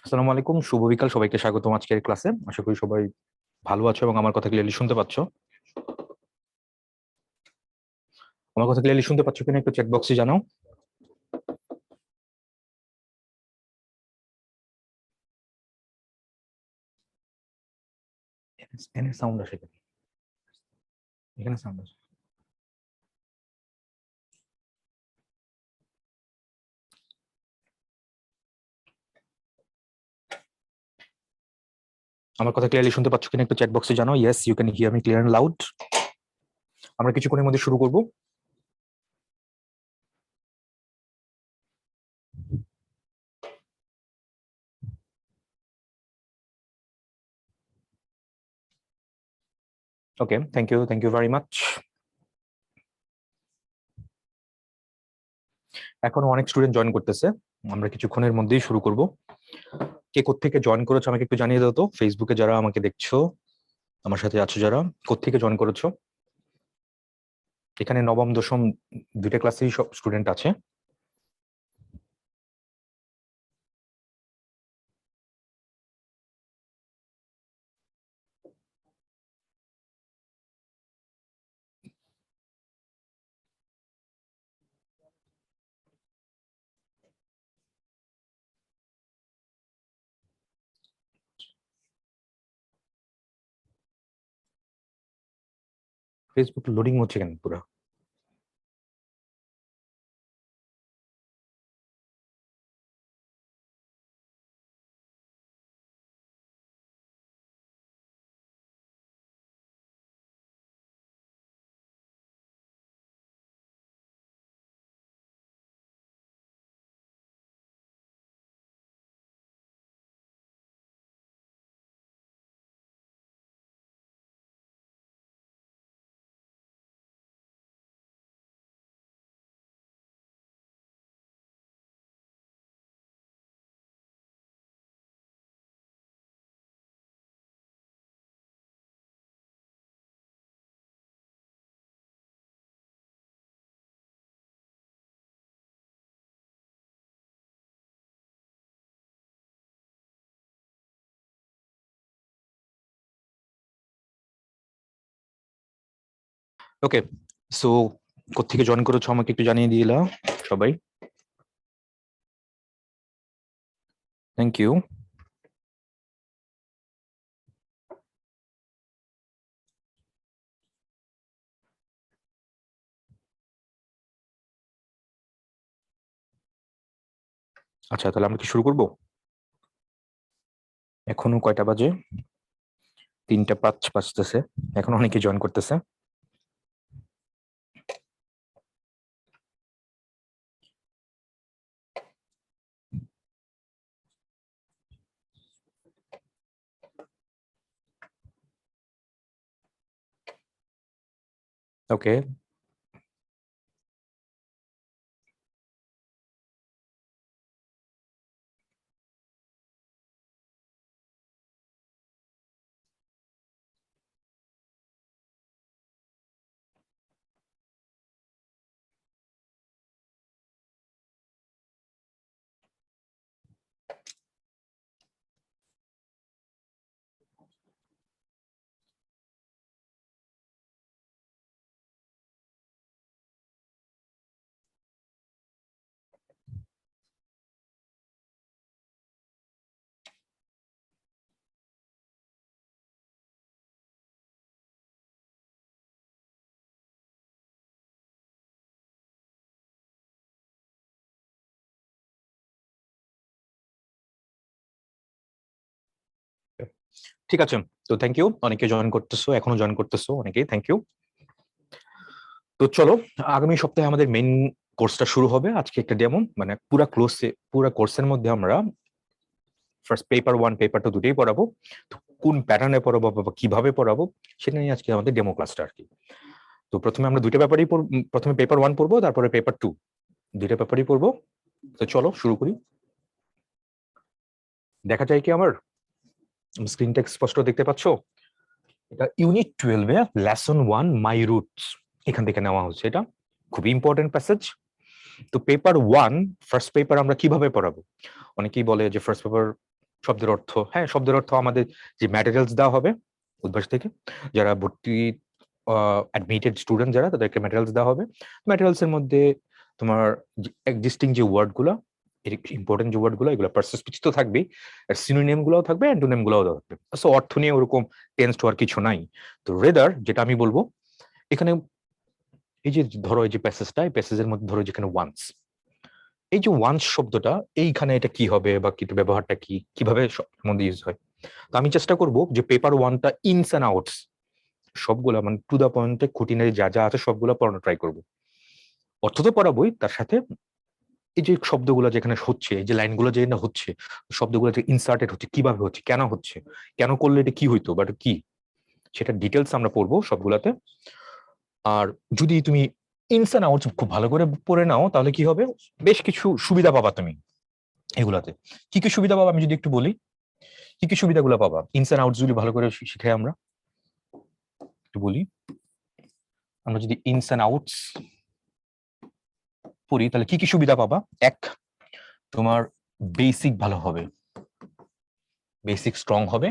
আসসালামু আলাইকুম, শুভ বিকাল। সবাইকে স্বাগতম আজকের ক্লাসে। আশা করি সবাই ভালো আছো এবং আমার কথা ক্লিয়ারলি শুনতে পাচ্ছো। আমার কথা ক্লিয়ারলি শুনতে পাচ্ছো কিনা একটু চ্যাট বক্সে জানাও। এখানে সাউন্ড আসে কেন? এখানে সাউন্ড আসে। আমার কথা ক্লিয়ারলি শুনতে পাচ্ছো কিনা একটু চ্যাট বক্সে জানাও। Yes, you can hear me clear and loud. আমরা কিছুক্ষণের মধ্যে শুরু করব। Okay, thank you very much. এখনো অনেক স্টুডেন্ট জয়েন করতেছে, আমরা কিছুক্ষণের মধ্যেই শুরু করব। কে কোত্থেকে জয়েন করেছো আমাকে একটু জানিয়ে দাও তো। ফেসবুকে যারা আমাকে দেখছো, আমার সাথে আছো যারা, কোত্থেকে জয়েন করেছো? এখানে নবম দশম দুইটা ক্লাসেরই সব স্টুডেন্ট আছে। ফেসবুক লোডিং হচ্ছে কেন পুরো? ওকে, সো কোত্থেকে জয়েন করেছো আমাকে একটু জানিয়ে দিলা সবাই। Thank you. আচ্ছা, তাহলে আমরা কি শুরু করব? এখনো কয়টা বাজে? 3:05 বাজতেছে। এখন অনেকে জয়েন করতেছে। ওকে, ঠিক আছে। তো থ্যাংক ইউ, অনেকে জয়েন করতেছো, এখনো জয়েন করতেছো অনেকেই, থ্যাংক ইউ। তো চলো, আগামী সপ্তাহে আমাদের মেইন কোর্সটা শুরু হবে। আজকে একটা ডেমো, মানে পুরা কোর্সের মধ্যে আমরা ফার্স্ট পেপার 1 পেপার 2 দুটোই পড়াবো। তো কোন প্যাটার্নে পড়াবো বা কিভাবে পড়াবো সেটা নিয়ে আজকে আমাদের ডেমো ক্লাসটা আর কি। তো প্রথমে আমরা দুইটা ব্যাপারই প্রথমে পেপার 1 পড়বো, তারপরে পেপার 2, দুইটা ব্যাপারই পড়বো। তো চলো শুরু করি। দেখা যায় কি আমার স্ক্রিনটা স্পষ্ট দেখতে পাচ্ছো? এটা ইউনিট 12-এ লেসন 1 মাই রুটস, এখান থেকে নেওয়া হচ্ছে। এটা খুবই ইম্পর্টেন্ট প্যাসেজ। তো পেপার 1 ফার্স্ট পেপার আমরা কিভাবে পড়াবো? অনেকেই বলে যে ফার্স্ট পেপার শব্দের অর্থ, হ্যাঁ শব্দের অর্থ আমাদের যে ম্যাটেরিয়ালস দেওয়া হবে উদ্ভাস থেকে, যারা ভর্তি অ্যাডমিটেড স্টুডেন্ট যারা, তাদেরকে ম্যাটেরিয়ালস দেওয়া হবে। ম্যাটেরিয়ালস এর মধ্যে তোমার এক্সিস্টিং যে ওয়ার্ড গুলা, ইম্পর্টেন্ট যে ওয়ার্ড গুলো, এগুলো পার্সেস স্পিচ তো থাকবেই, আর সিনোনিম গুলাও থাকবে, অ্যান্টোনিম গুলাও থাকবে। সো অর্থ নিয়ে ওরকম টেন্স হওয়ার কিছু নাই। তো রেদার যেটা আমি বলবো এখানে, এই যে ধরো এই যে প্যাসেজটা, এই প্যাসেজের মধ্যে ধরো যেখানে ওয়ান্স, এই যে ওয়ান্স শব্দটা এইখানে এটা কি হবে বা কি ব্যবহারটা কি, কিভাবে মধ্যে ইউজ হয়। তো আমি চেষ্টা করব যে পেপার ওয়ানটা ইনস অ্যান্ড আউটস সবগুলা মানে টু দা পয়েন্টে খুঁটিনাটি যা যা আছে সবগুলা পড়ানো ট্রাই করব। অর্থ তো পড়াবই, তার সাথে এই যে শব্দগুলো যেখানে হচ্ছে, এই যে লাইনগুলো যেখানে হচ্ছে, শব্দগুলো যে ইনসার্টেড হচ্ছে, কিভাবে হচ্ছে, কেন হচ্ছে, কেন করলে এটা কি হইতো বা কি, সেটা ডিটেলস আমরা পড়বো সবগুলাতে। আর যদি তুমি ইনস অ্যান্ড আউটস খুব ভালো করে পড়ে নাও তাহলে কি হবে, বেশ কিছু সুবিধা পাবা তুমি এগুলাতে। কি কি সুবিধা পাবা আমি যদি একটু বলি, কি কি সুবিধাগুলো পাবা ইনস অ্যান্ড আউটস যদি ভালো করে শিখাই আমরা, একটু বলি। আমরা যদি ইনস অ্যান্ড আউটস পড়ি তাহলে কি কি সুবিধা পাবা। এক, তোমার বেসিক ভালো হবে, বেসিক স্ট্রং হবে।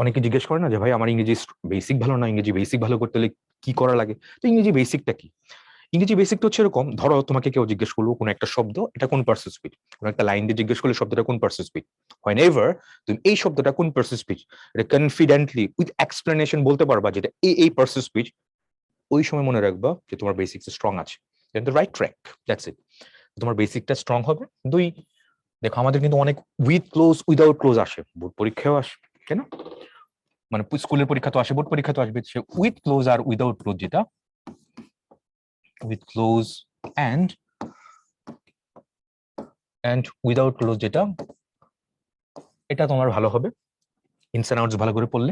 অনেকে জিজ্ঞেস করে না যে ভাই আমার ইংরেজি বেসিক ভালো না, ইংরেজি বেসিক ভালো করতে হলে কি করা লাগে। তো ইংরেজি বেসিকটা কি, ইংরেজি বেসিকটা হচ্ছে এরকম, ধরো তোমাকে কেউ জিজ্ঞেস করলো কোনো একটা শব্দ এটা কোন পার্সেস স্পিচ, কোনো একটা লাইন দিয়ে জিজ্ঞেস করলে শব্দটা কোন পার্সেস স্পিচ, হোয়েনএভার তুমি এই শব্দটা কোন পার্সেস স্পিচ এটা কনফিডেন্টলি উইথ এক্সপ্লেনেশন বলতে পারবা যেটা এই পার্সেস স্পিচ, ওই সময় মনে রাখবা যে তোমার বেসিক স্ট্রং আছে, the right track, that's it. তোমার বেসিকটা স্ট্রং হবে। দুই, দেখো আমাদের কিন্তু অনেক উইথ ক্লোজ উইদাউট ক্লোজ আসে, বোর্ড পরীক্ষাও আসে, তাই না? মানে স্কুলের পরীক্ষা তো আসে, বোর্ড পরীক্ষা তো আসবে, সে উইথ ক্লোজ আর উইদাউট ক্লোজ, যেটা with clause and without clause যেটা, এটা তোমার ভালো হবে ইনস এন্ড আউটস ভালো করে পড়লে।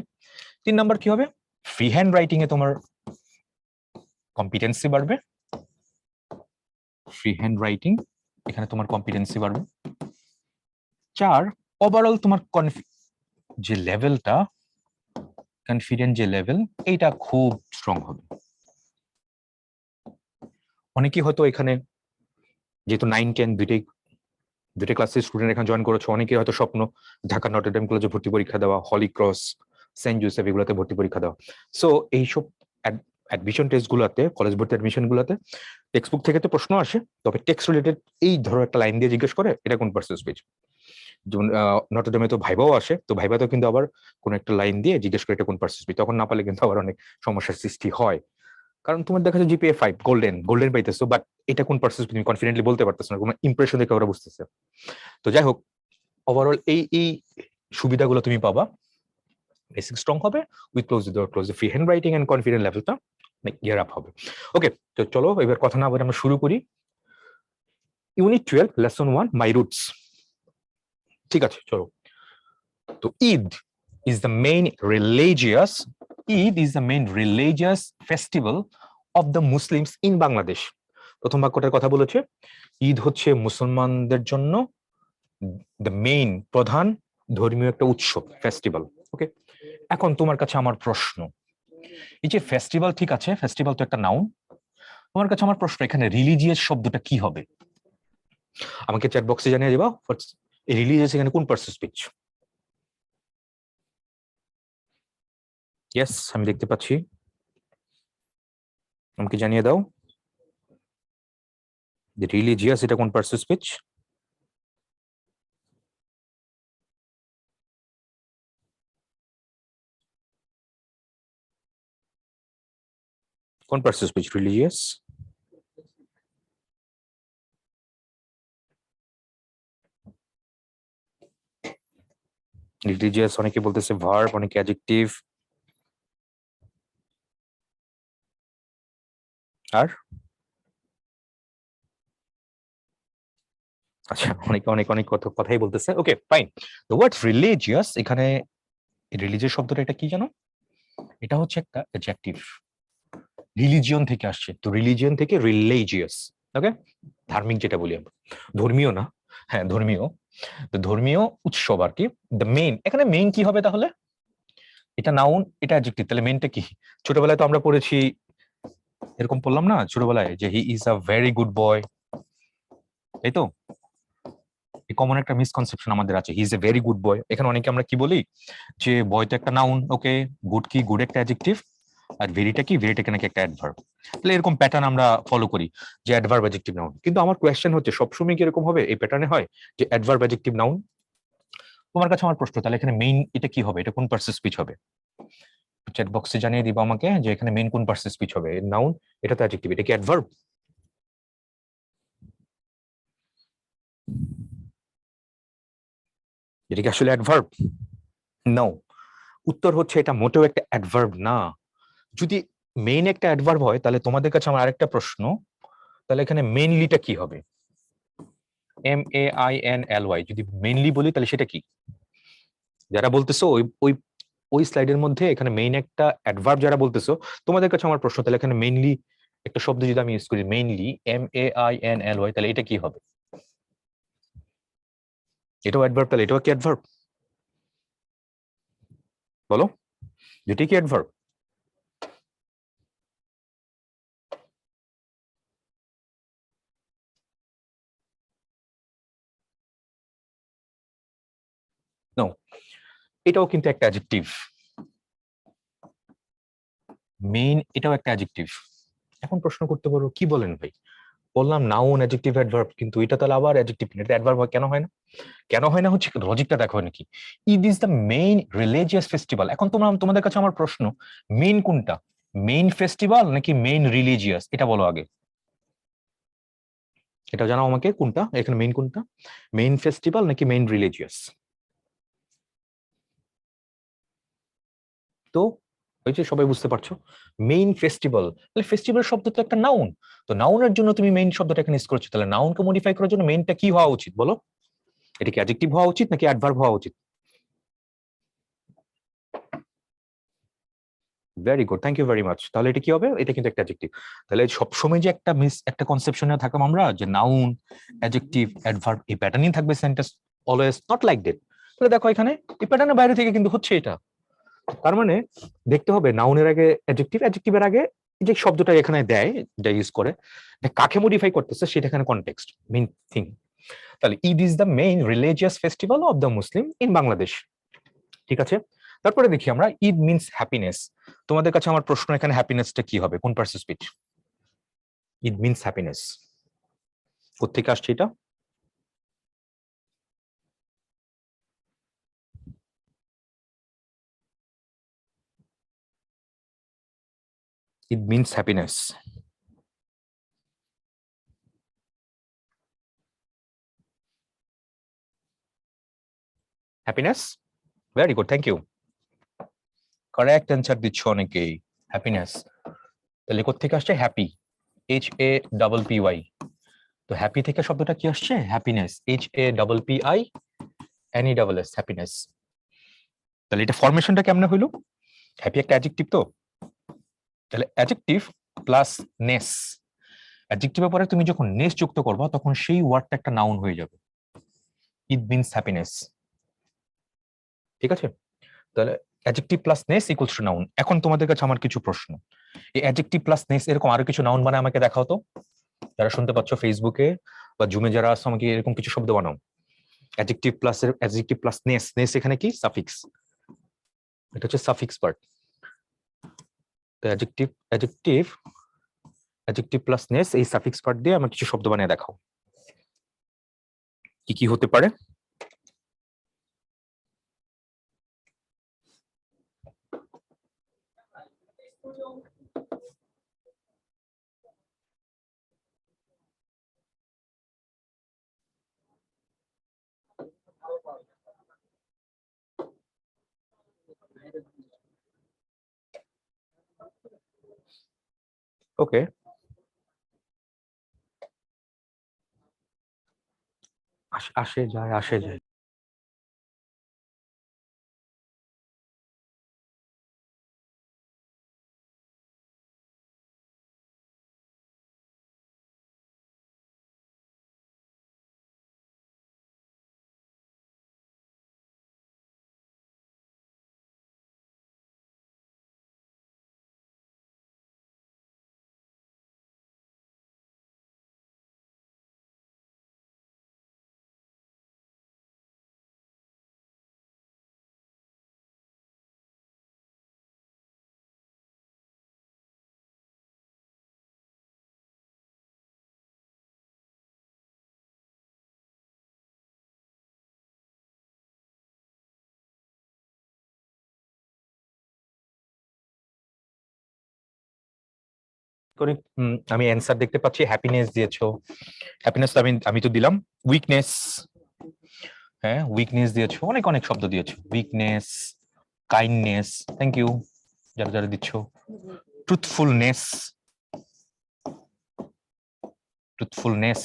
3 নাম্বার কি হবে, ফ্রি হ্যান্ড রাইটিং এ তোমার কম্পিটেন্সি বাড়বে, ফ্রি হ্যান্ড রাইটিং এখানে তোমার কম্পিটেন্সি বাড়বে। 4, ওভারঅল তোমার যে লেভেলটা, কনফিডেন্ট যে লেভেল, এইটা খুব স্ট্রং হবে। অনেকেই হয়তো এখানে যেহেতু 9-10 দুইটাই ক্লাসের স্টুডেন্ট এখানে জয়েন করেছো, অনেকেই হয়তো স্বপ্ন ঢাকা নটরডেম কলেজে ভর্তি পরীক্ষা দেওয়া, হলি ক্রস, সেন্ট জোসেফ এগুলোতে ভর্তি পরীক্ষা দেওয়া। সো এইসব অ্যাডমিশন টেস্ট গুলাতে, কলেজ ভর্তি অ্যাডমিশন গুলাতে টেক্সট বুক থেকে তো প্রশ্ন আসে, তবে টেক্সট রিলেটেড এই ধরো একটা লাইন দিয়ে জিজ্ঞেস করে এটা কোন পার্সেস স্পিচ। যেমন নটরডেমে তো ভাইভাও আসে, তো ভাইভাতেও কিন্তু আবার কোন একটা লাইন দিয়ে জিজ্ঞেস করে এটা কোন পার্সেস স্পিচ, তখন না পারলে কিন্তু আবার অনেক সমস্যার সৃষ্টি হয়। কারণ তোমার দেখা যায় জিপিএ 5 গোল্ডেন গোল্ডেন পাইতেছো, বাট এটা কোন পার্সেস তুমি কনফিডেন্টলি বলতে পারতেছো না, কোনো ইমপ্রেশন দেখে ওরা বুঝতেছে। তো যাই হোক, ওভারঅল এই সুবিধাগুলো তুমি পাবা, বেসিক স্ট্রং হবে, with clause without clause, free hand writing and confident লেভেলটা ইয়ার আপ হবে। ওকে, তো চলো এবার কথা না বলে আমরা শুরু করি। ইউনিট 12 লেসন 1 মাই রুটস। ঠিক আছে, চলো। তো Eid is the main religious, Eid is the main religious festival of the Muslims in Bangladesh. প্রথম বাক্যটার কথা বলেছে, ঈদ হচ্ছে মুসলমানদের জন্য দ্য মেইন, প্রধান ধর্মীয় একটা উৎসব, ফেস্টিভ্যাল। ওকে, এখন তোমার কাছে আমার প্রশ্ন, এই যে ফেস্টিভ্যাল, ঠিক আছে ফেস্টিভ্যাল তো একটা নাউন, তোমার কাছে আমার প্রশ্ন এখানে রিলিজিয়াস শব্দটা কি হবে, আমাকে চ্যাট বক্সে জানিয়ে দিবা। রিলিজিয়াস এখানে কোন পার্সেস স্পিচ? ইয়েস, আমি দেখতে পাচ্ছি, আমাকে জানিয়ে দাও যে রিলিজিয়াস এটা কোন পার্সেস স্পিচ। কোন পার্সেস স্পিচ রিলিজিয়াস? রিলিজিয়াস অনেকে বলতেছে ভার্ব, অনেকে অ্যাডজেক্টিভ, আর আচ্ছা অনেকে অনেক অনেক কথাই বলতেছে। Okay fine, the word religious, এখানে রিলিজিয়াস শব্দটা এটা কি জানো, এটা হচ্ছে একটা অ্যাডজেক্টিভ, রিলিজিয়ন থেকে আসছে, তো রিলিজিয়ন থেকে রিলিজিয়াস। ওকে, ধার্মিক যেটা বলি আমরা, ধর্মীয় না, হ্যাঁ ধর্মীয়, তো ধর্মীয় উৎসব আর কি। দ্য মেইন, এখানে মেইন কি হবে তাহলে, এটা নাউন এটা অ্যাডজেক্টিভ, তাহলে মেইনটা কি? ছোটবেলায় তো আমরা পড়েছি, এরকম পড়লাম না ছোটবেলায় যে he is a very good boy, তাই তো? কমন একটা মিসকনসেপশন আমাদের আছে, he is a very good boy. এখানে অনেকে আমরা কি বলি যে বয় তো একটা নাউন, ওকে, গুড কি, গুড একটা অ্যাডজেক্টিভ, আর ভেরিটা কি, ভেরিটা নাকি একটা অ্যাডভার্ব। তাহলে এরকম প্যাটার্ন আমরা ফলো করি যে অ্যাডভার্ব অ্যাডজেক্টিভ নাউন। কিন্তু আমার কোয়েশ্চেন হচ্ছে সবসময় কি এরকম হবে, এই প্যাটার্নে হয় যে অ্যাডভার্ব অ্যাডজেক্টিভ নাউন? তোমার কাছে আমার প্রশ্ন, তাহলে এখানে মেইন এটা কি হবে, এটা কোন পার্সেস স্পিচ হবে? চ্যাট বক্সে জানিয়ে দিবা আমাকে যে এখানে মেইন কোন পার্সেস স্পিচ হবে, নাউন, এটা তো অ্যাডজেক্টিভ, এটা কি অ্যাডভার্ব? এটা কি আসলে অ্যাডভার্ব? নো, উত্তর হচ্ছে এটা মোটেও একটা অ্যাডভার্ব না। যদি মেইন একটা অ্যাডভার্ব হয় তাহলে তোমাদের কাছে আমার আরেকটা প্রশ্ন, তাহলে এখানে মেইনলিটা কি হবে? MAINLY, যদি মেইনলি বলি তাহলে সেটা কি? যারা বলতেছো ওই ওই ওই স্লাইডের মধ্যে এখানে মেইন একটা অ্যাডভার্ব যারা বলতেছো, তোমাদের কাছে আমার প্রশ্ন, তাহলে এখানে মেইনলি একটা শব্দ যদি আমি ইউজ করি, মেইনলি MAINLY, তাহলে এটা কি হবে? এটাও অ্যাডভার্ব, তাহলে এটাও কি অ্যাডভার্ব? বলো, যেটাই কি অ্যাডভার্ব? নো, এটাও কিন্তু একটা অ্যাডজেক্টিভ। মেইন এটাও একটা অ্যাডজেক্টিভ। এখন প্রশ্ন করতে পারো কি বলেন ভাই, বললাম নাউন অ্যাডজেক্টিভ অ্যাডভার্ব, কিন্তু এটা তাহলে আবার অ্যাডজেক্টিভ, এটা অ্যাডভার্ব কেন হয় না? কেন হয় না হচ্ছে লজিকটা দেখো নাকি। It is the main religious festival. এখন তোমাদের কাছে আমার প্রশ্ন, মেইন কোনটা, মেইন ফেস্টিভ্যাল নাকি মেইন রিলিজিয়াস, এটা বলো আগে। এটা জানাও আমাকে, কোনটা এখানে মেইন, কোনটা মেইন ফেস্টিভ্যাল নাকি মেইন রিলিজিয়াস? তো ওই যে সবাই বুঝতে পারছো, মেইন ফেস্টিভ্যাল, তাহলে ফেস্টিভ্যাল শব্দ তো একটা নাউন, তো নাউনের জন্য তুমি মেইন শব্দটা এখানে ইউজ করছো, তাহলে নাউনকে মডিফাই করার জন্য মেইনটা কি হওয়া উচিত বলো? এটা কি অ্যাডজেক্টিভ হওয়া উচিত নাকি অ্যাডভার্ব হওয়া উচিত? Very good, thank you very much. তাহলে এটা কি হবে, এটা কিন্তু একটা অ্যাডজেক্টিভ। তাহলে সবসময় যে একটা কনসেপশনে থাকলাম আমরা যে নাউন অ্যাডজেক্টিভ অ্যাডভার্ব এই প্যাটার্নই থাকবে sentence, always not like that. তাহলে দেখো এখানে এই প্যাটার্নের বাইরে থেকে কিন্তু হচ্ছে এটা। তার মানে দেখতে হবে নাউনের আগে অ্যাডজেক্টিভ, অ্যাডজেক্টিভের আগে যে শব্দটা এখানে দেয়, যা ইউজ করে, কাকে মডিফাই করতেছে সেটা এখানে কনটেক্সট মেইন থিং। তাহলে Eid is the main religious festival of the Muslim in Bangladesh. ঠিক আছে, তারপরে দেখি আমরা ঈদ মিনস হ্যাপিনেস। তোমাদের কাছে আমার প্রশ্ন, এখানে হ্যাপিনেসটা কি হবে, কোন parts speech? Eid means happiness, কোথেকে আসছে এটা? Eid means happiness, happiness, very good, thank you. Correct answer দিচ্ছ অনেকেই, হ্যাপিনেস। তাহলে কোথেকে আসছে, হ্যাপি, HAPPY। তো হ্যাপি থেকে শব্দটা কি আসছে, হ্যাপিনেস, HAPPINESS, হ্যাপিনেস। তাহলে এটা ফরমেশনটা কেমনে হইলো, হ্যাপি একটা অ্যাডজেক্টিভ, তো তাহলে অ্যাডজেক্টিভ প্লাস নেস, অ্যাডজেক্টিভের পরে তুমি যখন নেস যুক্ত করবা তখন সেই ওয়ার্ডটা একটা নাউন হয়ে যাবে, ইট মিনস হ্যাপিনেস। ঠিক আছে, তাহলে adjective plus ness equals to noun. এখন তোমাদের কাছে আমার কিছু প্রশ্ন, এই অ্যাডজেক্টিভ প্লাস নেস এরকম আরো কিছু নাউন বানায় আমাকে দেখাও তো, যারা শুনতে পাচ্ছ ফেসবুকে বা জুমে যারা আছো, আমাকে এরকম কিছু শব্দ বানাও। অ্যাডজেক্টিভ প্লাস নেস, নেস এখানে কি, সাফিক্স, এটা হচ্ছে সাফিক্স পার্ট। তো অ্যাডজেক্টিভ প্লাস নেস, এই সাফিক্স পার্ট দিয়ে আমার কিছু শব্দ বানিয়ে দেখাও, কি কি হতে পারে। ওকে, আসে যায় আসে যায়। করে আমি অ্যান্সার দেখতে পাচ্ছি হ্যাপিনেস দিয়েছো। হ্যাপিনেস তো আমি তো দিলাম। উইকনেস, হ্যাঁ উইকনেস দিয়েছো, অনেক অনেক শব্দ দিয়েছো। উইকনেস, কাইন্ডনেস, থ্যাংক ইউ যারা যারা দিচ্ছ। ট্রুথফুলনেস, ট্রুথফুলনেস,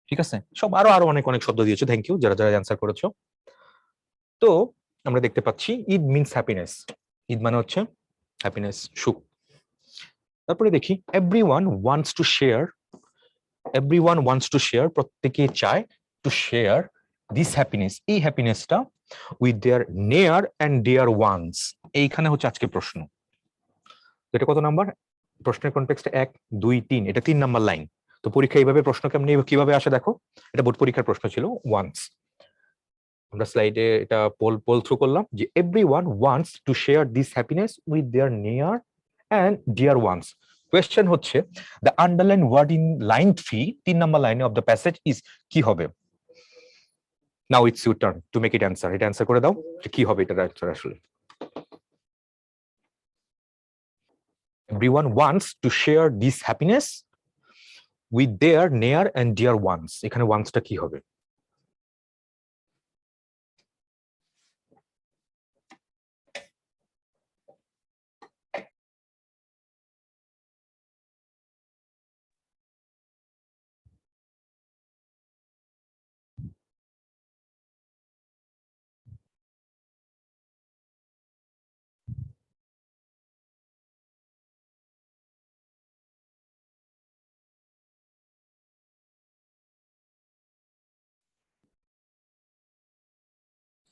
ঠিক আছে। সব আরো আরো অনেক অনেক শব্দ দিয়েছো, থ্যাংক ইউ যারা যারা অ্যান্সার করেছো। তো আমরা দেখতে পাচ্ছি ঈদ মিনস হ্যাপিনেস, ঈদ মানে হচ্ছে হ্যাপিনেস, সুখ। তারপরে দেখি everyone wants to share, everyone wants to share, প্রত্যেকে চায় টু শেয়ার দিস হ্যাপিনেস, এই হ্যাপিনেসটা উইথ দেয়ার নেয়ার অ্যান্ড ডিয়ার ওয়ান্স। এইখানে হচ্ছে আজকে প্রশ্ন। এটা কত নাম্বার? প্রশ্নের কনটেক্সটে 1 2 3, এটা 3 নাম্বার লাইন। তো পরীক্ষা এইভাবে প্রশ্ন কেমনি কিভাবে আসে দেখো, এটা বোর্ড পরীক্ষার প্রশ্ন ছিল ওয়ান্স। আমরা স্লাইডে এটা পোল পোল থ্রু করলাম যে everyone wants to share this happiness with their near and dear ones. Question হচ্ছে the underline word in line 3, 3 number লাইনে অফ দ্য প্যাসেজ ইজ, কি হবে? Now it's your turn to make it answer. এটা answer করে দাও যে কি হবে এটার অ্যান্সার আসলে। Everyone wants to share this happiness with their near and dear ones. এখানে ওয়ান্সটা কি হবে?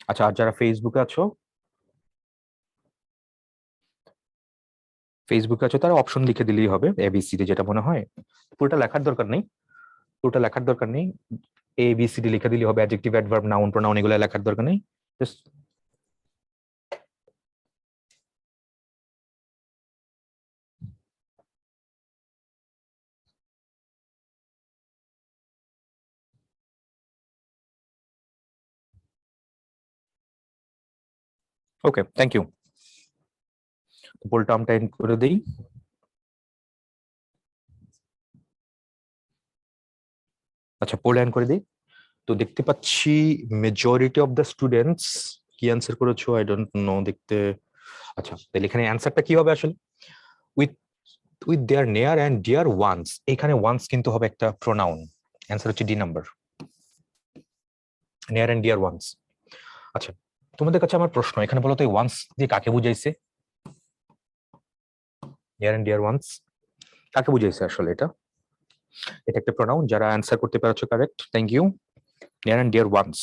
আচ্ছা, আর যারা ফেসবুকে আছো, ফেসবুকে আছো তারা অপশন লিখে দিলেই হবে এবিসিডি, যেটা মনে হয়। পুরোটা লেখার দরকার নেই, পুরোটা লেখার দরকার নেই। এবিসিডি লিখে দিলেই হবে, অ্যাডজেক্টিভ, অ্যাডভার্ব, নাউন, প্রোনাউন এগুলো লেখার দরকার নেই। Just okay, thank you. Full টার্মটা এন্ড করে দেই। আচ্ছা, পোল এন্ড করে দিই। তো দেখতে পাচ্ছি মেজরিটি অফ দ্য স্টুডেন্টস কি অ্যান্সার করেছো আই ডোন্ট নো দেখতে। আচ্ছা, তাহলে এখানে অ্যান্সারটা কি হবে আসলে? উইথ উইথ দেয়ার নেয়ার অ্যান্ড ডিয়ার ওয়ান্স। এখানে ওয়ান্স কিন্তু হবে একটা প্রোনাউন। অ্যান্সার হচ্ছে ডি নাম্বার, নেয়ার অ্যান্ড ডিয়ার ওয়ান্স। আচ্ছা, তোমাদের কাছে আমার প্রশ্ন, এখানে বলো তো এই ওয়ান্স দিয়ে কাকে বুঝাইছে? নিয়ার অ্যান্ড ডিয়ার ওয়ান্স কাকে বুঝাইছে আসলে? এটা এটা একটা প্রোনাউন। যারা অ্যান্সার করতে পারছো correct, thank you. Near and dear ones.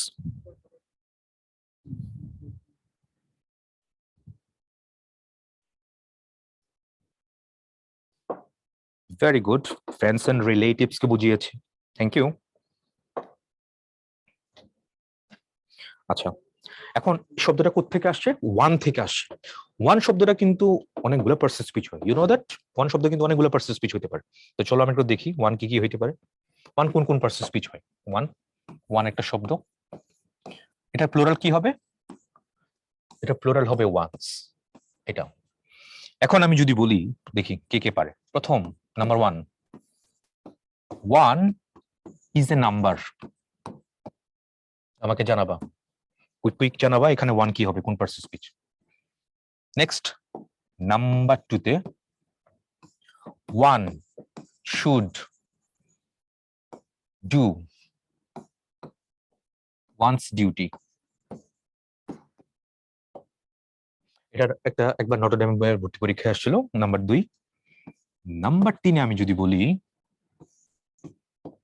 Very good, friends and relatives কে বুঝিয়েছে, থ্যাংক ইউ। আচ্ছা, এখন শব্দটা কোত্থেকে আসছে? ওয়ান থেকে আসছে। ওয়ান শব্দটা কিন্তু অনেকগুলো পার্সেস স্পিচ হয়, ইউ নো দ্যাট। ওয়ান শব্দ কিন্তু অনেকগুলো পার্সেস স্পিচ হতে পারে। তো চলো আমরা একটু দেখি ওয়ান কি কি হইতে পারে। ওয়ান কোন কোন পার্সেস স্পিচ হয়? ওয়ান, ওয়ান একটা শব্দ, এটা প্লুরাল কি হবে? এটা প্লুরাল হবে ওয়ান্স, এটা। এখন আমি যদি বলি, দেখি কে কে পারে। প্রথম, number one, one is a number. আমাকে জানাবা, কুইক কুইক জানাবা এখানে ওয়ান কি হবে, কোন পার্সেস স্পিচ। নেক্সট, নাম্বার টুতে, one should do one's duty. এটার একটা একবার নটরডেম ভর্তি পরীক্ষায় আসছিল, নাম্বার 2। নাম্বার 3 আমি যদি বলি,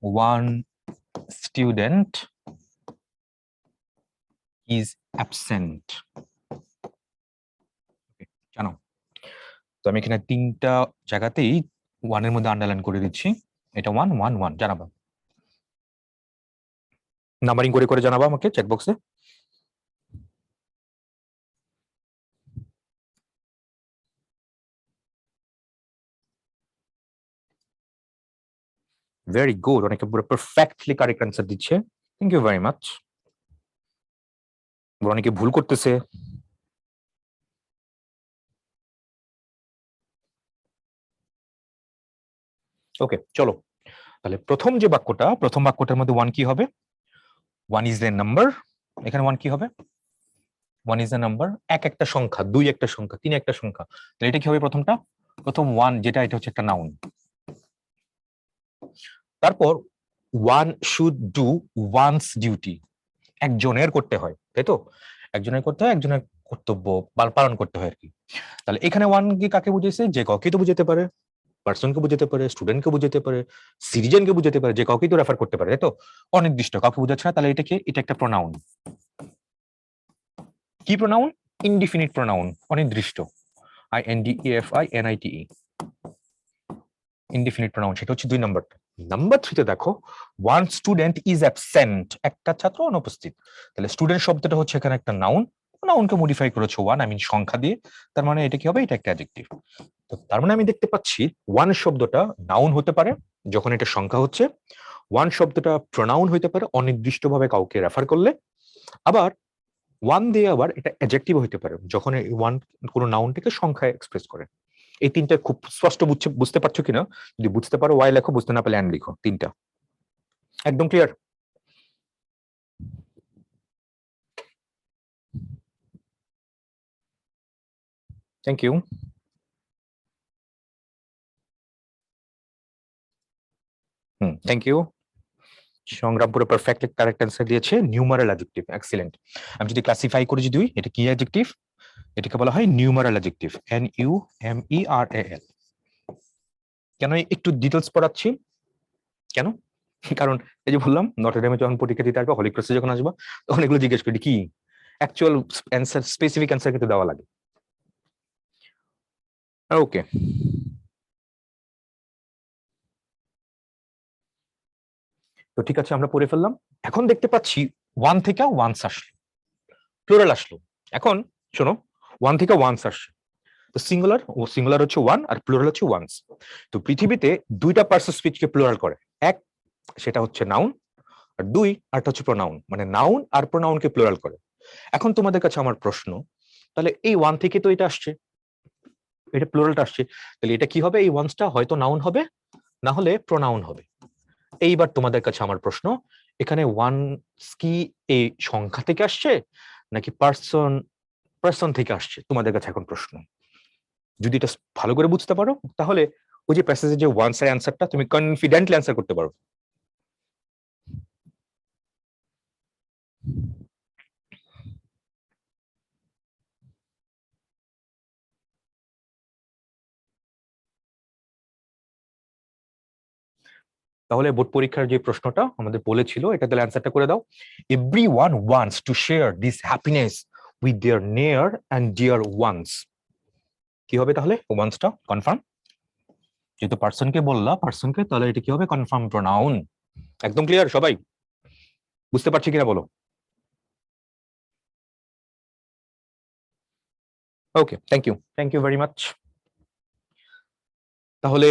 ওয়ান স্টুডেন্ট ইজ অ্যাবসেন্ট। জানো, তো আমি এখানে 3টা জায়গাতেই ওয়ানের মধ্যে আন্ডারলাইন করে দিচ্ছি। এটা ওয়ান ওয়ান ওয়ান, জানাবা, নাম্বারিং করে করে জানাবা আমাকে চ্যাট বক্সে। ভেরি গুড, অনেকে পুরো পারফেক্টলি কারেক্ট অ্যান্সার দিচ্ছে, থ্যাংক ইউ ভেরি মাচ। অনেকে ভুল করতেছে। ওকে, চলো তাহলে প্রথম বাক্যটার মধ্যে ওয়ান কি হবে? One is a number. এখানে ওয়ান কি হবে? ওয়ান ইজ এ নাম্বার, এক একটা সংখ্যা, দুই একটা সংখ্যা, তিন একটা সংখ্যা। তাহলে এটা কি হবে? প্রথম ওয়ান যেটা, এটা হচ্ছে একটা নাউন। তারপর one should do one's duty, একজনের করতে হয়, তাই তো? একজনের করতে হয়, একজনের কর্তব্য পালন করতে হয় আর কি। তাহলে এখানে ওয়ান কি কাকে বুঝেছে? যে কাউকে তো বুঝাতে পারে, পার্সনকে বুঝাতে পারে, স্টুডেন্টকে বুঝাতে পারে, সিটিজেনকে বুঝাতে পারে, যে কাউকে তো রেফার করতে পারে, তাই তো? অনির্দিষ্ট কাউকে বুঝাচ্ছে না, তাহলে এটা কি? এটা একটা প্রোনাউন। কি প্রোনাউন? ইনডিফিনিট প্রোনাউন, অনির্দিষ্ট। INDEFINITE, indefinite pronoun. সেটা হচ্ছে 2 নাম্বারটা। নাম্বার 3তে দেখো, ওয়ান স্টুডেন্ট ইজ অ্যাবসেন্ট, একটা ছাত্র অনুপস্থিত। তাহলে স্টুডেন্ট শব্দটা হচ্ছে এখানে একটা নাউন, নাউনকে মডিফাই করেছে ওয়ান, সংখ্যা দিয়ে। তার মানে এটা কি হবে? এটা একটা অ্যাডজেক্টিভ। তো তার মানে আমি দেখতে পাচ্ছি ওয়ান শব্দটা নাউন হতে পারে যখন এটা সংখ্যা হচ্ছে, ওয়ান শব্দটা প্রোনাউন হতে পারে অনির্দিষ্টভাবে কাউকে রেফার করলে, আবার ওয়ান দিয়ে আবার এটা অ্যাডজেক্টিভ হতে পারে যখন এই ওয়ান কোনো নাউনটাকে সংখ্যায় এক্সপ্রেস করে। এই তিনটা খুব স্পষ্ট বুঝতে পারছো কিনা? যদি বুঝতে পারো ওয়াই লেখো, বুঝতে না পারলে অ্যান্ড লিখো। তিনটা একদম clear? Thank you. Thank you. Sangram পুরো পারফেক্টলি কারেক্ট অ্যান্সার দিয়েছে, নিউমারাল অ্যাডজেক্টিভ, এক্সিলেন্ট। আমি যদি ক্লাসিফাই করি, যদি এটা কি অ্যাডজেক্টিভ? এটাকে বলা হয় নিউমারাল অ্যাডজেক্টিভ, NUMERAL। কেন একটু ডিটেলস পড়াচ্ছি? কেন? কারণ এই যে বললাম, নটরডেমে যখন পরীক্ষা দিতে আসবে, হলি ক্রসে যখন আসবা, তখন এগুলো জিজ্ঞেস করি কি অ্যাকচুয়াল অ্যান্সার, স্পেসিফিক অ্যান্সার কিন্তু দেওয়া লাগে। ওকে, তো ঠিক আছে, আমরা পড়ে ফেললাম। এখন দেখতে পাচ্ছি ওয়ান থেকে ওয়ান্স আসলো, প্লুরাল আসলো। এখন শোনো, ওয়ান থেকে ওয়ান্স আসছে, তো সিঙ্গুলার, ও সিঙ্গুলার হচ্ছে ওয়ান আর প্লুরাল হচ্ছে ওয়ান্স। তো পৃথিবীতে দুইটা পার্সন স্পিচকে প্লুরাল করে, এক সেটা হচ্ছে নাউন, আর দুই আরটা হচ্ছে প্রোনাউন, মানে নাউন আর প্রোনাউনকে প্লুরাল করে। এখন তোমাদের কাছে আমার প্রশ্ন, তাহলে এই ওয়ান থেকে তো এটা আসছে, এটা প্লুরালটা আসছে, তাহলে এটা কি হবে? এই ওয়ান্সটা হয়তো নাউন হবে, না হলে প্রোনাউন হবে। এইবার তোমাদের কাছে আমার প্রশ্ন, এখানে ওয়ান্স কি এই সংখ্যা থেকে আসছে নাকি পার্সন থেকে আসছে? তোমাদের কাছে এখন প্রশ্ন। যদি এটা ভালো করে বুঝতে পারো, তাহলে ওই যে প্যাসেজে যে ওয়ান্স এর অ্যান্সারটা তুমি কনফিডেন্টলি অ্যান্সার করতে পারো। তাহলে বোর্ড পরীক্ষার যে প্রশ্নটা আমাদের বলেছিল, এটা তাহলে অ্যান্সারটা করে দাও। Everyone wants to share this happiness with their near and dear once. কি হবে তাহলে? ওয়ান্সটা কনফার্ম, যেহেতু পার্সনকে বললা, পার্সনকে, তাহলে এটা কি হবে? Confirm pronoun. একদম ক্লিয়ার সবাই? বুঝতে পারছি কিনা বলো? ওকে, থ্যাংক ইউ ভেরি মাচ। তাহলে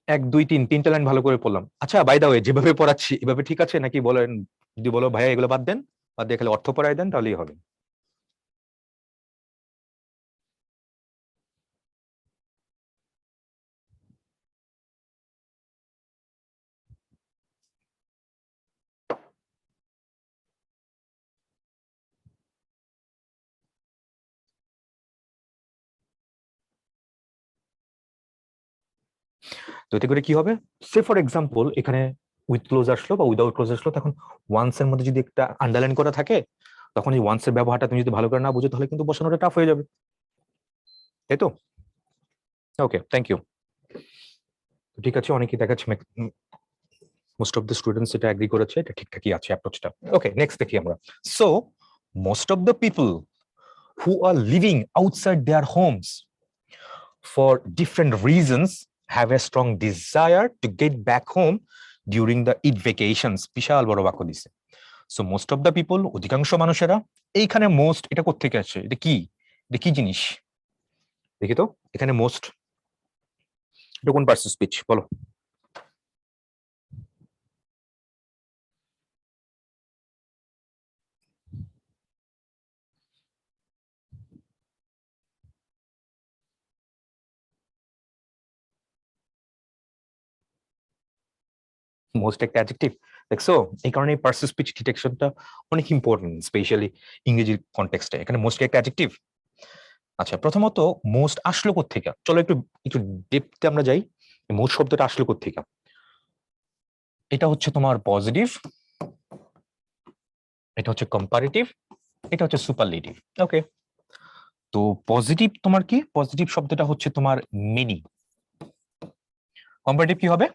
1 2 3 তিনটা লাইন ভালো করে পড়লাম। আচ্ছা, বাই দা ওয়ে, যেভাবে পড়াচ্ছি এভাবে ঠিক আছে নাকি বলেন? যদি বলো ভাইয়া এগুলো বাদ দেন, বাদ দিয়ে খালি অর্থ পড়াই দেন, তাহলেই হবে। তো এতে করে কি হবে? সে ফর এক্সাম্পল এখানে উইথ ক্লোজ আসলো বা উইদাউট ক্লোজ আসলো, তখন ওয়ান্স এর মধ্যে যদি একটা আন্ডারলাইন করা থাকে, তখন এই ওয়ান্স এর ব্যবহারটা তুমি যদি ভালো করে না বুঝো, তাহলে কিন্তু বসানোটা টাফ হয়ে যাবে, তাই তো? ওকে, থ্যাংক ইউ। ঠিক আছে, অনেকেই দেখাচ্ছে, মোস্ট অফ দ্য স্টুডেন্টস এটা এগ্রি করেছে, এটা ঠিকঠাকই আছে অ্যাপ্রোচটা। ওকে, নেক্সট দেখি আমরা। So most of the people who are living outside their homes for different reasons have a strong desire to get back home during the Eid vacations. বিশাল বড় বাক্য দিছে। So most of the people, অধিকাংশ মানুষেরা। এইখানে most এটা কোত্থেকে আসছে? এটা কি? এটা কি জিনিস দেখি তো? এখানে মোস্ট এটা কোন পার্সন স্পিচ বলো? মোস্ট একটা অ্যাডজেক্টিভ, দেখছো? এই কারণে পার্সন স্পিচ ডিটেকশনটা অনেক ইম্পর্টেন্ট, স্পেশালি ইংরেজির কনটেক্সটে। এখানে মোস্ট একটা অ্যাডজেক্টিভ। আচ্ছা, প্রথমত মোস্ট আসলো কোত্থেকে? চলো একটু একটু ডেপথে আমরা যাই। মোস্ট শব্দটা আসলো কোত্থেকে? এটা হচ্ছে তোমার পজিটিভ, এটা হচ্ছে কম্পারেটিভ, এটা হচ্ছে সুপারলেটিভ। ওকে, তো পজিটিভ তোমার কি? পজিটিভ শব্দটা হচ্ছে তোমার মেনি। কম্পারেটিভ কি হবে?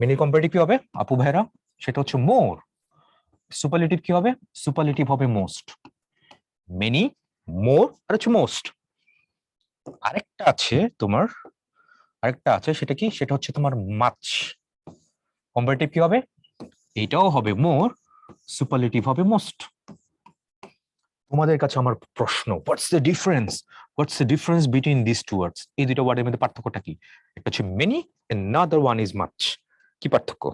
মেনি কম্পারেটিভ কি হবে আপু ভাইরা? সেটা হচ্ছে মোর। সুপারলেটিভ কি হবে? সুপারলেটিভ হবে মোস্ট। মেনি, মোর আর হচ্ছে মোস্ট। আরেকটা আছে তোমার, আরেকটা আছে, সেটা কি? সেটা হচ্ছে তোমার মাচ। কম্পারেটিভ কি হবে? এটাও হবে মোর, সুপারলেটিভ হবে মোস্ট। তোমাদের কাছে আমার প্রশ্ন, what's the difference between this two words? এই দুটো ওয়ার্ডের মধ্যে পার্থক্যটা কি? একটা হচ্ছে many, another one is much. কি পার্থক্য?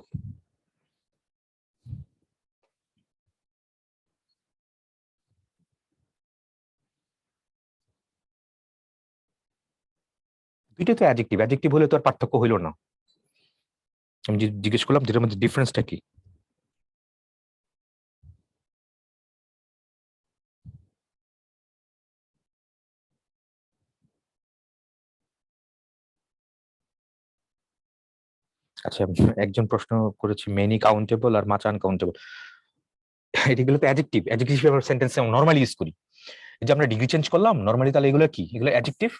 দুইটাই তো অ্যাডজেক্টিভ, অ্যাডজেক্টিভ হলে তো আর পার্থক্য হইলো না। আমি জিজ্ঞেস করলাম যেটার মধ্যে ডিফারেন্সটা কি? আচ্ছা, একজন প্রশ্ন করেছে মেনি কাউন্টেবল আর মাচ আনকাউন্টেবল। এগুলো তো অ্যাডজেক্টিভ, অ্যাডজেক্টিভ হিসেবে আমরা সেন্টেন্সে নরমালি ইউজ করি। এই যে আমরা ডিগ্রি চেঞ্জ করলাম নরমালি, তাহলে এগুলো কি? এগুলো অ্যাডজেক্টিভ।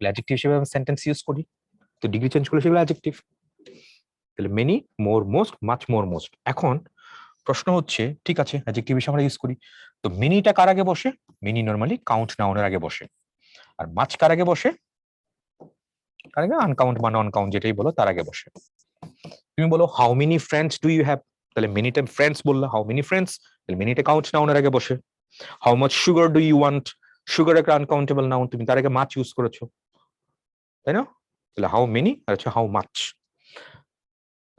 অ্যাডজেক্টিভ হিসেবে আমরা সেন্টেন্স ইউজ করি, তো ডিগ্রি চেঞ্জ করলে সেগুলো অ্যাডজেক্টিভ। তাহলে মেনি, মোর, মোস্ট, মাচ মোর মোস্ট। এখন প্রশ্ন হচ্ছে, ঠিক আছে অ্যাডজেক্টিভ হিসেবে আমরা ইউজ করি, তো মেনিটা কার আগে বসে? মেনি নরমালি কাউন্ট নাউনের আগে বসে। আর মাচ কার আগে বসে? কার আগে? আনকাউন্ট বা নন কাউন্ট যেটাই বলো তার আগে বসে। তুমি বলো how many friends do you have, তাহলে মেনি টাইম ফ্রেন্ডস বললা, হাউ মেনি ফ্রেন্ডস, তাহলে মেনিটা কাউন্ট নাউনের আগে বসে। How much sugar do you want, sugar একটা আনকাউন্টেবল নাউন, তুমি তার আগে মাছ ইউজ করেছো, তাই না? তাহলে হাউ মেনি আর হচ্ছে হাউ মাচ।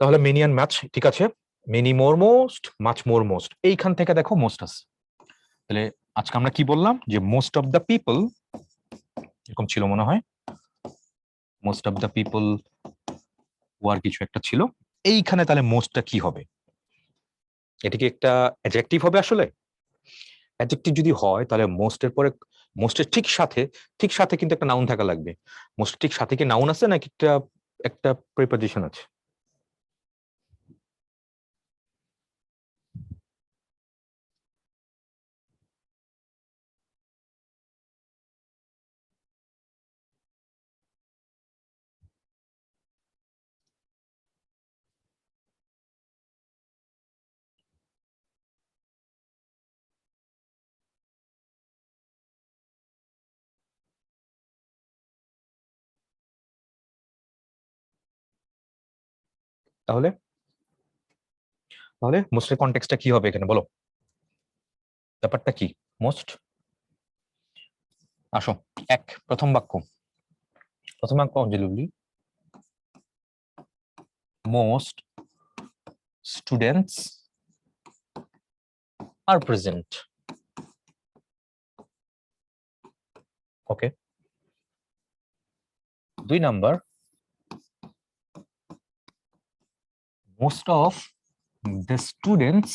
তাহলে মেনি অ্যান্ড মাচ, ঠিক আছে। Many more most, much more most, এইখান থেকে দেখো মোস্ট আছে। তাহলে আজকে আমরা কি বললাম? যে মোস্ট অফ দ্য পিপল, এরকম ছিল মনে হয়, most of the people were কিছু একটা ছিল। এইখানে তাহলে মোস্টটা কি হবে? এটা কি একটা অ্যাডজেক্টিভ হবে আসলে? অ্যাডজেক্টিভ যদি হয় তাহলে মোস্টের পরে, মোস্টের ঠিক সাথে কিন্তু একটা নাউন থাকা লাগবে। মোস্ট ঠিক সাথে কি নাউন আছে নাকি একটা একটা প্রিপজিশন আছে? তাহলে তাহলে মোস্টের কনটেক্সটটা কি হবে এখানে বলো? ব্যাপারটা কি? মোস্ট, আসো, প্রথম বাক্য Anjali, most students are present. Okay, 2 number, most of the students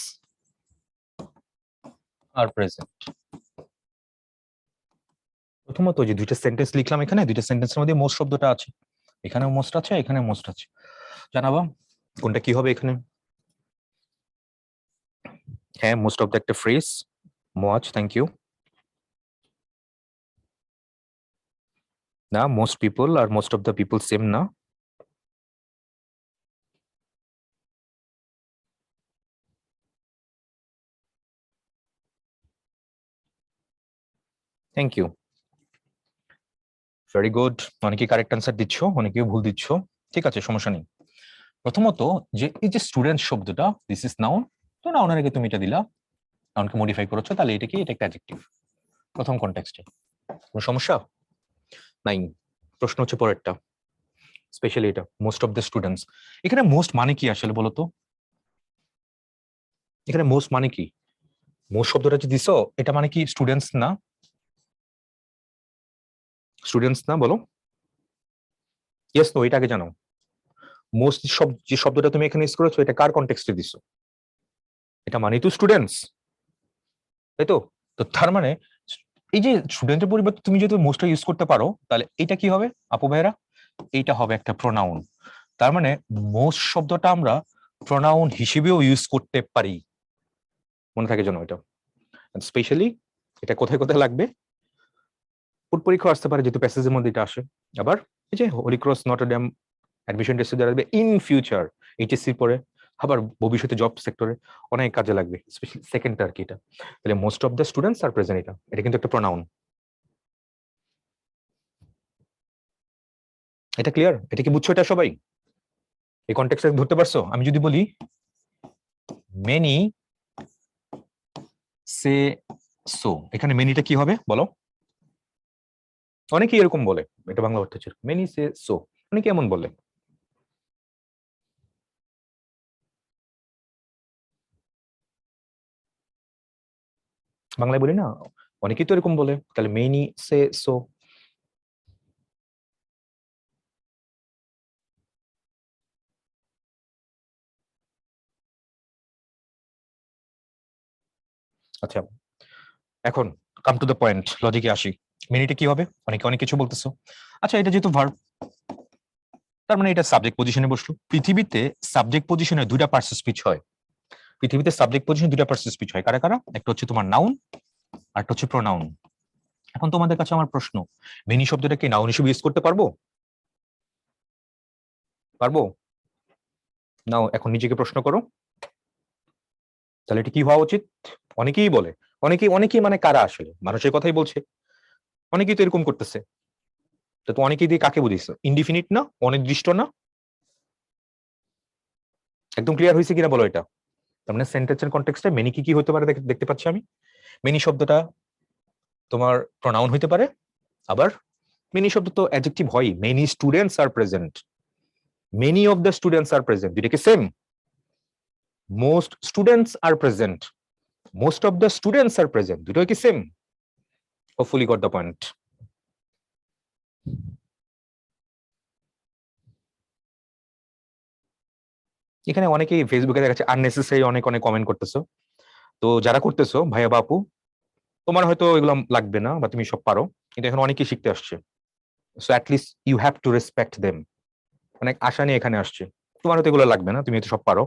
are present. প্রথমত যে দুইটা সেন্টেন্স লিখলাম, এখানে দুইটা সেন্টেন্সের মধ্যে মোস্ট শব্দটা আছে, এখানেও মোস্ট আছে, এখানে মোস্ট আছে। জানাবা কোনটা কি হবে এখানে? হ্যাঁ, মোস্ট অফ দ্য একটা ফ্রেজ। Muaz, thank you. না, most people are most of the people same না। Thank you, very good. অনেকে কারেক্ট আনসার দিচ্ছ, অনেকেও ভুল দিচ্ছ। ঠিক আছে, সমস্যা নেই। প্রথমত যে এই যে স্টুডেন্ট শব্দটা, দিস ইজ নাউন, তো নাউনের আগে তুমি এটা দিলা, নাউনকে মডিফাই করেছো, তাহলে এটা কি? এটা একটা অ্যাডজেক্টিভ প্রথম কনটেক্সটে। কোনো সমস্যা নাই। প্রশ্ন হচ্ছে পরেরটা, স্পেশালি এটা মোস্ট অফ দ্য স্টুডেন্টস। এখানে মোস্ট মানে কি আসলে বলো তো? এখানে মোস্ট মানে কি? মোস্ট শব্দটা যে দিছো, এটা মানে কি স্টুডেন্টস না? স্টুডেন্টস না বলো? ইয়েস নো এটা আগে জানো। মোস্ট যে শব্দটা তুমি এখানে ইউজ করেছো এটা কার কনটেক্সটে দিছো? এটা মানে তো স্টুডেন্টস, তাই তো? তো তার মানে এই যে স্টুডেন্টের পরিবর্তে তুমি যদি মোস্টটা ইউজ করতে পারো তাহলে এটা কি হবে আপু ভাইরা? এইটা হবে একটা প্রোনাউন। তার মানে মোস্ট শব্দটা আমরা প্রোনাউন হিসেবেও ইউজ করতে পারি, মনে থাকে যেন এটা। স্পেশালি এটা কোথায় কোথায় লাগবে? পরীক্ষা আসতে পারে যেহেতু প্যাসেজের মধ্যে এটা আসে। আবার এই যে হোলি ক্রস নটরডেম অ্যাডমিশন টেস্টে যারা দেবে ইন ফিউচার এইচএসসি পরে, আবার ভবিষ্যতে জব সেক্টরে অনেক কাজে লাগবে, স্পেশালি সেকেন্ডটা আর কি এটা। তাহলে most of the students are present, এটা এটা কিন্তু একটা প্রোনাউন। এটা ক্লিয়ার? এটা কি বুঝছো এটা সবাই? এই কনটেক্সটে ধরতে পারছো? আমি যদি বলি মেনি সে সো, এখানে মেনিটা কি হবে বলো? অনেকেই এরকম বলে, এটা বাংলা অর্থ হচ্ছে মেনি সে সো, অনেকে এমন বলে। বাংলায় বলি না, অনেকেই তো এরকম বলে, তাহলে মেনি সে সো। আচ্ছা এখন কাম টু দ্য পয়েন্ট, লজিকে আসি। মিনিটে কি হবে? অনেকে অনেক কিছু বলতেছো। আচ্ছা এটা যেহেতু ভার্ব, তার মানে এটা সাবজেক্ট পজিশনে বসলো। পৃথিবীতে সাবজেক্ট পজিশনে দুইটা পার্টস স্পিচ হয়। পৃথিবীতে সাবজেক্ট পজিশনে দুইটা পার্টস স্পিচ হয়, কারা কারা? একটা হচ্ছে তোমার নাউন আর একটা হচ্ছে প্রোনাউন। এখন তোমাদের কাছে আমার প্রশ্ন, মেনি শব্দটা কি নাউন হিসেবে ইউজ করতে পারবো? পারবো? নাও এখন নিজেকে প্রশ্ন করো, তাহলে এটা কি হওয়া উচিত? অনেকেই বলে, অনেকেই অনেকেই মানে কারা আসলে মানুষের কথাই বলছে, অনেকেই তো এরকম করতেছে। তো অনেকেই দিয়ে কাকে বুঝিস? ইনডিফিনিট না, অনির্দিষ্ট না? একদম ক্লিয়ার হয়েছে কিনা বলো এটা? তার মানে সেন্টেন্সের কনটেক্সটে মেনি কি কি হতে পারে দেখতে পাচ্ছি আমি। মেনি শব্দটা তোমার প্রনাউন হইতে পারে, আবার মেনি শব্দ তো অ্যাডজেক্টিভ হয়। Many students are present, many of the students are present, দুইটা কি same? Most students are present, most of the students are present, দুটোই কি same? Hopefully got the point. এখানে অনেকেই ফেসবুকে দেখা যাচ্ছে আননেসেসারি অনেক অনেক কমেন্ট করতেছো। তো যারা করতেছো ভাইয়া বাপু, তোমার হয়তো এগুলো লাগবে না বা তুমি সব পারো, কিন্তু এখন অনেকেই শিখতে আসছে। So at least you have to respect them. অনেক আশা নিয়ে এখানে আসছে, তোমার হয়তো এগুলো লাগবে না, তুমি তো সব পারো,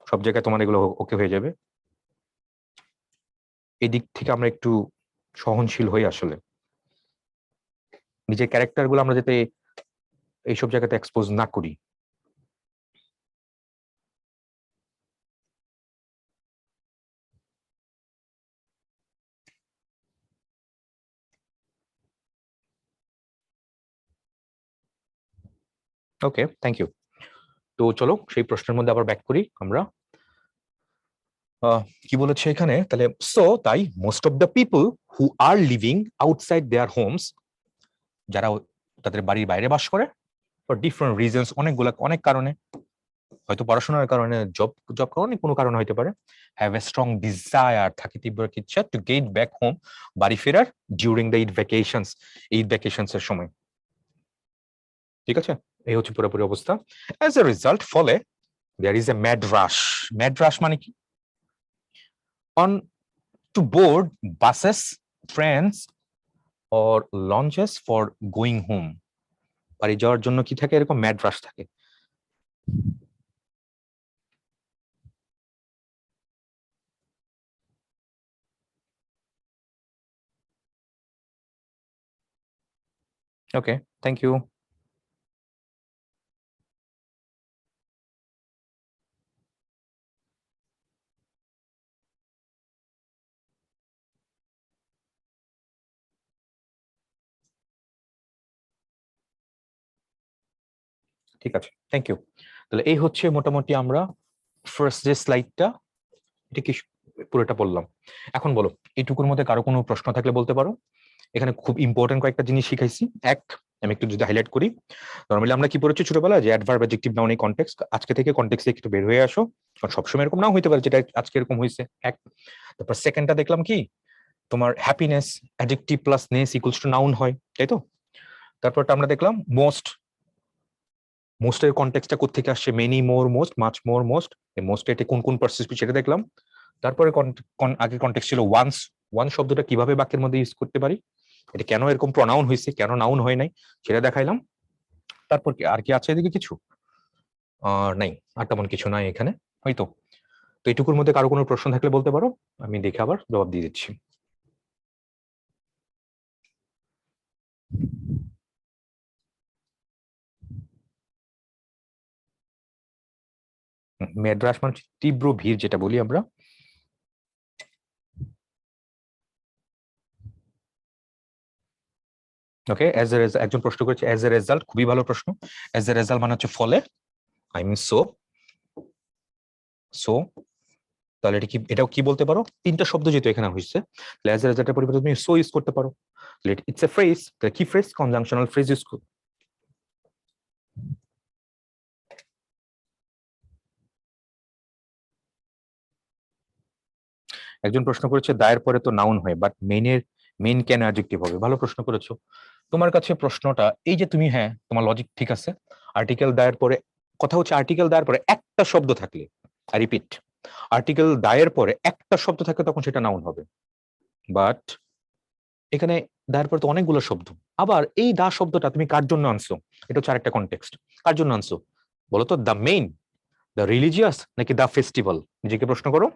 সব জায়গায় তোমার এগুলো ওকে হয়ে যাবে। এই দিক থেকে আমরা একটু সহনশীল হই আসলে, নিজের ক্যারেক্টার গুলো আমরা যাতে এইসব জায়গাতে এক্সপোজ না করি। Okay thank you. তো চলো সেই প্রশ্নের মধ্যে আবার ব্যাক করি আমরা। কি বলেছে এখানে তাহলে? সো তাই most of the people who are living outside their homes, যারা তাদের বাড়ির বাইরে বাস করে, ফর ডিফারেন্ট রিজনস, অনেকগুলা অনেক কারণে, হয়তো পড়াশোনার কারণে, জব জব কারণে, কোনো কারণে হইতে পারে, হ্যাভ এ স্ট্রং ডিজায়ার, থাকে তীব্র ইচ্ছা, টু গেট ব্যাক হোম, বাড়ি ফেরার, during the Eid vacations, Eid vacations এর সময়। ঠিক আছে, এই হচ্ছে পুরোপুরি অবস্থা। অ্যাজ এ রেজাল্ট, ফলে there is a mad rush. Mad rush মানে কি? On to board buses, trains or launches for going home, বাড়ি যাওয়ার জন্য কি থাকে? এরকম ম্যাড রাশ থাকে। Okay thank you. ঠিক আছে থ্যাংক ইউ। তাহলে এই হচ্ছে মোটামুটি আমরা ফার্স্ট যে স্লাইডটা, এটা কি পুরোটা বললাম। এখন বলো এইটুকুর মধ্যে কারো কোনো প্রশ্ন থাকলে বলতে পারো। এখানে খুব ইম্পর্টেন্ট কয়েকটা জিনিস শিখাইছি। এক, আমি একটু যদি হাইলাইট করি, নরমালি আমরা কি পড়েছি ছোটবেলায় যে অ্যাডভার্ব অ্যাডজেক্টিভ নাউন এই কনটেক্সট, আজকে থেকে কনটেক্সটে একটু বের হয়ে আসো, কারণ সবসময় এরকম নাও হইতে পারে যেটা আজকে এরকম হয়েছে। এক, তারপর সেকেন্ডটা দেখলাম কি, তোমার happiness adjective plus ness equals to noun হয়, তাই তো? তারপরটা আমরা দেখলাম মোস্ট, মোস্টের কনটেক্সটটা কোত্থেকে আসছে, মেনি, মোর, মোস্ট, মাচ মোর, মোস্ট, এই মোস্ট এটা কোন কোন পার্সিস্ট সেটা দেখলাম। তারপরে আগের কনটেক্সট ছিল ওয়ান্স, ওয়ান শব্দটা কিভাবে বাক্যের মধ্যে ইউজ করতে পারি, এটা কেন এরকম প্রনাউন হয়েছে, কেন নাউন হয় নাই সেটা দেখাইলাম। তারপর কি আর কি আছে এদিকে কিছু নাই, আর তেমন কিছু নাই এখানে হয়তো। তো এটুকুর মধ্যে কারো কোনো প্রশ্ন থাকলে বলতে পারো, আমি দেখে আবার জবাব দিয়ে দিচ্ছি। মেডরাস মানে তীব্র ভিড় যেটা বলি আমরা। ওকে, একজন প্রশ্ন করেছে অ্যাজ এ রেজাল্ট, খুবই ভালো প্রশ্ন। অ্যাজ এ রেজাল্ট মানে হচ্ছে ফলে, আই মিন সো, সো তাহলে এটা কি, এটাও কি বলতে পারো, তিনটা শব্দ যেহেতু এখানে হয়েছে, অ্যাজ এ রেজাল্টের পরিবর্তে তুমি সো ইউজ করতে পারো। ইটস এ ফ্রেজ, কি ফ্রেজ, কনজাংশনাল ফ্রেজ ইউজ করো। একজন প্রশ্ন করেছে দায়ের পরে তো নাউন হয়, বাট মেইন কেন অ্যাডজেক্টিভ হবে, ভালো প্রশ্ন করেছো। তোমার কাছে প্রশ্নটা এই যে তুমি, হ্যাঁ তোমার লজিক ঠিক আছে, আর্টিকেল দায়ের পরে, কথা হচ্ছে আর্টিকেল দায়ের পরে একটা শব্দ থাকলে, আই রিপিট, আর্টিকেল দায়ের পরে একটা শব্দ থাকলে তখন সেটা নাউন হবে। বাট এখানে দায়ের পরে তো অনেকগুলো শব্দ, আবার এই দা শব্দটা তুমি কার জন্য আনছো, এটা হচ্ছে আরেকটা কনটেক্সট। কার জন্য আনছো বলো তো, দ্য মেইন, দ্য রিলিজিয়াস, নাকি দ্য ফেস্টিভ্যাল, নিজেকে প্রশ্ন করো।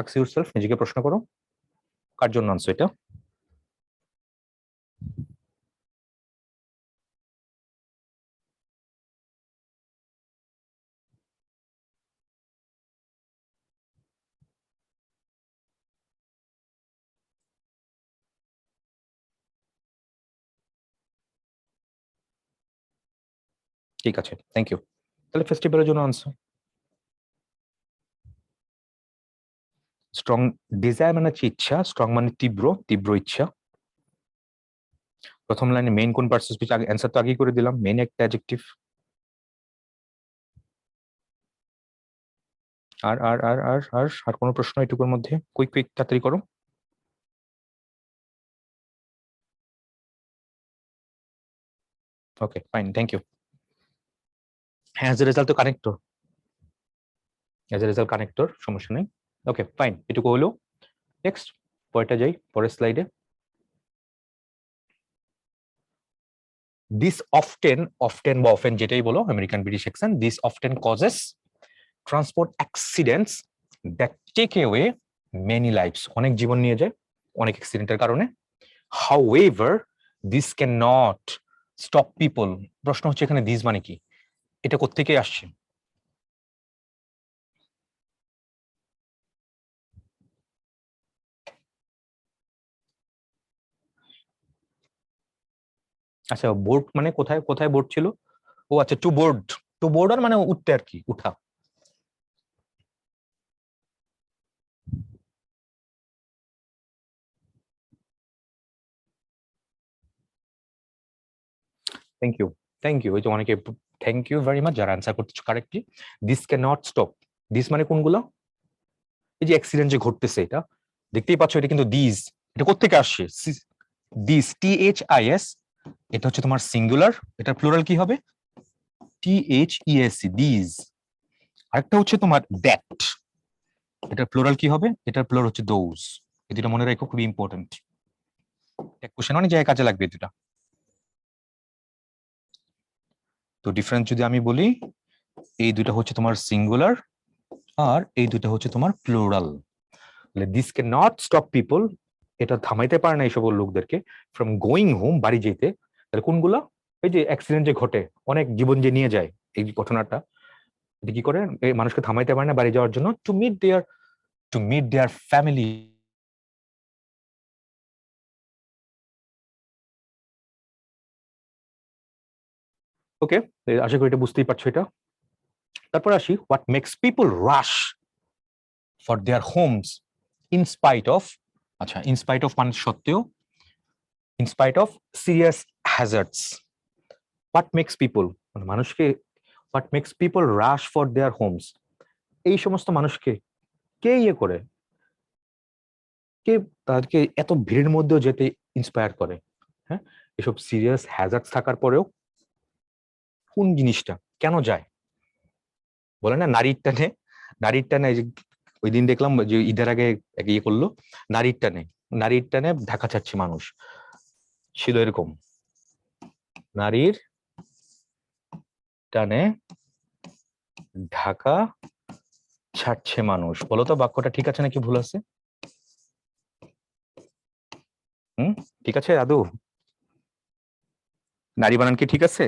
আস্ক ইউরসেলফ, নিজেকে প্রশ্ন করো, কার জন্য আনছো এটা। ঠিক আছে, থ্যাংক ইউ। তাহলে ফেস্টিভ্যালের জন্য আনছো। স্ট্রং ডিজায়ার মানে হচ্ছে ইচ্ছা, স্ট্রং মানে তীব্র, তীব্র ইচ্ছা। প্রথম লাইনে মেইন কোন পার্সন স্পিচ, আগে অ্যান্সার তো আগেই করে দিলাম, মেইন একটা অ্যাডজেক্টিভ। আর আর আর আর আর আর কোনো প্রশ্ন এটুকুর মধ্যে, কুইক কুইক তাড়াতাড়ি করো। Okay fine, thank you. হ্যাঁ, অ্যাজ এ রেজাল্ট তো connector, as a result connector, সমস্যা নেই। ওকে ফাইন, এটুকু হলো। নেক্সট, পরেরটা যাই, পরের স্লাইডে। দিস অফটেন, অফটেন বা অফেন যেটাই বলো, American British accent, this often causes transport accidents that take away many lives, অনেক জীবন নিয়ে যায় অনেক অ্যাক্সিডেন্টের কারণে। However this can not stop people, প্রশ্ন হচ্ছে এখানে দিস মানে কি, এটা কোত্থেকে আসছে। আচ্ছা, বোর্ড মানে কোথায় কোথায় বোর্ড ছিল, ও আচ্ছা, টু বোর্ড, টু বোর্ডার মানে উঠতে আর কি, উঠা। থ্যাংক ইউ, থ্যাংক ইউ, ওই যে অনেকে, থ্যাংক ইউ ভেরি মাচ যারা অ্যান্সার করতেছো correctly. This can not stop, this মানে কোনগুলো, এই যে অ্যাক্সিডেন্ট যে ঘটতেছে এটা দেখতেই পাচ্ছ, এটা কিন্তু দিস, এটা কোত্থেকে আসছে, দিস, THIS, এটা হচ্ছে তোমার সিঙ্গুলার, এটার প্লুরাল কি হবে, THESC, দিস। আরেকটা হচ্ছে তোমার দ্যাট, এটার প্লুরাল কি হবে, এটার প্লুরাল হচ্ছে দোজ। এই দুটো মনে রাখো, খুবই ইম্পর্টেন্ট, কোশ্চেন অনেক জায়গায় কাজে লাগবে দুটা। তো ডিফারেন্স যদি আমি বলি, এই দুটো হচ্ছে তোমার সিঙ্গুলার, আর এই দুটো হচ্ছে তোমার plural. This can not stop people, এটা থামাইতে পারে না এই সকল লোকদেরকে, ফ্রম গোয়িং হোম, বাড়ি যেতে। তাহলে কোনগুলা, এই যে অ্যাক্সিডেন্ট যে ঘটে, অনেক জীবন যে নিয়ে যায়, এই ঘটনাটা, এটা কি করে, এই মানুষকে থামাইতে পারে না বাড়ি যাওয়ার জন্য, to meet their family. Okay, আশা করি এটা বুঝতেই পারছো এটা। তারপর আসি, what makes people rush for their homes in spite of, আচ্ছা ইন স্পাইট অফ মানে সত্ত্বেও, in spite of serious hazards, what makes people মানে মানুষকে, what makes people rush for their homes, এই সমস্ত মানুষকে কে ইয়ে করে, কে তাদেরকে এত ভিড়ের মধ্যেও যেতে ইন্সপায়ার করে, হ্যাঁ, এসব সিরিয়াস হ্যাজার্ড থাকার পরেও কোন জিনিসটা কেন যায়? বলে না নারীর টানে এই যে ওই দিন দেখলাম যে ঈদের আগে এক ইয়ে করলো, নারীর টানে ঢাকা ছাড়ছে মানুষ, ছিল এরকম, নারীর টানে ঢাকা ছাড়ছে মানুষ। বলতো বাক্যটা ঠিক আছে নাকি ভুল আছে? ঠিক আছে আদৌ? নারী বানান কি ঠিক আছে?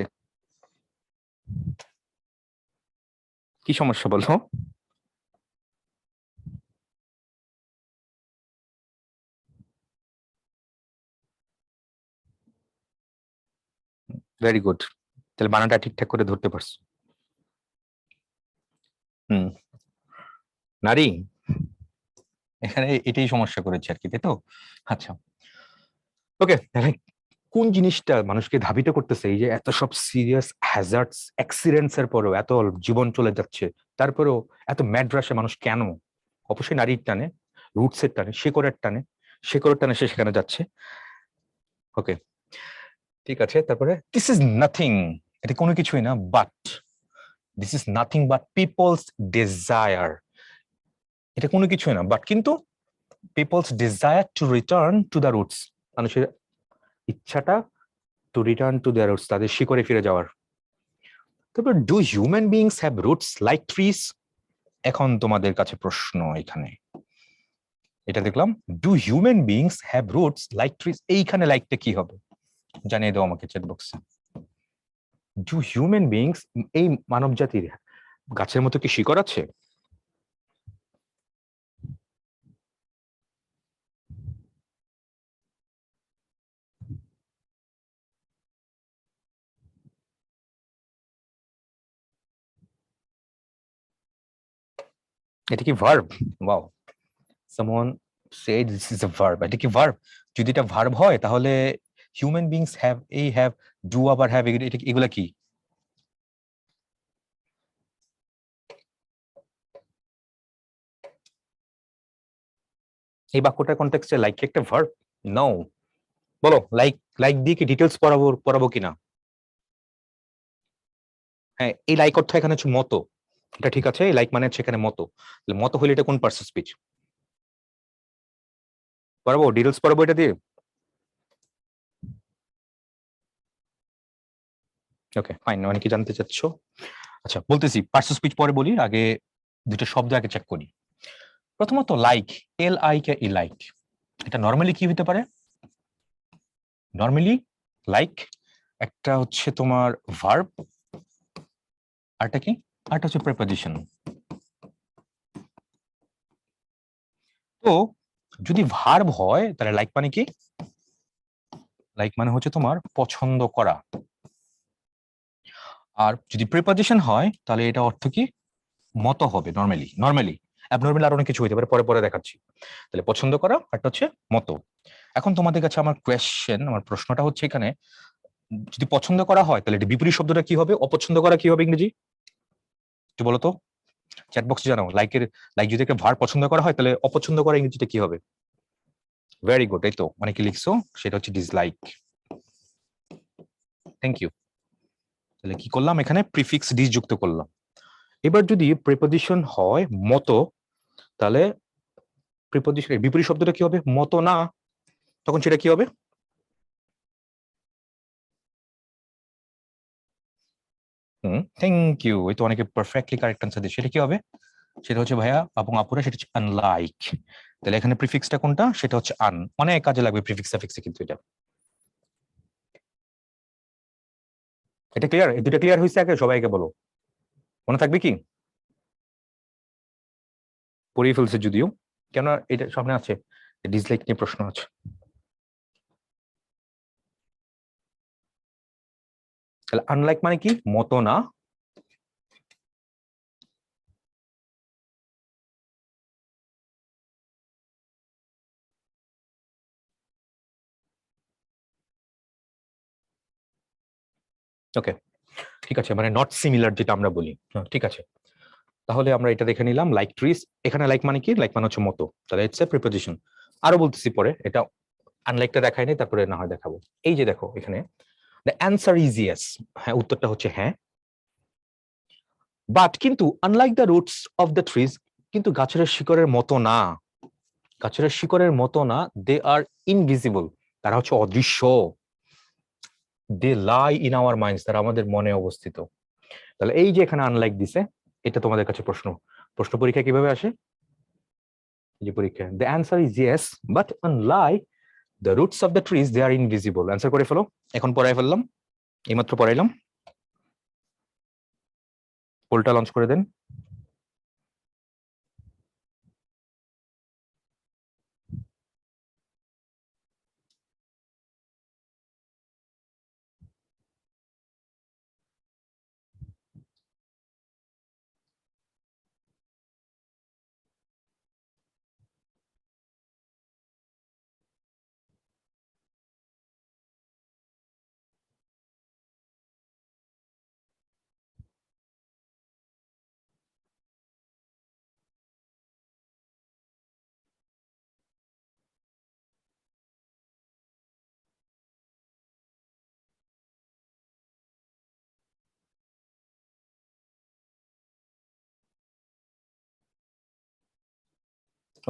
কি সমস্যা বলো? ভেরি গুড, তাহলে বানানটা ঠিকঠাক করে ধরতে পারছো। হুম, নারী, এখানে এটাই সমস্যা করেছে আর কি, তাই তো? আচ্ছা, ওকে, তাহলে কোন জিনিসটা মানুষকে ধাবিত করতেছে এই যে এত সব সিরিয়াস হ্যাজার্ডস অ্যাক্সিডেন্টস এর পরেও, এত জীবন চলে যাচ্ছে তারপরেও এত ম্যাড রাশে মানুষ কেন? অবশ্যই নারীর টানে, রুটস এর টানে, শেকড়ের টানে সে সেখানে যাচ্ছে। ওকে, ঠিক আছে, তারপরে দিস ইজ নাথিং, এটা কোনো কিছুই না, but this is nothing but people's desire, এটা কোনো কিছুই না বাট কিন্তু people's desire to return to the roots, মানুষের ইচ্ছাটা to return to their roots, তাদের শিকড়ে ফিরে যাওয়ার। তারপর do human beings have roots like trees? এখন তোমাদের কাছে প্রশ্ন এখানে, এটা দেখলাম do human beings have roots like trees, এইখানে লাইকটা কি হবে জানিয়ে দাও আমাকে চ্যাট বক্সে। ডু হিউম্যান বিংস, এই মানব জাতির গাছের মতো কি শিকড় আছে? এটা কি verb? Wow, someone said this is a verb. এটা কি ভার্ব? যদি এটা ভার্ব হয় তাহলে হিউম্যান বিংস হ্যাভ, এই হ্যাভ, ডু আবার হ্যাভ, এটা এগুলা কি? এই বাক্যটার কনটেক্সটে লাইক কি একটা ভার্ব? নো। বলো, লাইক লাইক দিয়ে কি ডিটেলস পড়াবো কিনা? হ্যাঁ, এই লাইক অর্থ এখানে হচ্ছে মতো, এটা ঠিক আছে, লাইক মানে হচ্ছে এখানে মতো, মতো হলে এটা কোন পার্সন স্পিচ? পড়াবো, ডিটেলস পড়াবো এটা দিয়ে? ওকে ফাইন, মানে কি জানতে চাচ্ছ? আচ্ছা বলতেছি, পার্সন স্পিচ পরে বলি, আগে দুটো শব্দ আগে চেক করি। প্রথমত লাইক, LIKE, লাইক, এটা নর্মালি কি হতে পারে? নর্মালি লাইক একটা হচ্ছে তোমার ভার্ব, আরটা কি? আরটা হচ্ছে প্রিপোজিশন। তো যদি ভার্ব হয় তাহলে লাইক মানে কি? লাইক মানে হচ্ছে তোমার পছন্দ করা। আর যদি প্রিপোজিশন হয় তাহলে এটা অর্থ কি? মতো হবে। নর্মালি অ্যাবনর্মালি আরো অনেক কিছু হইতে পারে, পরে পরে দেখাচ্ছি। তাহলে পছন্দ করা একটা হচ্ছে মতো। এখন তোমাদের কাছে আমার কোয়েশ্চেন, আমার প্রশ্নটা হচ্ছে এখানে, যদি পছন্দ করা হয় তাহলে বিপরীত শব্দটা কি হবে? অপছন্দ করা কি হবে ইংরেজি? একটু বলো তো, চ্যাট বক্সে জানাও। লাইক যদি একটা ভার্ব পছন্দ করা হয় তাহলে অপছন্দ করা ইংরেজিতে কি হবে? ভেরি গুড, এই তো অনেকে লিখছো, সেটা হচ্ছে ডিসলাইক। Thank you. তাহলে কি করলাম এখানে? প্রিফিক্স ডিস যুক্ত করলাম। এবার যদি প্রিপোজিশন হয় মতো, তাহলে প্রিপোজিশনের বিপরীত শব্দটা কি হবে? মতো না, তখন সেটা কি হবে? থ্যাংক ইউ, এই তো অনেকে পারফেক্টলি কারেক্ট আনসার দিচ্ছে। সেটা কি হবে? সেটা হচ্ছে ভাইয়া এবং আপুরা, সেটা হচ্ছে আনলাইক। তাহলে এখানে প্রিফিক্সটা কোনটা? সেটা হচ্ছে আন, অনেক কাজে লাগবে প্রিফিক্স সাফিক্সে কিন্তু এটা। এটা ক্লিয়ার? এই দুটো ক্লিয়ার হয়েছে আগে সবাইকে বলো, মনে থাকবে কি? পড়িয়ে ফেলছে যদিও, কেন এটা সামনে আছে, ডিসলাইক নিয়ে প্রশ্ন আছে। তাহলে আনলাইক মানে কি? মতো না। ওকে, ঠিক আছে, মানে নট সিমিলার যেটা আমরা বলি। ঠিক আছে, তাহলে আমরা এটা দেখে নিলাম লাইক ট্রিজ। এখানে লাইক মানে কি? লাইক মানে হচ্ছে মতো, তাহলে ইটস এ প্রিপোজিশন। আরো বলতেছি পরে, এটা আনলাইকটা দেখাই নাই, তারপরে না হয় দেখাবো। এই যে দেখো এখানে দ্য অ্যান্সার ইজ ইয়েস, হ্যাঁ উত্তরটা হচ্ছে হ্যাঁ। বাট কিন্তু unlike the roots of the trees, কিন্তু গাছের শিকড়ের মতো না, গাছের শিকড়ের মতো না, দে আর ইনভিজিবল, তারা হচ্ছে অদৃশ্য। দে লাই ইন আওয়ার মাইন্ডস, তারা আমাদের মনে অবস্থিত। তাহলে এই যে এখানে আনলাইক দিছে, এটা তোমাদের কাছে প্রশ্ন, প্রশ্ন পরীক্ষা কিভাবে আসে, যে পরীক্ষা the answer is yes but unlike the roots of the trees they are invisible. Answer করে ফেলো, এখন পড়াই ফেললাম, এইমাত্র পড়াইলাম, পোলটা লঞ্চ করে দেন।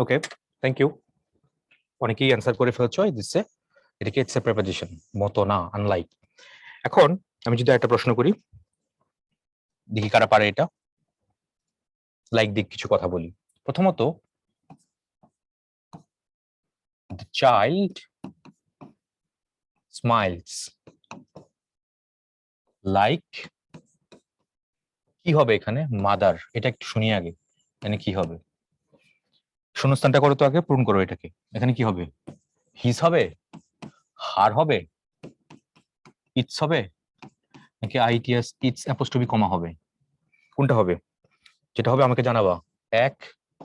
ওকে, থ্যাংক ইউ। অনেকেই অ্যান্সার করে ফেলছো, দিচ্ছে এটাকে ইটস এ প্রেপোজিশন, মতো না, আনলাইক। এখন আমি যদি একটা প্রশ্ন করি, দেখি কারা পারে এটা, লাইক দিক কিছু কথা বলি। প্রথমত, the child smiles like, কি হবে এখানে, মাদার, এটা একটু শুনি আগে, এখানে কি হবে, শূন্যস্থানটা করো তো আগে, পূরণ করো এটাকে। এখানে কি হবে, হিজ হবে, হার হবে, ইটস হবে, নাকি আইটিএস ইটস অ্যাপোস্ট্রফি কমা হবে, কোনটা হবে? যেটা হবে আমাকে জানাবা, 1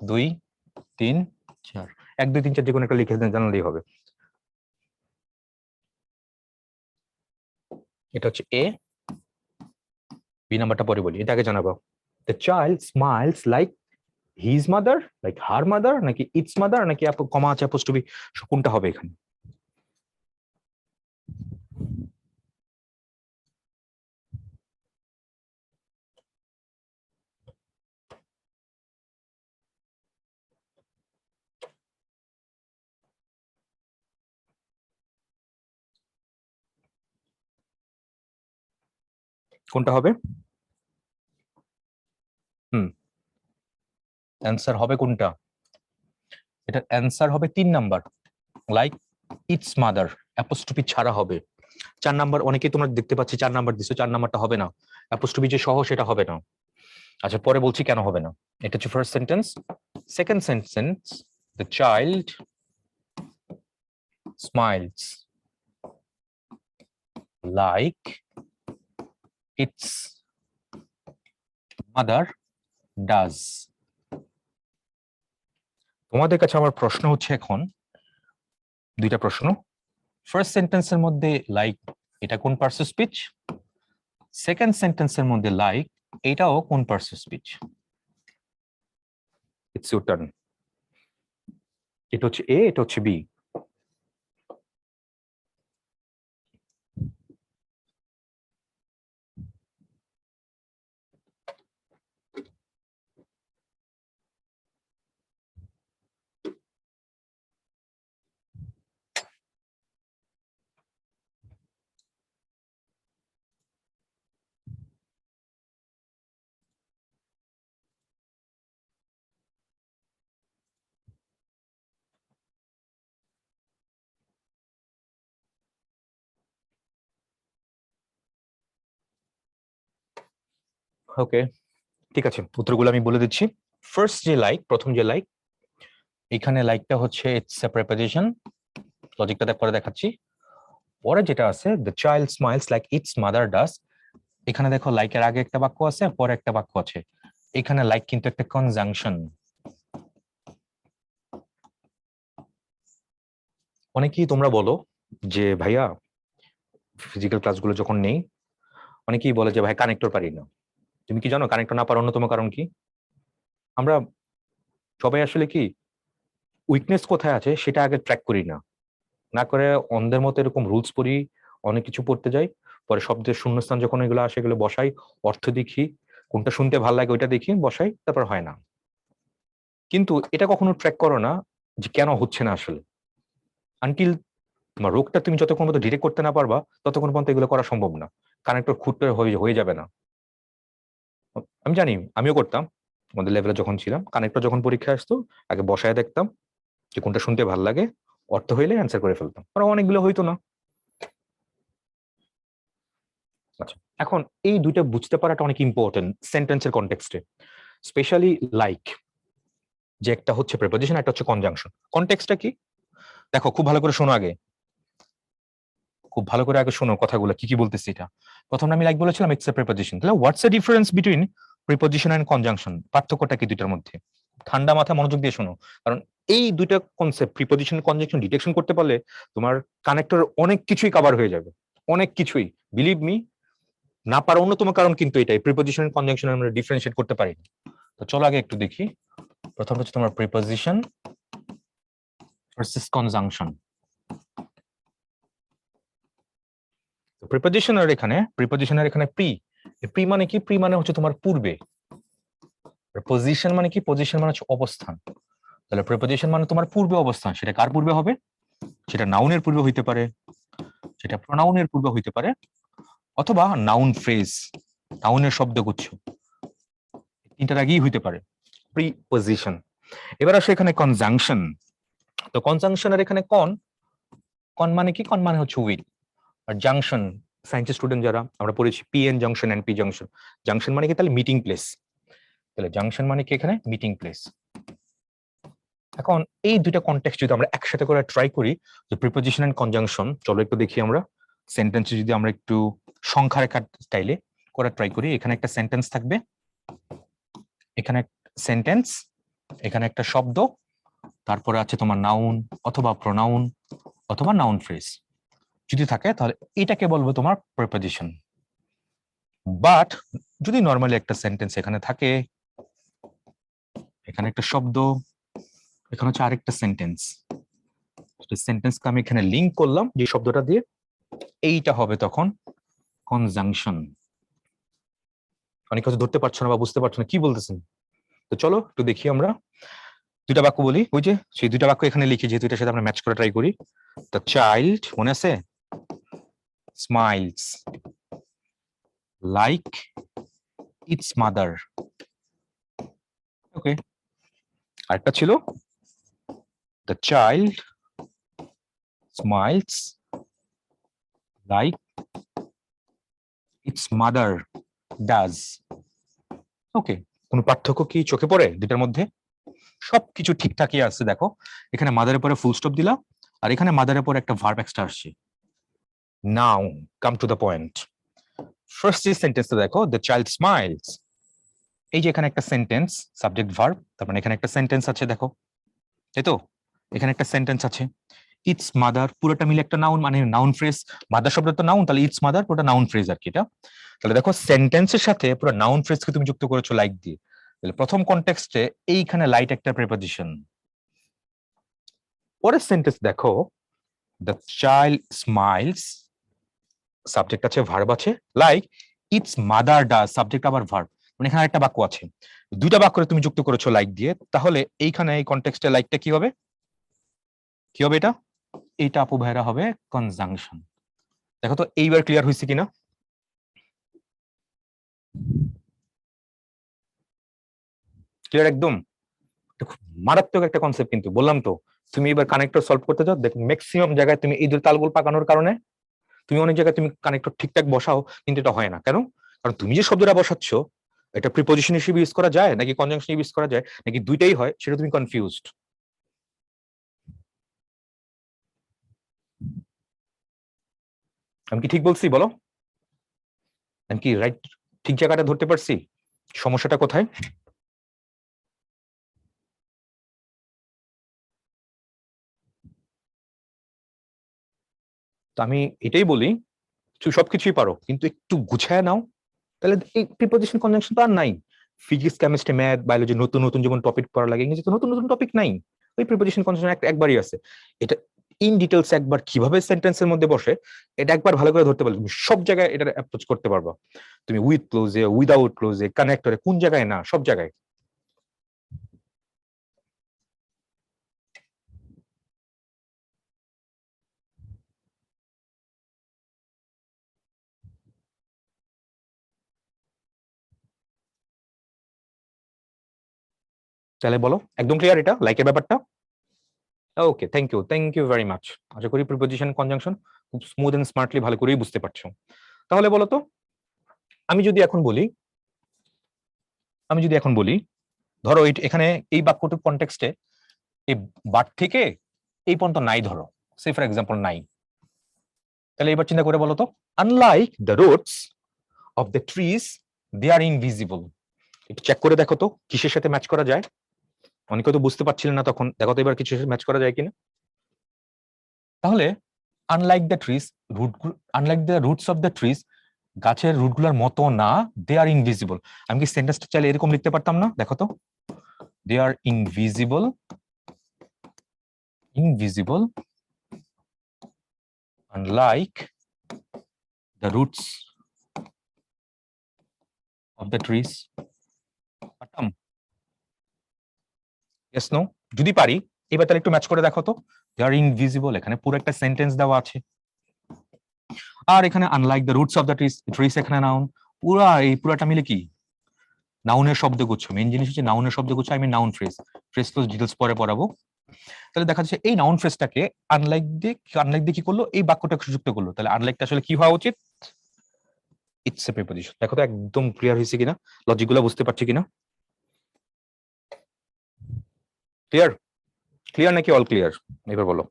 2 3 4, 1 2 3 4 যে কোনো একটা লিখে জানালেই হবে। এটা হচ্ছে এ, বি নাম্বারটা পরে বলি, এটা আগে জানাবো। The child smiles like his mother, like her mother, নাকি ইটস মাদার, নাকি কমা আছে অ্যাপোস্ট্রফি, কোনটা হবে এখানে? কোনটা হবে? হুম, অ্যান্সার হবে কোনটা? এটার অ্যান্সার হবে 3 number, like its mother, apostrophe ছাড়া হবে। 4 নাম্বার অনেকেই তোমরা দেখতে পাচ্ছি 4 নাম্বার দিছো, 4 নাম্বারটা হবে না, অ্যাপোস্ট্রফি যে সহ সেটা হবে না। আচ্ছা পরে বলছি কেন হবে না। এটা হচ্ছে first sentence. Second sentence, the child smiles like its mother does. তোমাদের কাছে আমার প্রশ্ন হচ্ছে এখন দুইটা প্রশ্ন। ফার্স্ট সেন্টেন্সের মধ্যে লাইক এটা কোন পার্টস অফ স্পিচ, সেকেন্ড সেন্টেন্সের মধ্যে লাইক এটাও কোন parts of speech? It's your turn. এটা হচ্ছে এ, এটা হচ্ছে বি। ওকে, ঠিক আছে, উত্তরগুলো আমি বলে দিচ্ছি। ফার্স্ট যে লাইক, প্রথম যে লাইক, এখানে লাইকটা হচ্ছে ইটস এ প্রেপোজিশন, লজিকটা পরে দেখাচ্ছি। পরে যেটা আছে the child smiles like its mother does, এখানে দেখো লাইকের আগে একটা বাক্য আছে, পরে একটা বাক্য আছে। এখানে লাইক কিন্তু একটা কনজাংশন। অনেকেই তোমরা বলো যে ভাইয়া ফিজিক্যাল ক্লাসগুলো যখন নেই, অনেকেই বলে যে ভাই কানেক্টর পারি না। তুমি কি জানো কানেক্টর না পারার অন্যতম কারণ কি? আমরা সবাই আসলে কি উইকনেস কোথায় আছে সেটা আগে ট্র্যাক করি না, না করে অন্ধের মতো এরকম রুলস পড়ি, অনেক কিছু পড়তে যাই, পরে শব্দের শূন্যস্থান যখন এগুলো আসে এগুলো বসাই, অর্থ দেখি, কোনটা শুনতে ভালো লাগে ওইটা দেখি বসাই, তারপর হয় না। কিন্তু এটা কখনো ট্র্যাক করো না যে কেন হচ্ছে না আসলে। আনটিল তোমার রোগটা তুমি যতক্ষণ পর্যন্ত ডিটেক্ট করতে না পারবা ততক্ষণ পর্যন্ত এগুলো করা সম্ভব না। কানেক্টর খুঁট করে হয়ে যাবে না। আমি জানি, আমিও করতাম আমাদের লেভেলে যখন ছিলাম, কানেক্টর যখন পরীক্ষা আসতো আগে বসায় দেখতাম যে কোনটা শুনতে ভালো লাগে, অর্থ হইলে অ্যান্সার করে ফেলতাম, আর অনেকগুলো হইতো না। আচ্ছা, এখন এই দুইটা বুঝতে পারাটা অনেক ইম্পর্টেন্ট সেন্টেন্সের কনটেক্সটে, স্পেশালি লাইক, যে একটা হচ্ছে প্রিপোজিশন, একটা হচ্ছে কনজাংশন। কনটেক্সটটা কি দেখো, খুব ভালো করে শোনো আগে, খুব ভালো করে আগে শোনো কথাগুলো কি কি বলতেছি। এটা প্রথমে আমি লাইক বলেছিলাম ইটস এ প্রিপোজিশন, তাহলে what's a difference between preposition and conjunction, পার্থক্যটা কি দুইটার মধ্যে? ঠান্ডা মাথায় মনোযোগ দিয়ে শোনো, কারণ এই দুইটা কনসেপ্ট প্রিপোজিশন কনজাংশন ডিটেকশন করতে পারলে তোমার কানেক্টর অনেক কিছুই কভার হয়ে যাবে, অনেক কিছুই। বিলিভ মি, না পারার অন্যতম কারণ কিন্তু এটাই, প্রিপোজিশন কনজাংশন আমরা ডিফারেন্সিয়েট করতে পারি। তো চলো আগে একটু দেখি, প্রথম হচ্ছে তোমার প্রিপোজিশন ভার্সেস কনজাংশন। প্রিপোজিশনের এখানে প্রি, প্রি মানে কি? প্রি মানে হচ্ছে তোমার পূর্বে। পজিশন মানে কি? পজিশন মানে হচ্ছে অবস্থান। তাহলে প্রিপোজিশন মানে তোমার পূর্বে অবস্থান। সেটা কার পূর্বে হবে? সেটা নাউনের পূর্বে হইতে পারে, সেটা প্রোনাউনের পূর্বে হইতে পারে, অথবা নাউন ফ্রেজ, নাউনের শব্দগুচ্ছ, তিনটার আগেই হইতে পারে প্রিপোজিশন। এবার আসে এখানে কনজাংশন। তো কনজাংশনের এখানে কন, কন মানে কি? কন মানে হচ্ছে উইথ। আর জাংশন, সায়েন্স স্টুডেন্ট যারা আমরা পড়েছি PN junction and P junction, junction মানে কি? তাহলে মিটিং প্লেস। তাহলে জাংশন মানে কি? এখানে মিটিং প্লেস। এখন এই দুইটা কনটেক্সট যদি আমরা একসাথে করে ট্রাই করি, যে প্রিপোজিশন এন্ড কনজাংশন, চলো একটু দেখি আমরা সেন্টেন্সে যদি আমরা একটু সংখ্যা রেখার স্টাইলে করে ট্রাই করি। এখানে একটা সেন্টেন্স থাকবে, এখানে সেন্টেন্স, এখানে একটা শব্দ, তারপরে আছে তোমার নাউন অথবা প্রোনাউন অথবা নাউন ফ্রেজ যদি থাকে, তাহলে এটাকে বলবো তোমার প্রিপোজিশন। বাট যদি নর্মালি একটা সেন্টেন্স এখানে থাকে, এখানে একটা শব্দ, এখানে হচ্ছে আরেকটা সেন্টেন্স, সেন্টেন্সকে আমি এখানে লিংক করলাম যে শব্দটা দিয়ে, এইটা হবে তখন কনজাংশন। অনেক কিছু ধরতে পারছো না বা বুঝতে পারছো না কি বলতেছেন। তো চলো একটু দেখি আমরা দুইটা বাক্য বলি, ওই যে সেই দুইটা বাক্য এখানে লিখি, যেহেতু এটার সাথে আমরা ম্যাচ করে ট্রাই করি। দ্য চাইল্ড, মনে আছে, smiles like its mother. Okay, আরেকটা ছিল the child smiles like its mother does. Okay, কোনো পার্থক্য কি চোখে পড়ে দুটার মধ্যে? সবকিছু ঠিকঠাকই আছে। দেখো এখানে মাদারের পরে ফুল স্টপ দিলাম, আর এখানে মাদারের পরে একটা ভার্ব এক্সট্রা আসছে। Now come to the point. First যে সেন্টেন্সটা দেখো, দ্য চাইল্ড স্মাইলস, এই যে এখানে একটা সেন্টেন্স, সাবজেক্ট ভার্ব, তার মানে এখানে একটা সেন্টেন্স আছে দেখো, তাই তো? এখানে একটা সেন্টেন্স আছে। ইটস মাদার পুরোটা মিলে একটা নাউন, মানে নাউন ফ্রেজ। মাদার শব্দ তো নাউন, তাহলে ইটস মাদার পুরোটা নাউন ফ্রেজ আর কি এটা। তাহলে দেখো সেন্টেন্সের সাথে পুরো নাউন ফ্রেজকে তুমি যুক্ত করেছো লাইক দিয়ে। তাহলে প্রথম কনটেক্সটে এইখানে লাইট একটা প্রিপোজিশন। পরের সেন্টেন্স দেখো, দ্য চাইল্ড স্মাইলস, সাবজেক্ট আছে ভার্ব আছে, like its mother does, subject আবার ভার্ব, মানে এখানে একটা বাক্য আছে, দুইটা বাক্য তুমি যুক্ত করেছো লাইক দিয়ে। তাহলে এইখানে এই কনটেক্সটে লাইকটা কি হবে? কি হবে এটা? এইটা আপু ভাইরা হবে কনজাংশন। দেখো তো এইবার ক্লিয়ার হয়েছে কিনা? ক্লিয়ার একদম? মারাত্মক একটা কনসেপ্ট কিন্তু, বললাম তো। তুমি এবার কানেক্টর সলভ করতে যাও, দেখো ম্যাক্সিমাম জায়গায় তুমি এই দুটো তালগোল পাকানোর কারণে তুমি অনেক জায়গায় তুমি কানেক্টর ঠিকঠাক বসাও, কিন্তু এটা হয় না কেন? কারণ তুমি যে শব্দটা বসাচ্ছ, এটা প্রিপোজিশন হিসেবে ইউজ করা যায় নাকি কনজাংশন ইউজ করা যায় নাকি দুইটাই হয়, সেটা তুমি কনফিউজড। আমি কি ঠিক বলছি বলো? আমি কি রাইট, ঠিক জায়গাটা ধরতে পারছি? সমস্যাটা কোথায়? তো আমি এটাই বলি, তুমি সবকিছুই পারো কিন্তু একটু গুছায় নাও, তাহলে এই প্রিপোজিশন কনজাংশন তো আর নাই। ফিজিক্স, কেমিস্ট্রি, ম্যাথ, বায়োলজি নতুন নতুন যেমন টপিক পড়া লাগে, ইংরেজিতে নতুন নতুন টপিক নাই, ওই প্রিপোজিশন কনজাংশন একবারই আছে। এটা ইন ডিটেলস একবার কিভাবে সেন্টেন্সের মধ্যে বসে এটা একবার ভালো করে ধরতে পারলে তুমি সব জায়গায় এটা অ্যাপ্রোচ করতে পারবা। তুমি উইথ ক্লোজে, উইদাউট ক্লোজে, কানেক্টরে, কোন জায়গায় না, সব জায়গায়। তাহলে বলো, একদম ক্লিয়ার এটা লাইকের ব্যাপারটা? ওকে, থ্যাংক ইউ ভেরি মাচ। আশা করি প্রিপোজিশন কনজাংশন খুব স্মুথ এন্ড স্মার্টলি ভালো করেই বুঝতে পারছো। তাহলে বলো তো, আমি যদি এখন বলি, ধরো এখানে এই বাক্যটির কনটেক্সটে এই বাট থেকে এই পর্যন্ত নাই ধরো, সে ফর এক্সাম্পল নাই। তাহলে এবার চিন্তা করে বলো তো, unlike the roots of the trees they are invisible. একটু চেক করে দেখো তো কিসের সাথে ম্যাচ করা যায়। অনেকে তো বুঝতে পারছিলেন না তখন, দেখো তো এবার কিসের সাথে ম্যাচ করা যায় কিনা। তাহলে unlike the trees, unlike the roots of the trees, গাছের রুটগুলোর মতো না, দে আর ইনভিজিবল। আমি কি সেন্টেন্সটা চাইলে এরকম লিখতে পারতাম না? দেখো তো, দে are invisible, unlike the roots of the trees. পারতাম? Yes, no? যদি পারি, এবার তাহলে একটু ম্যাচ করে দেখো তো। দে আর ইনভিজিবল, এখানে পুরো একটা সেন্টেন্স দেওয়া আছে। আর এখানে unlike the roots of the trees, trees এখানে নাউন, পুরাটা মিলে কি নাউনের শব্দগুচ্ছ। মেইন জিনিস হচ্ছে নাউনের শব্দগুচ্ছ, আমি নাউন ফ্রেজ। ফ্রেজ তো ডিটেলস পরে পড়াবো। তাহলে দেখা যাচ্ছে এই নাউন ফ্রেজটাকে আনলাইক দিয়ে কি করলো, এই বাক্যটা যুক্ত করলো। তাহলে আনলাইকটা আসলে কি হওয়া উচিত? It's a preposition. দেখো তো একদম ক্লিয়ার হয়েছে কিনা, লজিকগুলো বুঝতে পারছি কিনা। ক্লিয়ার? ক্লিয়ার নাকি অল ক্লিয়ার? এবার বলো।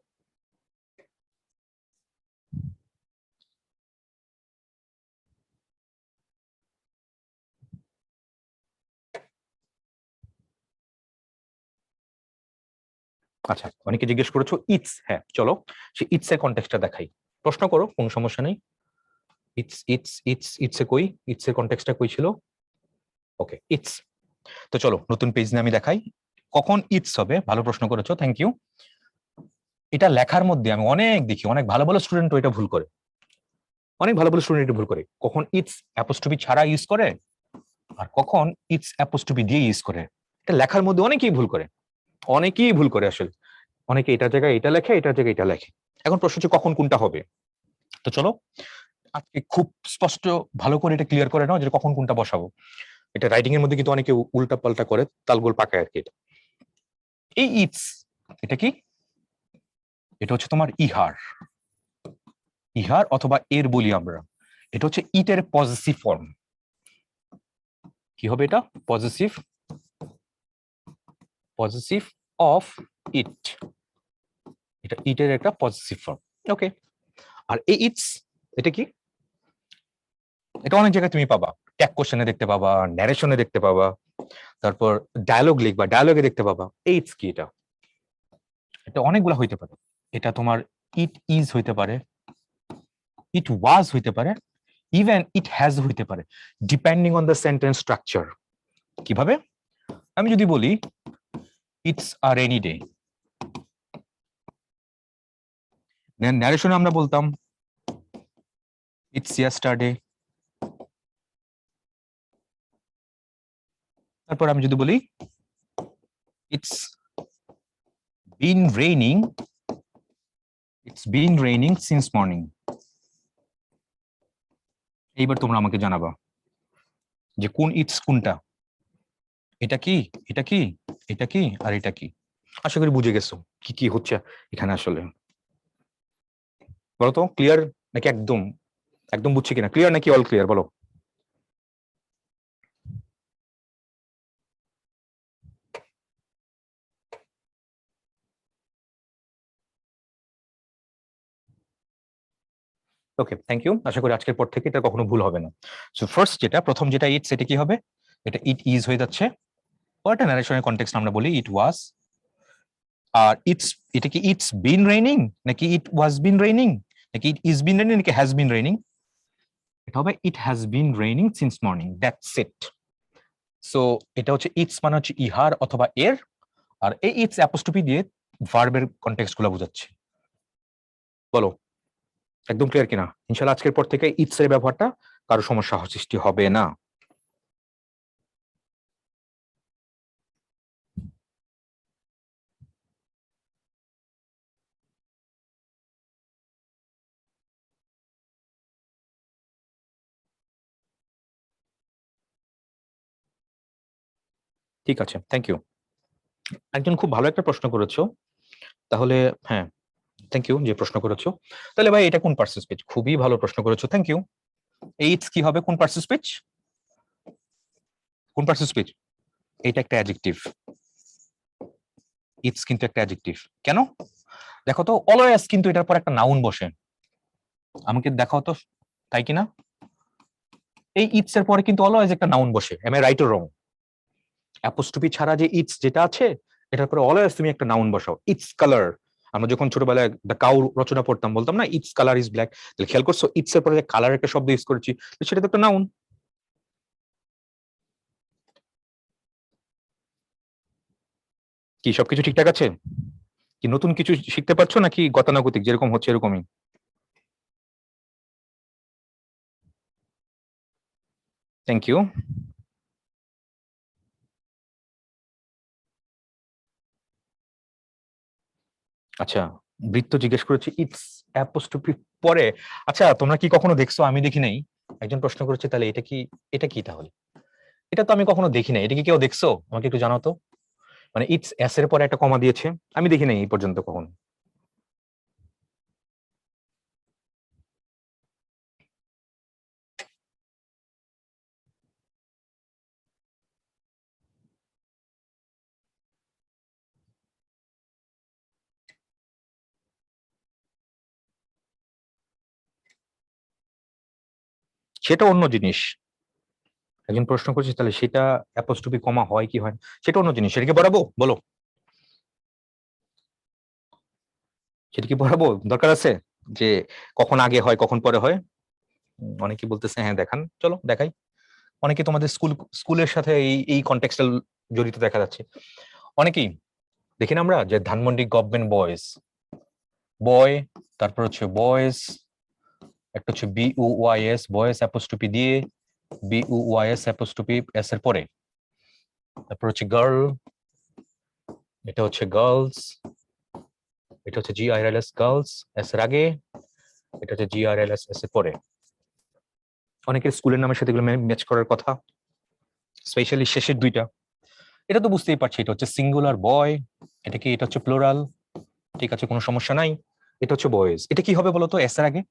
আচ্ছা, অনেকে জিজ্ঞেস করেছো ইটস। হ্যাঁ, চলো সে ইটস এর কনটেক্সটটা দেখাই। প্রশ্ন করো, কোনো সমস্যা নেই। ইটস এ কই, ইটস এর কনটেক্সটটা কই ছিল? ওকে, ইটস। তো চলো নতুন পেজ নিয়ে আমি দেখাই কখন ইটস হবে। ভালো প্রশ্ন করেছো, থ্যাংক ইউ। এটা লেখার মধ্যে আমি অনেক দেখি, অনেক ভালো ভালো স্টুডেন্ট এটা ভুল করে, কখন ইটস অ্যাপোস্ট্রফি ছাড়া ইউজ করে আর কখন ইটস অ্যাপোস্ট্রফি দিয়ে ইউজ করে। এটা লেখার মধ্যে অনেকেই ভুল করে আসলে। অনেকে এটার জায়গায় এটা লেখে, এটার জায়গায় এটা লেখে। এখন প্রশ্ন হচ্ছে কখন কোনটা হবে। তো চলো আজকে খুব স্পষ্ট ভালো করে এটা ক্লিয়ার করে নাও যে কখন কোনটা বসাবো। এটা রাইটিং এর মধ্যে কিন্তু অনেকে উল্টা পাল্টা করে, তালগোল পাকায় আর কি। এই ইটস, এটা কি? এটা হচ্ছে তোমার ইহার অথবা এর বলি আমরা। এটা হচ্ছে ইটের পজিটিভ ফর্ম। কি হবে এটা? Positive of it. এটা ইটের একটা পজিটিভ ফর্ম। ওকে, আর এই ইটস এটা কি? এটা অনেক জায়গায় তুমি পাবা, ট্যাগ কোশ্চেনে দেখতে পাবা, ন্যারেশনে দেখতে পাবা, তারপর ডায়ালগ লিখবা, ডায়ালগে দেখতে পাবা। এইটস কি? এটা অনেকগুলো হইতে পারে। এটা তোমার ইট ইজ হইতে পারে, ইট ওয়াজ হইতে পারে, ইভেন ইট হ্যাজ হইতে পারে, depending on the sentence structure. কিভাবে? আমি যদি বলি ইটস আ রেনি ডে, ন্যারেশনে আমরা বলতাম ইটস ইয়েস্টারডে। তারপর আমি যদি বলি it's been raining since morning. এইবার তোমরা আমাকে জানাবা যে কোন ইটস কোনটা। এটা কি, এটা কি, এটা কি, আর এটা কি? আশা করি বুঝে গেছো কি কি হচ্ছে এখানে আসলে। বলো তো ক্লিয়ার নাকি একদম একদম বুঝছি কিনা, ক্লিয়ার নাকি অল ক্লিয়ার বলো। ওকে, থ্যাংক ইউ। আশা করি আজকের পর থেকে এটা কখনো ভুল হবে না। সো ফার্স্ট প্রথম যেটা ইট, সেটা কি হবে? এটা ইট ইজ হয়ে যাচ্ছে। পরেরটা ন্যারেশনের কনটেক্সট আমরা বলি ইট ওয়াজ। আর এটা কি ইটস বিন রেইনিং নাকি ইট ওয়াজ বিন রেইনিং নাকি ইট ইজ বিন রেইনিং নাকি হ্যাজ বিন রেইনিং? এটা হবে it has been raining since morning, that's it. So এটা হচ্ছে ইটস মানে হচ্ছে ইহার অথবা এর, আর এই ইটস অ্যাপোস্ট্রফি দিয়ে ভার্বের কনটেক্সট গুলো বোঝাচ্ছে। বলো একদম ক্লিয়ার কিনা? ইনশাআল্লাহ আজকের পর থেকে ইটস এর ব্যবহারটা কারো সমস্যা সৃষ্টি হবে না। ঠিক আছে, থ্যাংক ইউ। একজন খুব ভালো একটা প্রশ্ন করেছো। তাহলে হ্যাঁ, থ্যাংক ইউ যে প্রশ্ন করেছো। তাহলে ভাই এটা কোন পার্সেন্ট স্পিচ? খুবই ভালো প্রশ্ন করেছো, থ্যাংক ইউ। এইটস কি হবে? কোন পার্সেন্ট স্পিচ? কোন পার্সেন্ট স্পিচ? এটা একটা অ্যাডজেক্টিভ। ইটস কিন্তু একটা অ্যাডজেক্টিভ। কেন? দেখো তো, অলওয়েজ কিন্তু এটার পর একটা নাউন বসে। আমাকে দেখাও তো, তাই কিনা? এই ইটস এর পরে কিন্তু অলওয়েজ একটা নাউন বসে। Am I right or wrong? Apostrophe ছাড়া যে ইটস যেটা আছে, এটার পরে অলওয়েজ তুমি একটা নাউন বসাও। It's colour. আমরা যখন ছোটবেলায় দ্য কাউ রচনা পড়তাম, বলতাম না ইটস কালার ইজ ব্ল্যাক। তাহলে খেয়াল করছো ইটস এর পরে যে কালার একটা শব্দ ইউজ করেছি, সেটা তো একটা নাউন। কি সবকিছু ঠিকঠাক আছে? কি নতুন কিছু শিখতে পারছো নাকি গতানুগতিক যেরকম হচ্ছে এরকমই? Thank you. আচ্ছা, বৃত্ত জিজ্ঞেস করেছে ইটস অ্যাপোস্ট্রোফি পরে। আচ্ছা, তোমরা কি কখনো দেখছো? আমি দেখি নাই। একজন প্রশ্ন করেছে, তাহলে এটা কি? এটা কি তাহলে? এটা তো আমি কখনো দেখি নাই। এটা কি কেউ দেখছো? আমাকে একটু জানাও তো। মানে ইটস এস এর পরে একটা কমা দিয়েছে, আমি দেখি নাই এই পর্যন্ত কখনো। সেটা অন্য জিনিস। একজন প্রশ্ন করছে, তাহলে সেটা অ্যাপোস্ট্রোফি কমা হয় কি হয় না? সেটা অন্য জিনিস। সেটা কি পড়াবো? বলো, সেটা কি পড়াবো? দরকার আছে যে কখন আগে হয় কখন পরে হয়? অনেকে বলতেছে হ্যাঁ দেখান, চলো দেখাই। অনেকে তোমাদের স্কুলের সাথে এই কন্টেক্সটাল জড়িত দেখা যাচ্ছে অনেকেই। দেখি না আমরা যে ধানমন্ডি গভর্নমেন্ট বয়েজ, বয়, তারপর হচ্ছে বয়েজ, একটা হচ্ছে BUYS, বয়েজ অ্যাপোস্ট্রোফি দিয়ে, BUYS অ্যাপোস্ট্রোফি এস এর পরে, তারপর হচ্ছে গার্ল, এটা হচ্ছে গার্লস, এটা হচ্ছে GIRLS গার্লস এস এর আগে, এটা হচ্ছে GRLS এস এর পরে। অনেকের স্কুলের নামের সাথে এগুলো ম্যাচ করার কথা, স্পেশালি শেষের দুইটা। এটা তো বুঝতেই পারছি, এটা হচ্ছে সিঙ্গুলার বয়, এটা কি? এটা হচ্ছে প্লুরাল। ঠিক আছে, কোনো সমস্যা নাই। এটা হচ্ছে বয়েজ। এটা কি হবে বলতো এস এর আগে?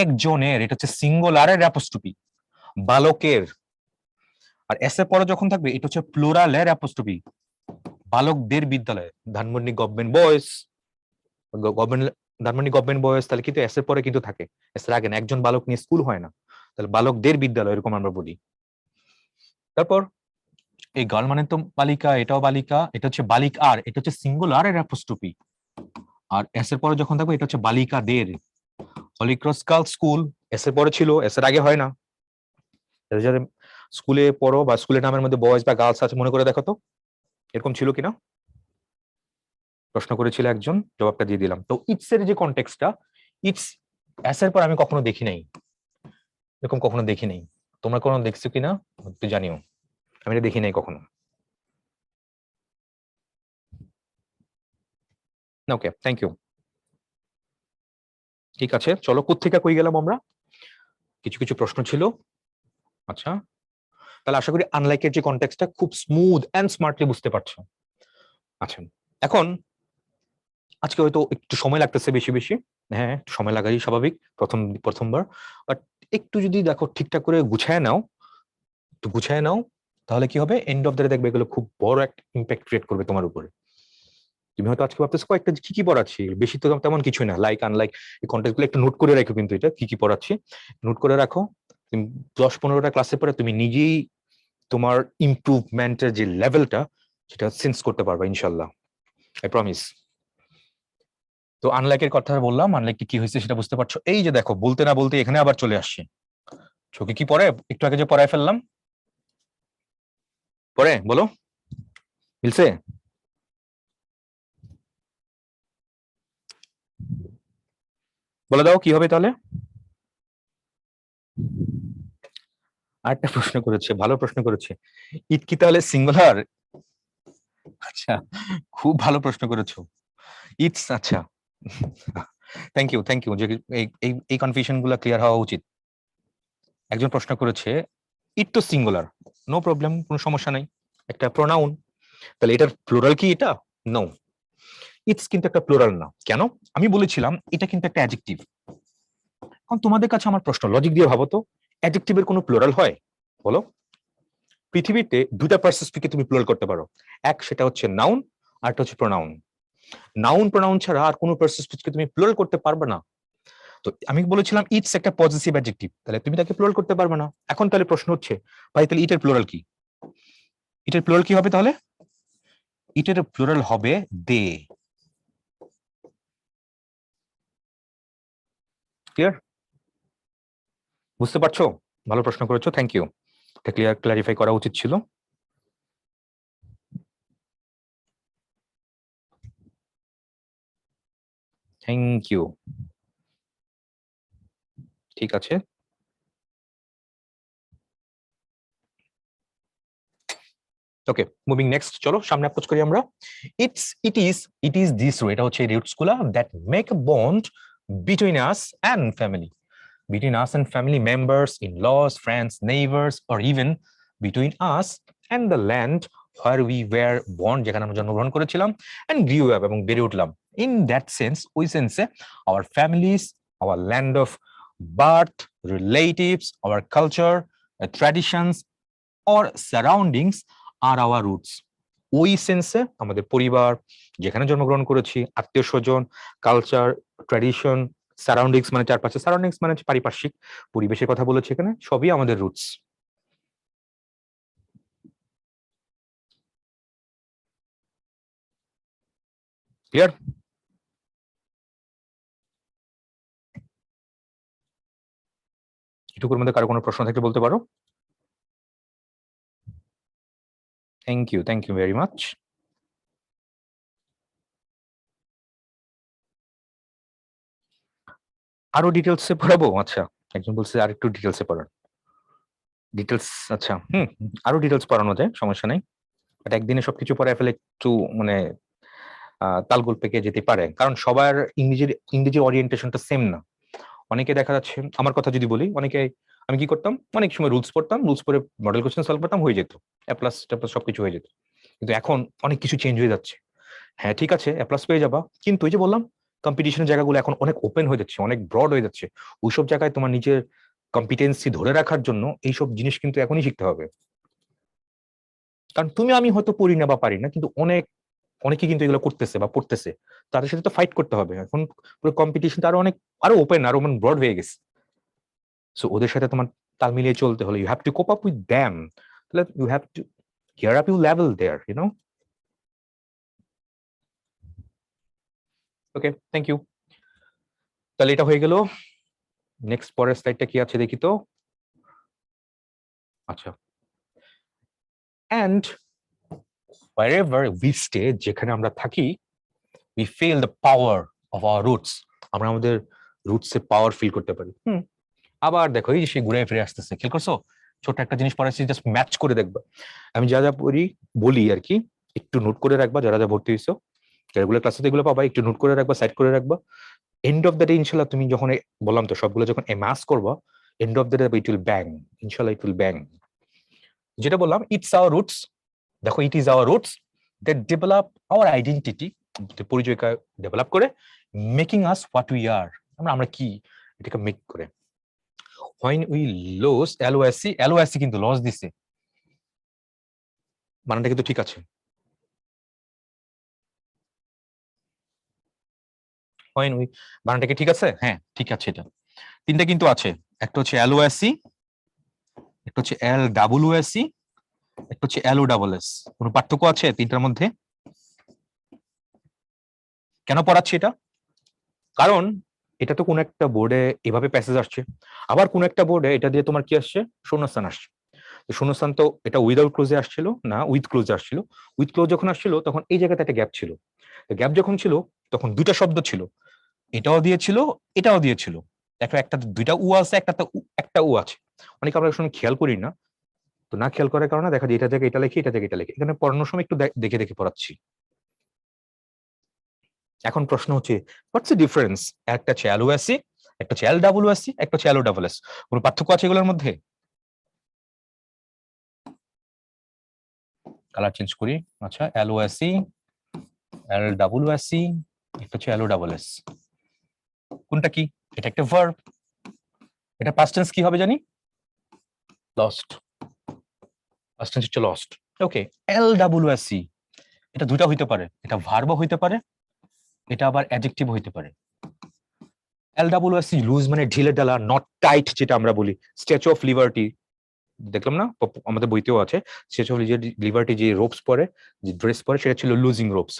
একজনের, এটা হচ্ছে সিঙ্গুলারের অ্যাপোস্ট্রোফি, বালকের। আর এস এর পরে যখন থাকবে, এটা হচ্ছে প্লুরালের অ্যাপোস্ট্রোফি, বালকদের বিদ্যালয়। Dhanmondi government boys, government, Dhanmondi government boys, তাহলে কিন্তু এস এর পরে কিন্তু থাকে, এস এর আগে না। একজন বালক নিয়ে স্কুল হয় না, তাহলে বালকদের বিদ্যালয় এরকম আমরা বলি। তারপর এই গার্ল মানে তো বালিকা, এটাও বালিকা, এটা হচ্ছে বালিক, আর এটা হচ্ছে সিঙ্গুলার এর অ্যাপোস্ট্রোফি। আর এস এর পরে যখন থাকবে, এটা হচ্ছে বালিকাদের, Holy Cross girls school. S এর পরে ছিল, এস এর আগে হয় না। যাদের স্কুলে পড়ো বা স্কুলের নামের মধ্যে বয়েজ বা গার্লস আছে, মনে করে দেখো তো এরকম ছিল কিনা। প্রশ্ন করেছিল একজন, জবাবটা দিয়ে দিলাম। তো ইটস এর যে কনটেক্সটটা, ইটস এস এর পর আমি কখনো দেখি নাই, এরকম কখনো দেখি নাই। তোমরা কোনো দেখছো কিনা একটু জানিও, আমি এটা দেখি নাই কখনো। ওকে, থ্যাংক ইউ। ঠিক আছে, চলো কোত্থেকে কই গেলাম আমরা? কিছু কিছু প্রশ্ন ছিল। আচ্ছা, তাহলে আশা করি আনলাইকের যে কনটেক্সটটা খুব স্মুথ এন্ড স্মার্টলি বুঝতে পারছো। আচ্ছা, এখন আজকে হয়তো একটু সময় লাগতেছে বেশি বেশি। হ্যাঁ, একটু সময় লাগাই স্বাভাবিক, প্রথমবার। বাট একটু যদি দেখো ঠিকঠাক করে গুছায় নাও, একটু গুছায় নাও, তাহলে কি হবে, এন্ড অফ দ্য ডে দেখবে এগুলো খুব বড় একটা ইম্প্যাক্ট ক্রিয়েট করবে তোমার উপরে। তুমি হয়তো আজকে ভাবতেছো কয়েকটা কি কি পড়াচ্ছি, বেশি তো তেমন কিছু না। লাইক আনলাইক এই কন্টেন্ট গুলো একটু নোট করে রাখো, কিন্তু এটা কি কি পড়াচ্ছি নোট করে রাখো। তুমি 10-15টা ক্লাসে পরে তুমি নিজেই তোমার ইমপ্রুভমেন্টের যে লেভেলটা, সেটা সেন্স করতে পারবে ইনশাল্লাহ, আই প্রমিস। তো আনলাইকের কথা বললাম, আনলাইক কি হয়েছে সেটা বুঝতে পারছো। এই যে দেখো, বলতে না বলতে এখানে আবার চলে আসছে। চোখে কি পড়ে? একটু আগে যে পড়ায় ফেললাম, পড়ে বলো, মিলছে? বলে দাও কি হবে তাহলে। আরেকটা প্রশ্ন করেছে, ভালো প্রশ্ন করেছে, ইট কি তাহলে সিঙ্গুলার? আচ্ছা, খুব ভালো প্রশ্ন করেছো। ইটস, আচ্ছা, থ্যাংক ইউ থ্যাংক ইউ, যে এই এই এই কনফিউশন গুলো ক্লিয়ার হওয়া উচিত। একজন প্রশ্ন করেছে ইট তো সিঙ্গুলার, নো প্রবলেম, কোনো সমস্যা নাই, একটা প্রোনাউন, তাহলে এটার প্লুরাল কি এটা? নো, ইটস কিন্তু একটা প্লুরাল না। কেন? আমি বলেছিলাম এটা কিন্তু একটা অ্যাডজেক্টিভ। এখন তোমাদের কাছে আমার প্রশ্ন, লজিক দিয়ে ভাবো তো, অ্যাডজেক্টিভের কোনো প্লুরাল হয়? বলো। পৃথিবীতে দুটা পার্সেসপিকে তুমি প্লুরাল করতে পারো, এক সেটা হচ্ছে নাউন, আর একটা হচ্ছে প্রোনাউন। নাউন প্রোনাউন ছাড়া আর কোনো পার্সেসপিকে তুমি প্লুরাল করতে পারবে না। তো আমি বলেছিলাম ইটস একটা পজিটিভ অ্যাডজেক্টিভ, তাহলে তুমি তাকে প্লুরাল করতে পারবে না। এখন তাহলে প্রশ্ন হচ্ছে, ভাই তাহলে ইটের প্লুরাল কি? ইটের প্লুরাল কি হবে তাহলে? ইটের প্লুরাল হবে দে। ক্লিয়ার? বুঝতে পারছো? ভালো প্রশ্ন করেছো, থ্যাংক ইউ। এটা ক্লারিফাই করা উচিত ছিল। Thank you. ঠিক আছে, ওকে, মুভিং নেক্সট, চলো সামনে অ্যাপ্রোচ করি আমরা। ইট ইজ দিস ওয়ে, এটা হচ্ছে রুটস গুলা that make a bond between us and family, between us and family members, in-laws, friends, neighbors, or even between us and the land where we were born, যেখানে আমরা জন্মগ্রহণ করেছিলাম, and grew up, এবং বেড়ে উঠলাম। In that sense, ওই সেন্সে our families, our land of birth, relatives, our culture, traditions, or surroundings are our roots. ওই সেন্সে আমাদের পরিবার, যেখানে জন্মগ্রহণ করেছি, আত্মীয় স্বজন, কালচার, ট্র্যাডিশন, সারাউন্ডিংস মানে চারপাশে, সারাউন্ডিংস মানে পারিপার্শ্বিক পরিবেশের কথা বলেছে এখানে, সবই আমাদের রুটস। ক্লিয়ার? এটুকুর মধ্যে কারো কোনো প্রশ্ন থাকলে বলতে পারো। Thank you very much. আরো ডিটেলসে পড়াবো? আচ্ছা, একজন বলছে আর একটু ডিটেলসে পড়ান। ডিটেলস, আচ্ছা, আরো ডিটেলস পড়ানো যায়, সমস্যা নাই, বাট একদিনে সবকিছু পড়ায় ফেলে একটু মানে তালগোল পেকে যেতে পারে, কারণ সবার ইংরেজির ওরিয়েন্টেশনটা সেম না। অনেকে দেখা যাচ্ছে, আমার কথা যদি বলি, অনেকে, আমি কি করতাম, অনেক সময় রুলস পড়তাম, রুলস পড়ে মডেল কোশ্চেন সলভ করতাম, হয়ে যেত, অ্যাপ্লাস ট্যাপ্লাস সবকিছু হয়ে যেত। কিন্তু এখন অনেক কিছু চেঞ্জ হয়ে যাচ্ছে। হ্যাঁ ঠিক আছে, অ্যাপ্লাস পেয়ে যাবা, কিন্তু ওই যে বললাম, কম্পিটিশনের জায়গাগুলো এখন অনেক ওপেন হয়ে যাচ্ছে, অনেক ব্রড হয়ে যাচ্ছে। ওইসব জায়গায় তোমার নিজের কম্পিটেন্সি ধরে রাখার জন্য এইসব জিনিস কিন্তু এখনই শিখতে হবে। কারণ তুমি আমি হয়তো পড়ি না বা পারি না, কিন্তু অনেকে কিন্তু এগুলো করতেছে বা পড়তেছে, তাদের সাথে তো ফাইট করতে হবে। এখন পুরো কম্পিটিশনটা আরো ওপেন, আরো মানে ব্রড হয়ে গেছে। সো ওদের সাথে তোমার তাল মিলিয়ে চলতে হলে you have to cope up with them, তাহলে you have to gear up your level there, okay, thank you. তাহলে এটা হয়ে গেল। নেক্সট পরের স্লাইডটা কি আছে দেখি তো। আচ্ছা, and wherever we stay, যেখানে আমরা থাকি, we feel the power of our roots, আমরা আমাদের রুটস এর পাওয়ার ফিল করতে পারি। আবার দেখো, এই যে সে ঘুরে ফিরে আসতেছে, খেয়াল করছো? ছোট একটা জিনিস পড়াচ্ছি, জাস্ট ম্যাচ করে দেখবা। আমি যা যা বলি আর কি, একটু নোট করে রাখবা, যারা যা ভর্তি হয়েছো রেগুলার ক্লাসে এগুলো পাবা, একটু নোট করে রাখবা, সাইড করে রাখবা। এন্ড অফ দ্য ডে ইনশাল্লাহ তুমি যখন বললাম তো সবগুলো যখন এমাস করবা, end of the day it will bang, ইনশাল্লাহ ইট উইল ব্যাং। যেটা বললাম, ইটস আওয়ার রুটস, দেখো it is our roots that develop our identity, পরিচয়কে ডেভেলপ করে, making us what we are, আমরা কি, এটাকে মেক করে। when we lose, LOSC কিন্তু লস দিছে, মানেটা কিন্তু ঠিক আছে। when we, বানানটা কি ঠিক আছে? হ্যাঁ ঠিক আছে, এটা তিনটা কিন্তু আছে, একটা হচ্ছে LOSC, একটা হচ্ছে LWSC, একটা হচ্ছে LOSS। কোনো পার্থক্য আছে তিনটার মধ্যে? কেন পড়াচ্ছি এটা? কারণ এটা তো কোন একটা বোর্ডে এভাবে প্যাসেজ আসছে, আবার কোন একটা বোর্ডে এটা দিয়ে তোমার কি আসছে, শূন্যস্থান আসছে। শূন্যস্থান তো এটা উইদাউট ক্লোজে আসছিল না, উইথ ক্লোজে আসছিল। উইথ ক্লোজ যখন আসছিল তখন এই জায়গাতে একটা গ্যাপ ছিল, গ্যাপ যখন ছিল তখন দুইটা শব্দ ছিল, এটাও দিয়েছিল, এটাও দিয়েছিল। দেখো একটা দুইটা উ আছে, একটা উ আছে। অনেকে আমরা সময় খেয়াল করি না, তো না খেয়াল করার কারণে দেখা যায় এটা থেকে এটা লিখি, এটা থেকে এটা লিখি। এখানে পড়ানোর সময় একটু দেখে দেখে পড়াচ্ছি। এখন প্রশ্ন হচ্ছে হোয়াটস দ্য ডিফারেন্স? একটা হচ্ছে LOSC, একটা হচ্ছে LWSC, একটা হচ্ছে LOSS। কোনো পার্থক্য আছে এগুলোর মধ্যে? কালার চেঞ্জ করি। আচ্ছা, LOSC, LWSC, একটা হচ্ছে LOSS। কোনটা কি? এটা একটা ভার্ব। এটা পাস্ট টেন্স কি হবে জানি? লস্ট। পাস্ট টেন্স হচ্ছে লস্ট। ওকে, LWSC এটা দুইটা হইতে পারে, এটা ভার্বও হইতে পারে, এটা আবার অ্যাডজেক্টিভ হইতে পারে। LWSC লুজ মানে ঢিলে ঢালা, নট টাইট যেটা আমরা বলি। স্ট্যাচু অফ লিবার্টি দেখলাম না, আমাদের বইতেও আছে। স্ট্যাচু অফ লিবার্টি যে রোপস পরে, যে ড্রেস পরে, সেটা ছিল লুজিং রোপস,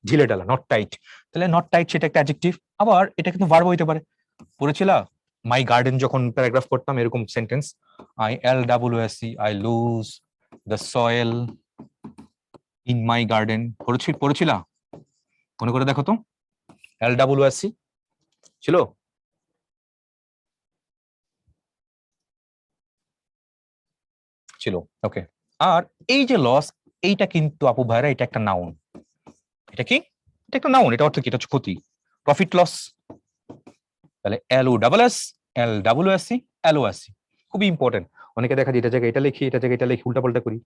ঢিলে ঢালা, নট টাইট। তাহলে নট টাইট সেটা একটা অ্যাডজেক্টিভ। আবার এটা কিন্তু ভার্ব হইতে পারে। পড়েছিলা মাই গার্ডেন যখন প্যারাগ্রাফ পড়তাম, এরকম sentence, LWSC, I loose the soil in my garden. পড়েছিলা? মনে করে দেখো তো, LWSC ছিল। ছিল, ওকে। আর এই যে লস, এইটা কিন্তু আপু ভাইরা এটা একটা নাউন। এটা কি? এটা একটা নাউন। এটা অর্থ কি? এটা হচ্ছে ক্ষতি, প্রফিট লস। তাহলে LOSS, LWSC, LOSC খুবই ইম্পর্টেন্ট। অনেকে দেখা যায় এটা জায়গায় এটা লিখি, এটা জায়গায় এটা লিখি, উল্টা পাল্টা করি।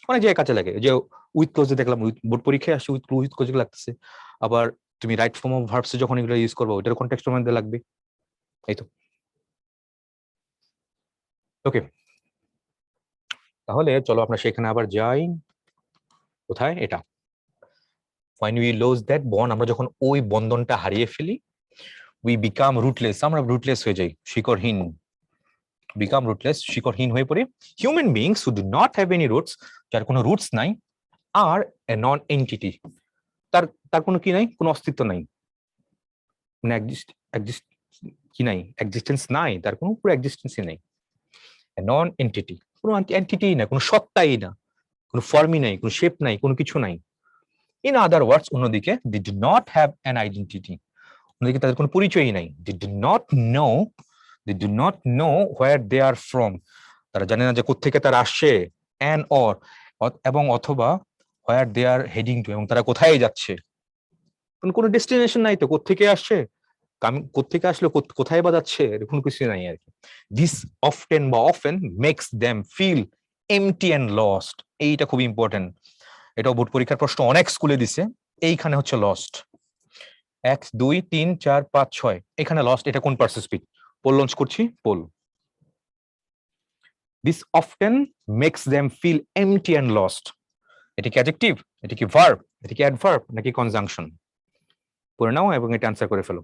অনেক জায়গায় কাজে লাগে। যে উইথ ক্লোজে দেখলাম, বোর্ড পরীক্ষায় আসছে উইথ ক্লোজ লাগতেছে। আবার তুমি রাইট ফর্ম অফ ভার্বসে যখন এগুলো ইউজ করবো, ওটার কনটেক্সটের মধ্যে লাগবে। এই তো, ওকে। তাহলে চলো আমরা সেখানে আবার যাই। কোথায় এটা? when we lose that bond, আমরা যখন ওই বন্ধনটা হারিয়ে ফেলি, we become rootless, আমরা রুটলেস হয়ে যাই, শিকড়হীন। become rootless, শিকড়হীন হয়ে পড়ি। human beings who do not have any roots, যার কোনো রুটস নাই, আর a non entity, তার তার কোনো কি নাই, কোনো অস্তিত্ব নাই, মানে এক্সিস্ট কি নাই, এক্সিস্টেন্স নাই, তার কোনো পুরো এক্সিস্টেন্সই নাই। নন এন্টিটি, কোনো এন্টিটি না, কোনো সত্তাই না, কোনো ফর্মই নাই, কোনো শেপ নাই, কোনো কিছু নাই। ইন আদার ওয়ার্ডস, অন্যদিকে they do not have an identity, অন্যদিকে তাদের কোনো পরিচয়ই নাই। they do not know, they do not know where they are from, তারা জানে না যে কোত্থেকে তারা আসছে, and or এবং অথবা where they are heading to, এবং তারা কোথায় যাচ্ছে। কোনো ডেস্টিনেশন নাই তো, কোত্থেকে আসছে, কোত্থেকে আসলে কোথায় বা যাচ্ছে, এরকম কিছু নাই আর কি। দিস অফটেন বা often makes them feel empty and lost, এইটা খুব ইম্পর্টেন্ট। এটাও বোর্ড পরীক্ষার প্রশ্ন অনেক স্কুলে দিছে। এইখানে হচ্ছে লস্ট, 1 2 3 4 5 6, এখানে লস্ট। এটা কোন পার্সেসপিক? পোল লঞ্চ করছি, poll. This often makes them feel empty and lost, এটা কি অ্যাডজেক্টিভ, এটা কি ভার্ব, এটা কি অ্যাডভার্ব, নাকি কনজাংশন? পড়ে নাও এবং এটা অ্যান্সার করে ফেলো।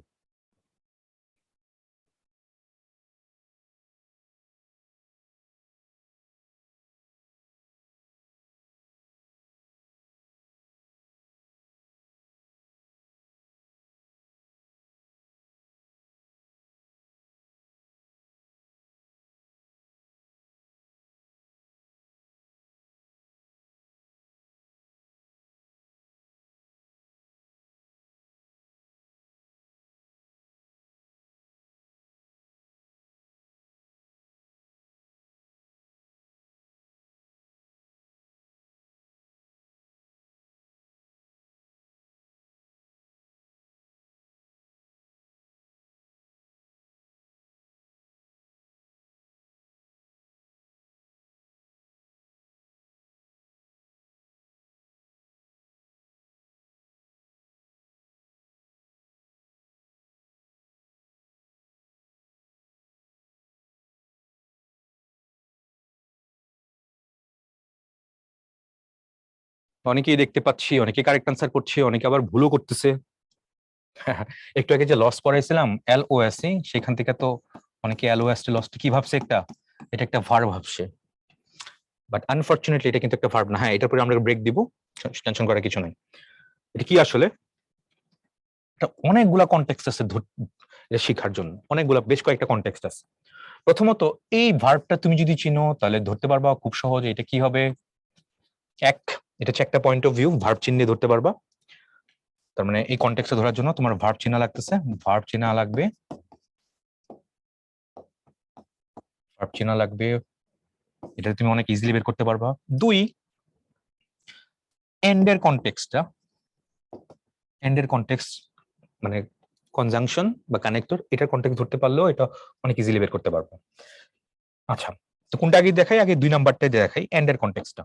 অনেকেই দেখতে পাচ্ছি, অনেকে কারেক্ট আনসার করছে, অনেকে আবার ভুলও করতেছে। একটু আগে যে লস পড়াইছিলাম LOSC, সেখান থেকে তো অনেকে LOST লসটা কি ভাবছে, এটা একটা ভার্ব ভাবছে। বাট আনফরচুনেটলি এটা কিন্তু একটা ভার্ব না। হ্যাঁ, এটার পরে আমরা ব্রেক দিব, টেনশন করার কিছু নাই। এটা কি আসলে? এটা অনেকগুলা কনটেক্সট আছে এটা শেখার জন্য, বেশ কয়েকটা কনটেক্সট আছে। প্রথমত, এই ভার্বটা তুমি যদি চিনো তাহলে ধরতে পারবা খুব সহজে এটা কি হবে। এটা হচ্ছে একটা পয়েন্ট অফ ভিউ, ভার্ব চিহ্নে ধরতে পারবা। তার মানে এই কনটেক্সটে ধরার জন্য তোমার ভার্ব চিহ্ন লাগতেছে, ভার্ব চিহ্ন লাগবে, ভার্ব চিহ্ন লাগবে, এটা তুমি অনেক ইজিলি বের করতে পারবা। দুই, এন্ডের কনটেক্সটটা, এন্ডের কনটেক্সট মানে কনজাংশন বা কানেক্টর, এটার কনটেক্সট ধরতে পারলেও এটা অনেক ইজিলি বের করতে পারবো। আচ্ছা, তো কোনটা আগে দেখাই? আগে 2 নাম্বারটা দেখাই, এন্ডের কনটেক্সটটা।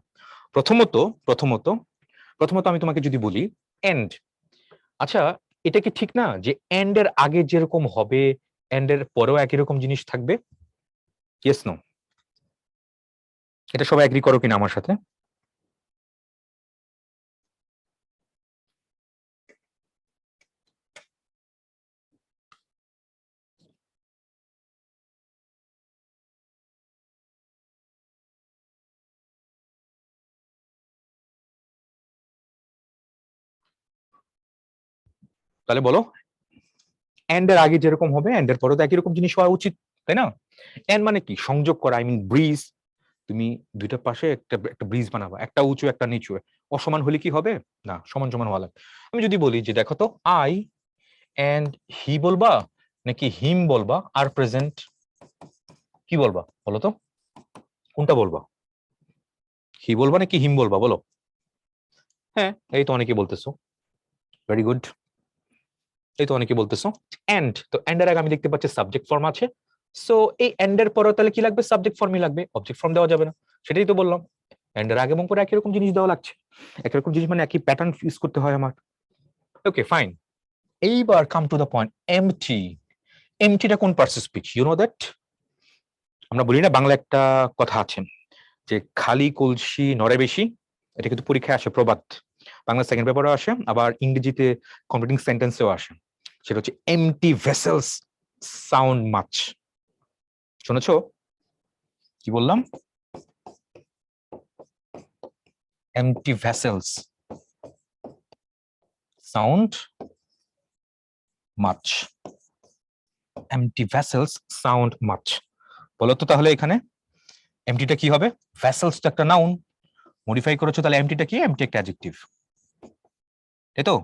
প্রথমত প্রথমত প্রথমত আমি তোমাকে যদি বলি এন্ড, আচ্ছা এটা কি ঠিক না যে এন্ড এর আগে যেরকম হবে এন্ড এর পরেও একই রকম জিনিস থাকবে? Yes no? এটা সবাই এগ্রি করো কিনা আমার সাথে? তাহলে বলো, এন্ড এর আগে যেরকম হবে এন্ড এর পরেও তো একই রকম জিনিস হওয়া উচিত, তাই না? এন্ড মানে কি? সংযোগ করা, আই মিন ব্রিজ। তুমি দুইটা পাশে একটা একটা ব্রিজ বানাবা, একটা উঁচু একটা নিচু, অসমান হলে কি হবে? না, সমান সমান হওয়া লাগবে। আমি যদি বলি যে দেখো তো আই এন্ড হি বলবা নাকি হিম বলবা আর প্রেজেন্ট, কি বলবা বলো তো? কোনটা বলবা? হি বলবা নাকি হিম বলবা বলো? হ্যাঁ, এই তো অনেকে বলতেছো, ভেরি গুড, এই তো অনেকে বলতেছো। এন্ড, তো এন্ড এর আগে আমি দেখতে পাচ্ছি সাবজেক্ট ফর্ম আছে, সো এই এন্ড এর পরে তাহলে কি লাগবে? সাবজেক্ট ফর্মই লাগবে, অবজেক্ট ফর্ম দেওয়া যাবে না। সেটাই তো বললাম, এন্ড এর আগে এবং পরে একই রকম জিনিস দেওয়া লাগছে। একই রকম জিনিস মানে একই প্যাটার্ন ইউজ করতে হয় আমার। ওকে ফাইন, এইবার come to the point. Empty, এমটিটা কোন parts speech? You know that? আমরা বলি না, বাংলা একটা কথা আছে যে খালি কলসি নড়ে বেশি, এটা কিন্তু পরীক্ষায় আসে, প্রবাদ, বাংলা সেকেন্ড পেপারও আসে, আবার ইংরেজিতে কমপ্লিটিং সেন্টেন্সেও আসে। সেটা হচ্ছে এমটি ভেসেলস সাউন্ড মাচ। শুনেছো কি বললাম? Empty vessels sound much, empty vessels sound much. বলো তো তাহলে এখানে এমটিটা কি হবে? ভেসেলসটা একটা নাউন, মডিফাই করেছো, তাহলে এমটিটা কি? এমটি একটা অ্যাডজেক্টিভ, তাই তো?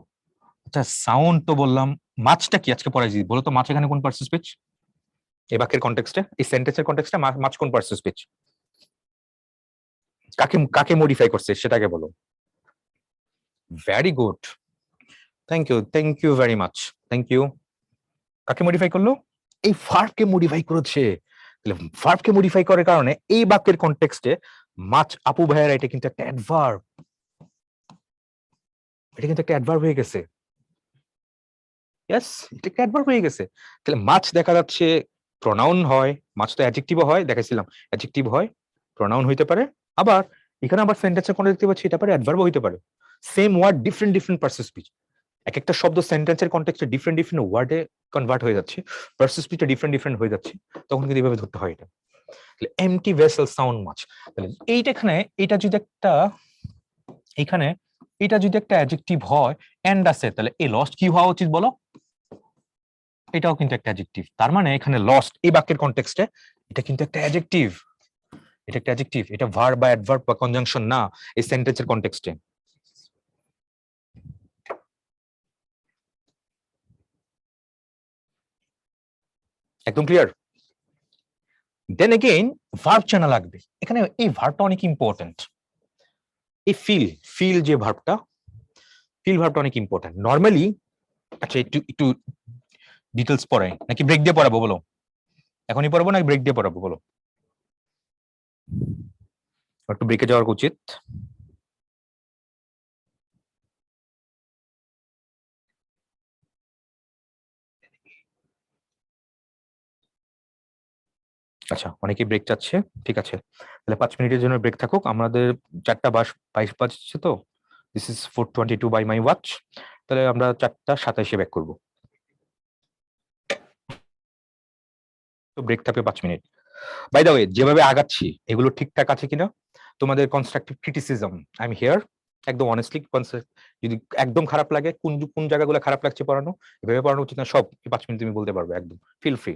আচ্ছা সাউন্ড তো বললাম, মাছটা কি আজকে পড়াইছি? বলো তো মাছ এখানে কোন পার্টস স্পিচ? এই বাক্যের কনটেক্সটে, এই সেন্টেন্সের কনটেক্সটে মাছ কোন পার্টস স্পিচ? কাকে কাকে মডিফাই করছে সেটাকে বলো। Very good, thank you very much, thank you. কাকে মডিফাই করলো? এই ভার্বকে মডিফাই করেছে। তাহলে ভার্বকে মডিফাই করার কারণে এই বাক্যের কনটেক্সটে মাছ, আপু ভাইয়ারা, এটা কিন্তু একটা অ্যাডভার্ব, এটা কিন্তু একটা অ্যাডভার্ব হয়ে গেছে। ইয়েস, এটা একটা অ্যাডভার্ব হয়ে গেছে। তাহলে মাছ দেখা যাচ্ছে প্রনাউন হয়, মাছ তো অ্যাডজেক্টিভও হয়, দেখাইছিলাম অ্যাডজেক্টিভ হয়, প্রনাউন হইতে পারে, আবার এখানে আবার সেন্টেন্সের কোন দেখতে পাচ্ছি এটা পারে অ্যাডভার্বও হইতে পারে। Same word different different parts of speech, এক একটা শব্দ সেন্টেন্সের কনটেক্সটে ডিফারেন্ট ডিফারেন্ট ওয়ার্ডে কনভার্ট হয়ে যাচ্ছে, পার্সেস স্পিচটা ডিফারেন্ট ডিফারেন্ট হয়ে যাচ্ছে, তখন কিন্তু এইভাবে ধরতে হয় এটা। তাহলে এমটি ভেসেল সাউন্ড মাছ, তাহলে এইটা এখানে, এটা যদি একটা, এখানে এটা যদি একটা অ্যাডজেক্টিভ হয় এন্ড আছে, তাহলে এই লস্ট কি হওয়া উচিত বলো? এটাও কিন্তু একটা অ্যাডজেক্টিভ। তার মানে এখানে লস্ট এই বাক্যের কনটেক্সটে এটা কিন্তু একটা অ্যাডজেক্টিভ, এটা একটা অ্যাডজেক্টিভ, এটা ভার্ব বা অ্যাডভার্ব বা কনজাংশন না এই সেন্টেন্সের কনটেক্সটে। একদম ক্লিয়ার? দেন এগেইন ভার্ব চেনা লাগবে এখানে, এই ভার্বটা অনেক ইম্পর্টেন্ট। এই ফিল, ফিল যে ভার্বটা, ফিল ভার্বটা অনেক ইম্পর্টেন্ট নরমালি। আচ্ছা একটু একটু ডিটেলস পড়াই নাকি ব্রেক দিয়ে পড়াবো বলো? এখনই পড়াবো নাকি ব্রেক দিয়ে পড়াবো বলো? একটু ব্রেকে যাওয়ার উচিত। আচ্ছা অনেকেই ব্রেক চাচ্ছে, ঠিক আছে, তাহলে 5 মিনিটের জন্য ব্রেক থাকুক। আমাদের 4:22 বাজছে তো, this is 4:22 by my watch, তাহলে আমরা 4:27 ব্যাক করবো। তো ব্রেক থাকবে 5 মিনিট। বাই দ্য ওয়ে, যেভাবে আগাচ্ছি এগুলো ঠিকঠাক আছে কিনা? তোমাদের constructive criticism I am here, একদম অনেস্টলি। যদি একদম খারাপ লাগে, কোন কোন জায়গাগুলো খারাপ লাগছে পড়ানো, এভাবে পড়ানো উচিত না, সব 5 মিনিট তুমি বলতে পারবে, একদম ফিল ফ্রি।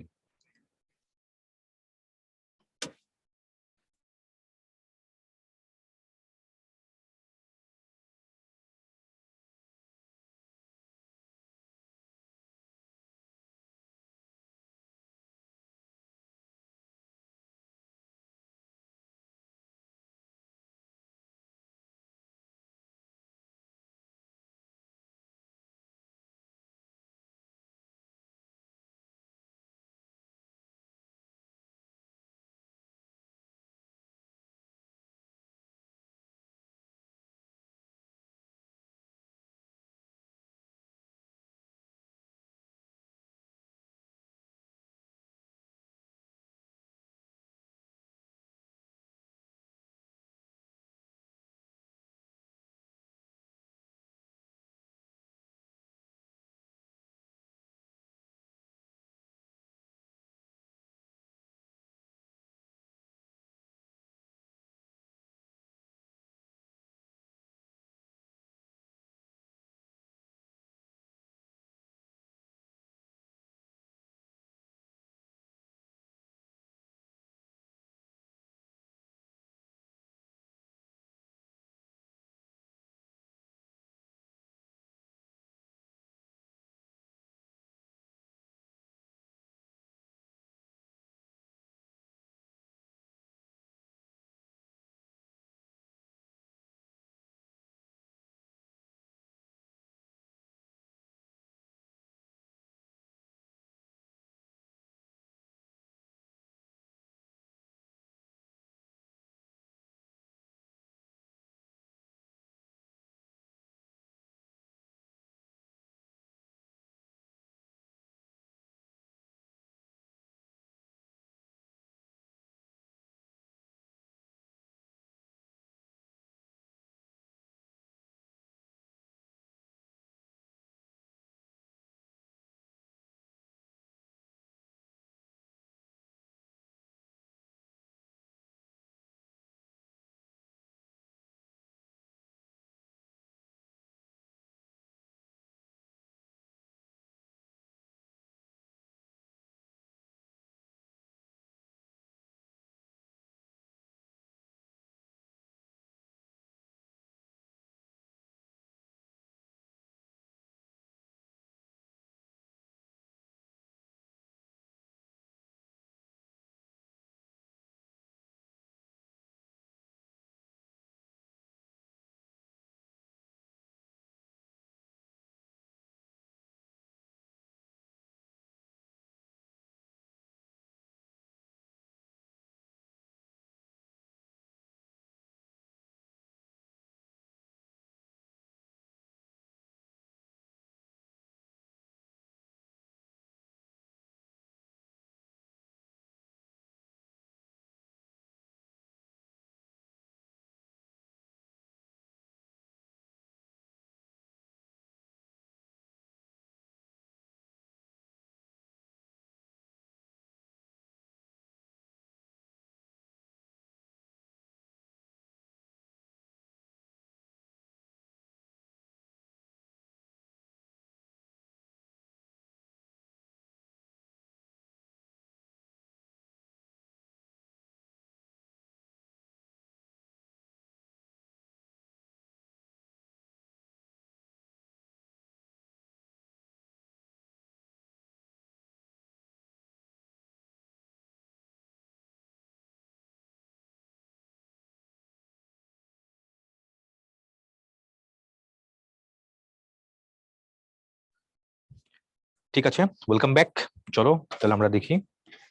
ঠিক আছে, ওয়েলকাম ব্যাক। চলো তাহলে আমরা দেখি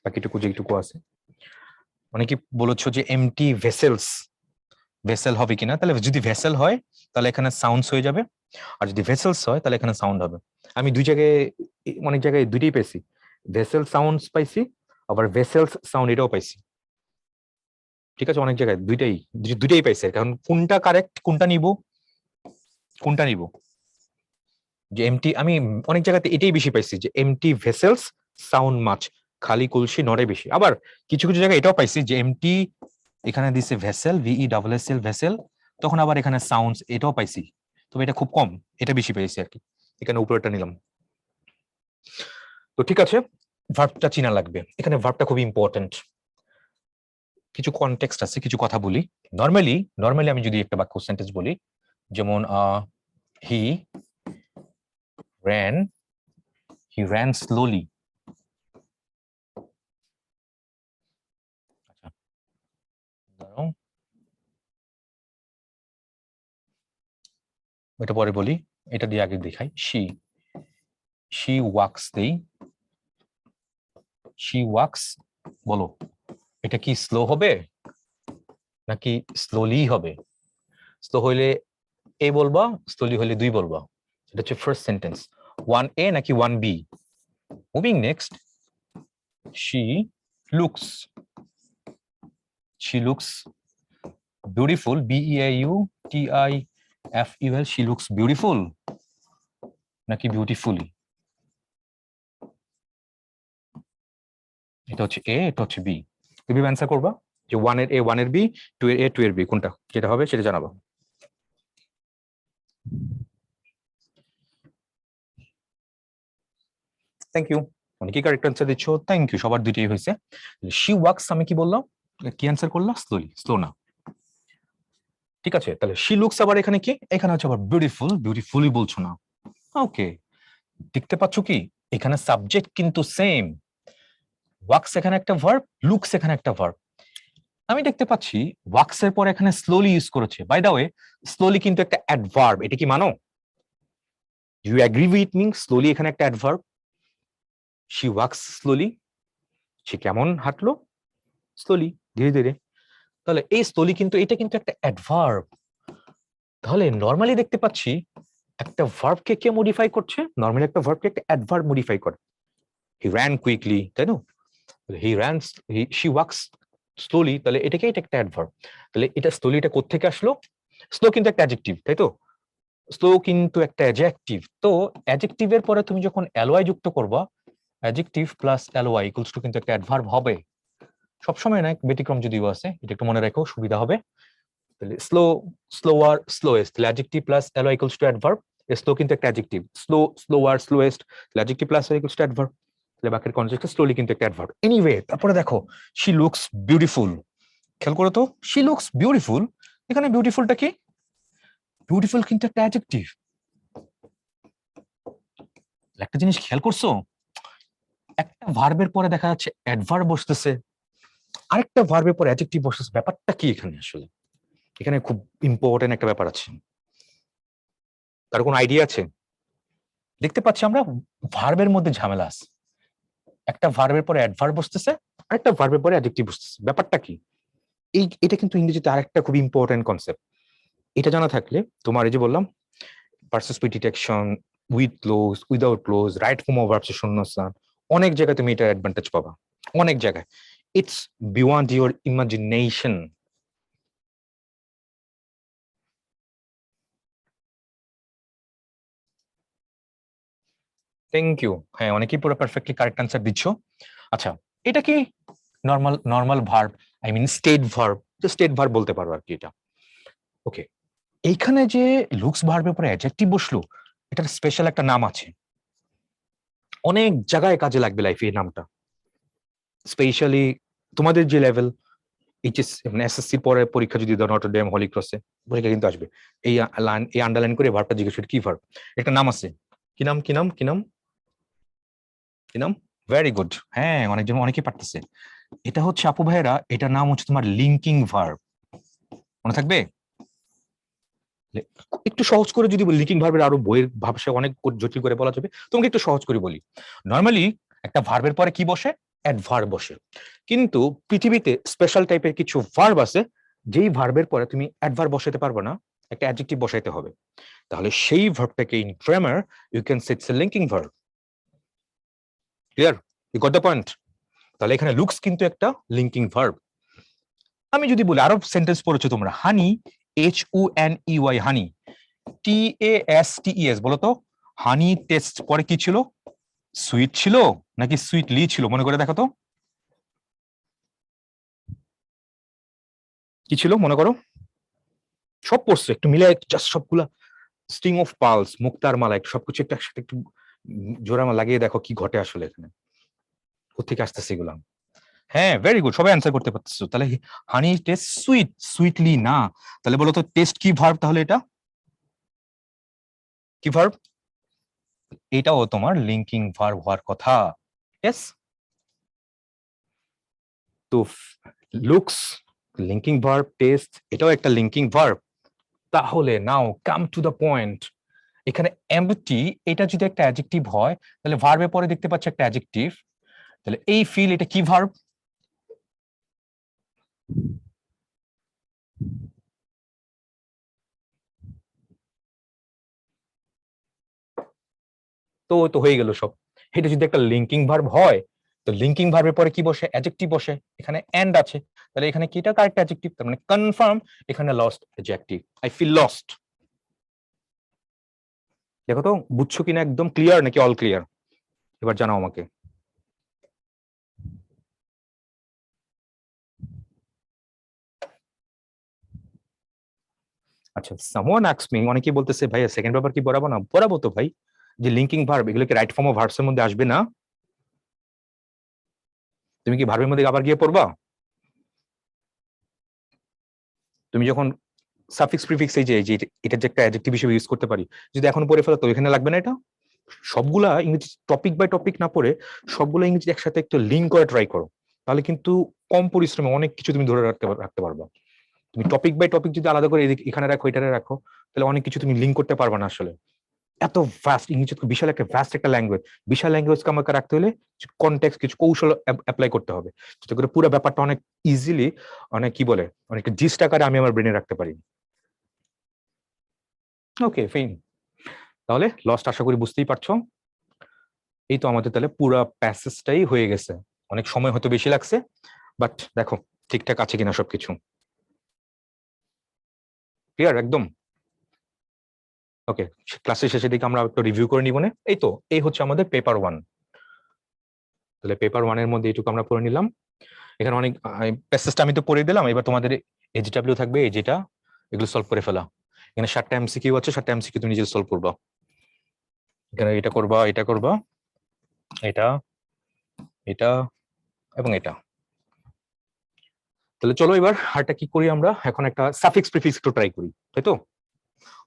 বাকিটুকু যেটুকু আছে। অনেকে বলেছো যে এমটি ভেসেলস, ভেসেল হবে কিনা। তাহলে যদি ভেসেল হয় তাহলে এখানে সাউন্ডস হয়ে যাবে, আর যদি ভেসেলস হয় তাহলে এখানে সাউন্ড হবে। আমি দুই জায়গায়, অনেক জায়গায় দুইটাই পেয়েছি, ভেসেল সাউন্ডস পাইছি, আবার ভেসেলস সাউন্ড এটাও পাইছি। ঠিক আছে, অনেক জায়গায় দুইটাই পাইছে, কারণ কোনটা কারেক্ট, কোনটা নিব, কোনটা নিব। যে এমটি, আমি অনেক জায়গাতে এটাই বেশি পাইছি যে এমটি ভেসেলস সাউন্ড মাছ, খালি কলসি নড়ে বেশি। আবার কিছু কিছু জায়গায় এটাও পাইছি যে এমটি এখানে দিছে vessel, ভিই double S L vessel, তখন আবার এখানে সাউন্ডস এটাও পাইছি, তবে এটা খুব কম, এটা বেশি পেয়েছি আর কি, এখানে উপরেটা নিলাম। তো ঠিক আছে, ভার্বটা চিনা লাগবে, এখানে ভার্বটা খুব ইম্পর্টেন্ট। কিছু কনটেক্সট আছে, কিছু কথা বলি। নরমালি নরমালি আমি যদি একটা বাক্য সেন্টেন্স বলি, যেমন হি ran he ran slowly, আচ্ছা দাঁড়াও এটা পরে বলি, এটা দিয়ে আগে দেখাই। she walks দেই, she walks, বলো এটা কি স্লো হবে নাকি স্লোলি হবে? স্লো হইলে এ বলবা, স্লোলি হইলে দুই বলবা। এটা হচ্ছে ফার্স্ট সেন্টেন্স, 1A নাকি 1B। Moving next, she looks, she looks beautiful, beautiful, she looks beautiful নাকি বিউটিফুলি? এটা হচ্ছে এ, এটা হচ্ছে বি। তুমি অ্যান্সার করবা যে 1 এর এ, 1 এর বি, 2 এর এ, 2 এর বি, কোনটা যেটা হবে সেটা জানাবো। থ্যাংক ইউ, অনেকেই কারেক্ট অ্যান্সার দিচ্ছ, থ্যাংক ইউ। সবার দুইটাই হয়েছে। শি ওয়াক্স আমি কি বললাম, কি অ্যান্সার করলাম? স্লোলি, স্লো না। ঠিক আছে, তাহলে শি লুকস আবার এখানে কি, এখানে হচ্ছে আবার বিউটিফুল, বিউটিফুলি বলছো না। ওকে, দেখতে পাচ্ছ কি এখানে সাবজেক্ট কিন্তু সেম, ওয়াক্স এখানে একটা ভার্ব, লুকস এখানে একটা ভার্ব। আমি দেখতে পাচ্ছি ওয়াক্স এর পর এখানে স্লোলি ইউজ করেছে। বাই দা ওয়ে, স্লোলি কিন্তু একটা অ্যাডভার্ব, এটা কি মানো? You agree with me, slowly এখানে একটা অ্যাডভার্ব। শি ওয়াক্স স্লোলি, সে কেমন হাঁটলো? স্লোলি, ধীরে ধীরে। তাহলে এই স্লোলি কিন্তু এটা কিন্তু একটা অ্যাডভার্ব। তাহলে নরমালি দেখতে পাচ্ছি একটা ভার্বকে কে মডিফাই করছে? নরমালি একটা ভার্বকে একটা অ্যাডভার্ব মডিফাই করে। হি র্যান কুইকলি, তাই না? He ran, she walks slowly, তাহলে এটাকে এটা একটা অ্যাডভার্ব। তাহলে এটা স্লোলিটা কোত্থেকে আসলো? স্লো কিন্তু একটা অ্যাডজেক্টিভ, তাই তো? স্লো কিন্তু একটা অ্যাডজেক্টিভ। তো অ্যাডজেক্টিভের পরে তুমি যখন এলওয়াই যুক্ত করবা, adjective plus LY equals to কিন্তু একটা অ্যাডভার্ব হবে। সবসময় না, ব্যতিক্রম যদিও আছে, এটা একটু মনে রাখো, সুবিধা হবে। তাহলে slow, slower, slowest, adjective plus LY equals to adverb. Slow কিন্তু একটা adjective, slow, slower, slowest, adjective plus equals to adverb. তাহলে বাকির কনটেক্সটে স্লোলি কিন্তু একটা অ্যাডভার্ব। এনিওয়ে, তারপরে দেখো শি লুকস বিউটিফুল, খেয়াল করো তো, শি লুকস বিউটিফুল, এখানে বিউটিফুলটা কি? বিউটিফুল কিন্তু একটা অ্যাডজেক্টিভ। একটা জিনিস খেয়াল করছো, একটা ভার্বের পরে দেখা যাচ্ছে অ্যাডভার্ব বসতেছে, আরেকটা ভার্বের পরে অ্যাডজেক্টিভ বসতেছে। ব্যাপারটা কি এখানে আসলে? এখানে খুব ইম্পর্টেন্ট একটা ব্যাপার আছে, তার কোনো আইডিয়া আছে? দেখতে পাচ্ছি আমরা ভার্বের মধ্যে ঝামেলা আছে, একটা ভার্বের পরে অ্যাডভার্ব বসতেছে, আরেকটা ভার্বের পরে অ্যাডজেক্টিভ বসতেছে। ব্যাপারটা কি? এটা কিন্তু ইংরেজিতে আরেকটা খুব ইম্পর্টেন্ট কনসেপ্ট। এটা জানা থাকলে তোমার, এই যে বললাম পার্সিস্পিড detection, with clause, without clause, right form of verbs, শূন্যস্থান, অনেক জায়গায় তুমি এটা অ্যাডভান্টেজ পাবা, অনেক জায়গায়। It's beyond your imagination. Thank you. হ্যাঁ, অনেকেই পুরো পারফেক্টলি কারেক্ট অ্যান্সার দিচ্ছ। আচ্ছা, এটা কি normal, normal verb, I mean state verb, যে স্টেট ভার্ব বলতে পারো আর কি এটা। ওকে, এইখানে যে লুকস ভার্বের উপরে অ্যাডজেক্টিভ বসলো, এটার স্পেশাল একটা নাম আছে, অনেক জায়গায় কাজে লাগবে লাইফে এই নামটা। স্পেশালি তোমাদের যে লেভেল, এইচএস মানে এসএসসি পরে পরীক্ষা যদি দাও নটর ডেম, হলি ক্রসে পরীক্ষা কিন্তু আসবে, এই লাইন, এই আন্ডারলাইন করে ভার্বটা জিজ্ঞেস করে কি ভার্ব, একটা নাম আছে। কি নাম, কি নাম, কি নাম, কি নাম? ভেরি গুড, হ্যাঁ অনেকজন, অনেকেই পারতেছে। এটা হচ্ছে আপু ভাইয়েরা, এটার নাম হচ্ছে তোমার লিঙ্কিং ভার্ব। মনে থাকবে? একটু সহজ করে যদি লিঙ্কিং ভার্বের আরো বইয়ের ভাষা অনেক জটিল করে বলা যাবে, তোমাকে একটু সহজ করে বলি। নর্মালি একটা ভার্বের পরে কি বসে? অ্যাডভার্ব বসে। কিন্তু পৃথিবীতে স্পেশাল টাইপের কিছু ভার্ব আছে যেই ভার্বের পরে তুমি অ্যাডভার্ব বসাতে পারবে না, একটা অ্যাডজেক্টিভ বসাইতে হবে। তাহলে সেই ভার্বটাকে in grammar you can say it's a linking verb. Clear? You got the point? তাহলে এখানে লুকস কিন্তু একটা লিঙ্কিং ভার্ব। আমি যদি বলি, আরো সেন্টেন্স পড়েছো তোমরা, হানি, HUNEY, হানি, TASTES, বলো তো হানি টেস্ট পরে কি ছিল? সুইট ছিল নাকি সুইটলি ছিল? মনে করে দেখো তো কি ছিল, মনে করো। সব পড়ছো একটু মিলে, জাস্ট সবগুলা স্টিং অফ পালস, মুক্তার মালা, সবকিছু একটু একসাথে একটু জোড়া লাগিয়ে দেখো কি ঘটে আসলে এখানে, কোথেকে আসতেছে এগুলা। হ্যাঁ, ভেরি গুড, সবাই অ্যান্সার করতে পারতেছো। তাহলে হানি টেস্ট সুইট, সুইটলি না। তাহলে বলো তো টেস্ট কি ভার্ব? তাহলে এটা কি ভার্ব? এটাও তোমার লিঙ্কিং ভার্ব হওয়ার কথা। ইয়েস। তো লুকস লিঙ্কিং ভার্ব, টেস্ট এটাও একটা লিঙ্কিং ভার্ব। তাহলে নাও কাম টু দ্য পয়েন্ট। এখানে এমটি, এটা যদি একটা অ্যাডজেক্টিভ হয়, তাহলে ভার্বের পরে দেখতে পাচ্ছি একটা অ্যাডজেক্টিভ। তাহলে এই ফিল, এটা কি ভার্ব? তো তো হয়ে গেল সব। এটা যদি একটা লিঙ্কিং ভার্ব হয়, তো লিঙ্কিং ভার্বের পরে কি বসে? অ্যাডজেক্টিভ বসে। এখানে এন্ড আছে, তাহলে এখানে কিটা কারেক্ট অ্যাডজেক্টিভ, তার মানে কনফার্ম এখানে lost adjective. I feel lost. দেখো তো বুঝছো কিনা, একদম ক্লিয়ার নাকি অল ক্লিয়ার? এবার জানাও আমাকে। আচ্ছা, সামওয়ান আস্কড মি, অনেকেই বলতেছে ভাইয়া সেকেন্ড ব্যাপার কি বরাবর না? বরাবর তো ভাই, যে লিঙ্কিং ভার্ব এগুলো কি রাইট ফর্ম অফ ভার্বস এর মধ্যে আসবে না? তুমি কি ভার্বের মধ্যে আবার গিয়ে পড়বা? তুমি যখন সাফিক্স প্রিফিক্স, এই যে এটা যে একটা অ্যাডজেক্টিভ হিসেবে ইউজ করতে পারি, যদি এখন পড়ে ফেলো তো এখানে লাগবে না এটা? সবগুলা ইংরেজি টপিক বাই টপিক না পড়ে সবগুলো ইংরেজি একসাথে একটু লিঙ্ক করে ট্রাই করো, তাহলে কিন্তু কম পরিশ্রমে অনেক কিছু তুমি ধরে রাখতে পারবা। তুমি টপিক বাই টপিক যদি আলাদা করে এখানে রাখো, এটারে রাখো, তাহলে অনেক কিছু তুমি লিঙ্ক করতে পারবা না আসলে। এত ভাস্ট ইংরেজি, বিশাল একটা ভাস্ট একটা ল্যাঙ্গুয়েজ। বিশাল ল্যাঙ্গুয়েজকে আমাকে রাখতে হলে কনটেক্সট, কিছু কৌশল অ্যাপ্লাই করতে হবে, যাতে করে পুরো ব্যাপারটা অনেক ইজিলি, অনেক কি বলে, অনেক জিস্ট আকারে আমি আমার ব্রেনে রাখতে পারি। Okay fine. তাহলে লস্ট আশা করি বুঝতেই পারছো। এই তো আমাদের তাহলে পুরো প্যাসেজটাই হয়ে গেছে। অনেক সময় হয়তো বেশি লাগছে, বাট দেখো ঠিকঠাক আছে কিনা সবকিছু। ক্লিয়ার একদম? ওকে, ক্লাসের শেষের দিকে আমরা একটু রিভিউ করে নিব না? এই তো, এই হচ্ছে আমাদের পেপার 1। তাহলে পেপার 1 এর মধ্যে এইটুকু আমরা পড়ে নিলাম। এখানে অনেক প্যাসেজটা আমি তো পড়ে দিলাম, এবার তোমাদের এইচডব্লিউ থাকবে, এই যেটা এগুলো সলভ করে ফেলা। এখানে 7টা এমসিকিউ আছে, 7টা এমসিকিউ তুমি নিজে সলভ করবা। এখানে এটা করবা, এটা করবা, এটা, এটা এবং এটা। তাহলে চলো এবার আরটা কি করি, আমরা এখন একটা সাফিক্স প্রিফিক্স একটু ট্রাই করি, তাই তো?